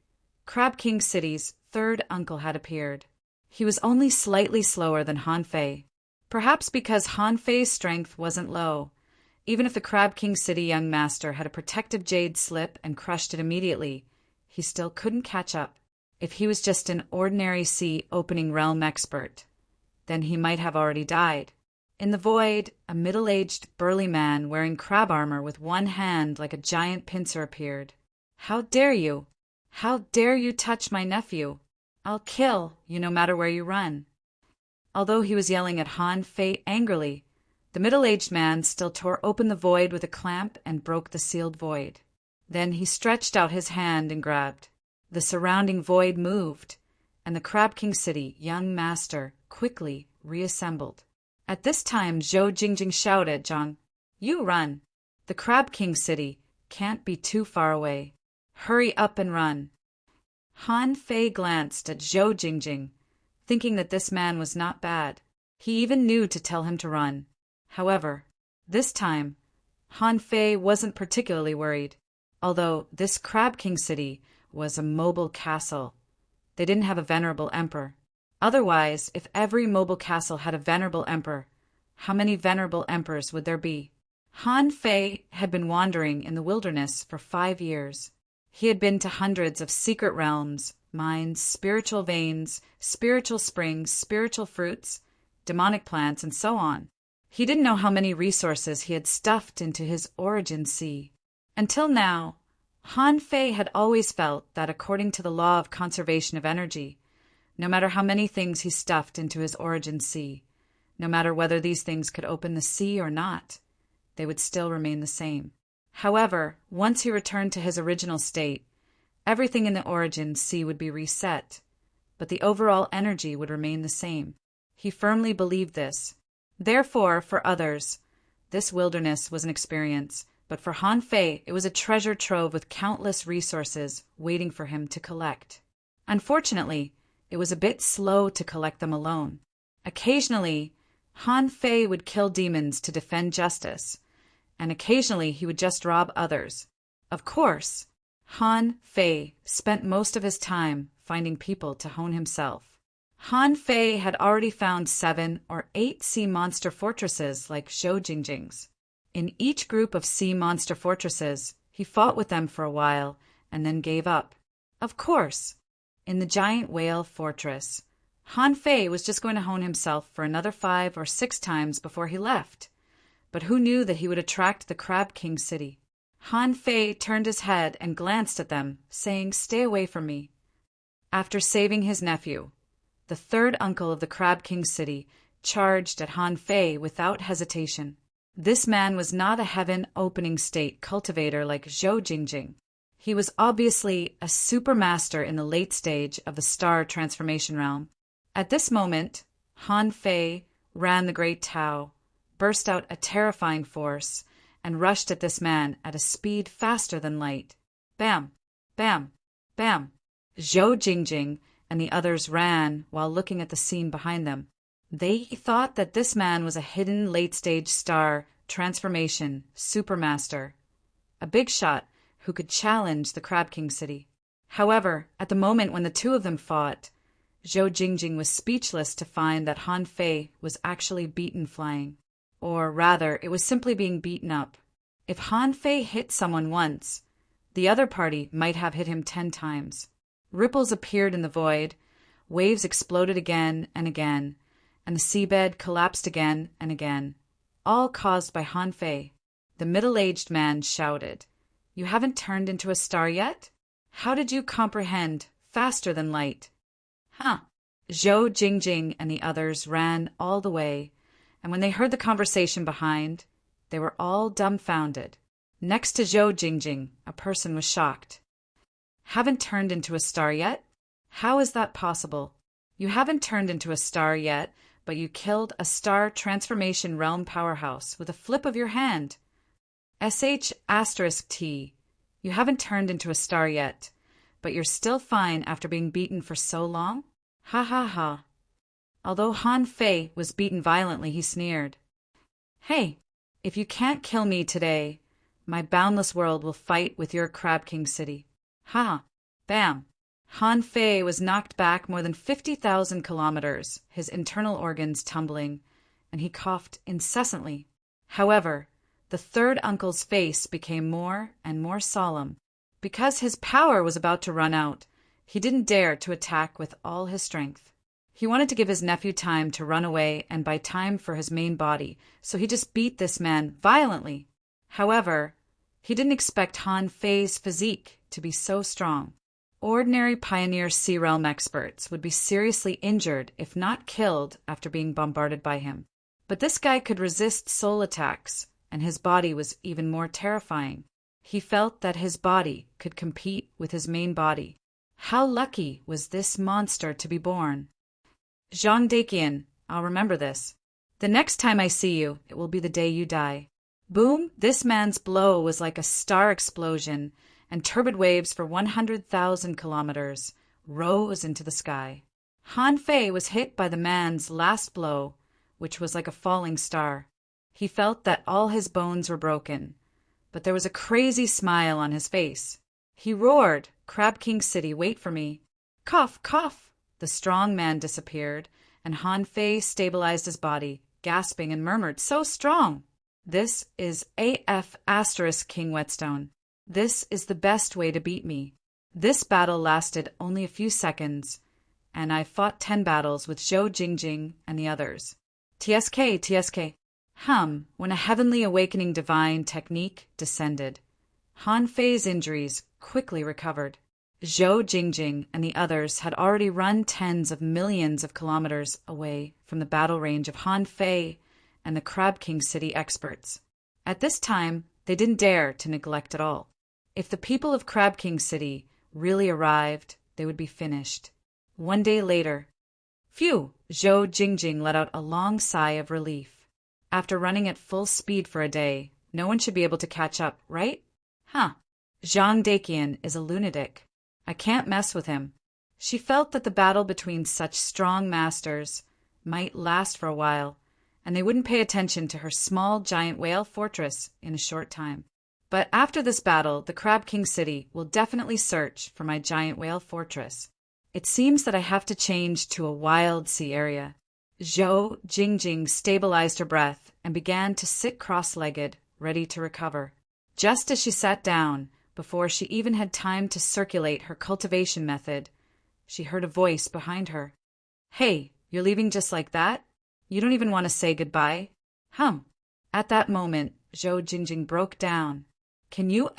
Crab King City's third uncle had appeared. He was only slightly slower than Han Fei, perhaps because Han Fei's strength wasn't low. Even if the Crab King City young master had a protective jade slip and crushed it immediately, he still couldn't catch up. If he was just an ordinary sea opening realm expert, then he might have already died. In the void, a middle-aged burly man wearing crab armor with one hand like a giant pincer appeared. "How dare you? How dare you touch my nephew? I'll kill you no matter where you run." Although he was yelling at Han Fei angrily, the middle-aged man still tore open the void with a clamp and broke the sealed void. Then he stretched out his hand and grabbed. The surrounding void moved, and the Crab King City young master quickly reassembled. At this time, Zhou Jingjing shouted, "Zhang, you run. The Crab King City can't be too far away. Hurry up and run." Han Fei glanced at Zhou Jingjing, thinking that this man was not bad. He even knew to tell him to run. However, this time, Han Fei wasn't particularly worried, although this Crab King City was a mobile castle. They didn't have a venerable emperor. Otherwise, if every mobile castle had a venerable emperor, how many venerable emperors would there be? Han Fei had been wandering in the wilderness for 5 years. He had been to hundreds of secret realms, mines, spiritual veins, spiritual springs, spiritual fruits, demonic plants, and so on. He didn't know how many resources he had stuffed into his origin sea. Until now, Han Fei had always felt that according to the law of conservation of energy, no matter how many things he stuffed into his origin sea, no matter whether these things could open the sea or not, they would still remain the same. However, once he returned to his original state, everything in the origin sea would be reset, but the overall energy would remain the same. He firmly believed this. Therefore, for others, this wilderness was an experience, but for Han Fei it was a treasure trove with countless resources waiting for him to collect. Unfortunately, it was a bit slow to collect them alone. Occasionally, Han Fei would kill demons to defend justice, and occasionally he would just rob others. Of course, Han Fei spent most of his time finding people to hone himself. Han Fei had already found 7 or 8 sea monster fortresses like Zhoujingjing's. In each group of sea monster fortresses, he fought with them for a while and then gave up. Of course, in the giant whale fortress, Han Fei was just going to hone himself for another 5 or 6 times before he left. But who knew that he would attract the Crab King city? Han Fei turned his head and glanced at them, saying, "Stay away from me." After saving his nephew, the third uncle of the Crab King city charged at Han Fei without hesitation. This man was not a heaven-opening state cultivator like Zhou Jingjing. He was obviously a supermaster in the late stage of the star transformation realm. At this moment, Han Fei ran the Great Tao, burst out a terrifying force, and rushed at this man at a speed faster than light. Bam! Bam! Bam! Zhou Jingjing and the others ran while looking at the scene behind them. They thought that this man was a hidden late-stage star transformation supermaster, a big shot who could challenge the Crab King city. However, at the moment when the two of them fought, Zhou Jingjing was speechless to find that Han Fei was actually beaten flying. Or rather, it was simply being beaten up. If Han Fei hit someone once, the other party might have hit him 10 times. Ripples appeared in the void, waves exploded again and again, and the seabed collapsed again and again, all caused by Han Fei. The middle-aged man shouted, "You haven't turned into a star yet? How did you comprehend faster than light?" Huh! Zhou Jingjing and the others ran all the way, and when they heard the conversation behind, they were all dumbfounded. Next to Zhou Jingjing, a person was shocked. "Haven't turned into a star yet? How is that possible? You haven't turned into a star yet, but you killed a star transformation realm powerhouse with a flip of your hand. **T. You haven't turned into a star yet, but you're still fine after being beaten for so long? Ha ha ha." Although Han Fei was beaten violently, he sneered. "Hey, if you can't kill me today, my boundless world will fight with your Crab King city." Ha! Bam! Han Fei was knocked back more than 50,000 kilometers, his internal organs tumbling, and he coughed incessantly. However, the third uncle's face became more and more solemn. Because his power was about to run out, he didn't dare to attack with all his strength. He wanted to give his nephew time to run away and buy time for his main body, so he just beat this man violently. However, he didn't expect Han Fei's physique to be so strong. Ordinary pioneer Sea Realm experts would be seriously injured if not killed after being bombarded by him. But this guy could resist soul attacks, and his body was even more terrifying. He felt that his body could compete with his main body. How lucky was this monster to be born? Zhang Daqian, I'll remember this. The next time I see you, it will be the day you die. Boom! This man's blow was like a star explosion, and turbid waves for 100,000 kilometers rose into the sky. Han Fei was hit by the man's last blow, which was like a falling star. He felt that all his bones were broken, but there was a crazy smile on his face. He roared, "Crab King City, wait for me." Cough, cough! The strong man disappeared, and Han Fei stabilized his body, gasping and murmured, "So strong! This is AF * King Whetstone. This is the best way to beat me." This battle lasted only a few seconds, and I fought 10 battles with Zhou Jingjing and the others. TSK, TSK. When a heavenly awakening divine technique descended, Han Fei's injuries quickly recovered. Zhou Jingjing and the others had already run tens of millions of kilometers away from the battle range of Han Fei and the Crab King City experts. At this time, they didn't dare to neglect at all. If the people of Crab King City really arrived, they would be finished. One day later, Phew! Zhou Jingjing let out a long sigh of relief. After running at full speed for a day, no one should be able to catch up, right? Huh. Zhang Daqian is a lunatic. I can't mess with him. She felt that the battle between such strong masters might last for a while, and they wouldn't pay attention to her small giant whale fortress in a short time. But after this battle, the Crab King City will definitely search for my giant whale fortress. It seems that I have to change to a wild sea area. Zhou Jingjing stabilized her breath and began to sit cross-legged, ready to recover. Just as she sat down, before she even had time to circulate her cultivation method, she heard a voice behind her. Hey, you're leaving just like that? You don't even want to say goodbye? At that moment, Zhou Jingjing broke down. Can you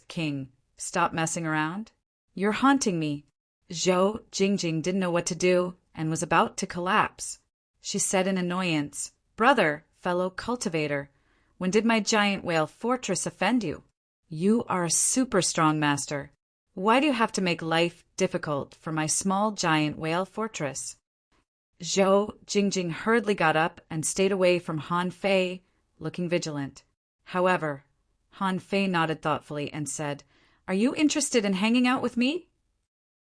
King stop messing around? You're haunting me. Zhou Jingjing didn't know what to do and was about to collapse. She said in annoyance, Brother, fellow cultivator, when did my giant whale fortress offend you? You are a super strong master. Why do you have to make life difficult for my small giant whale fortress? Zhou Jingjing hurriedly got up and stayed away from Han Fei, looking vigilant. However, Han Fei nodded thoughtfully and said, Are you interested in hanging out with me?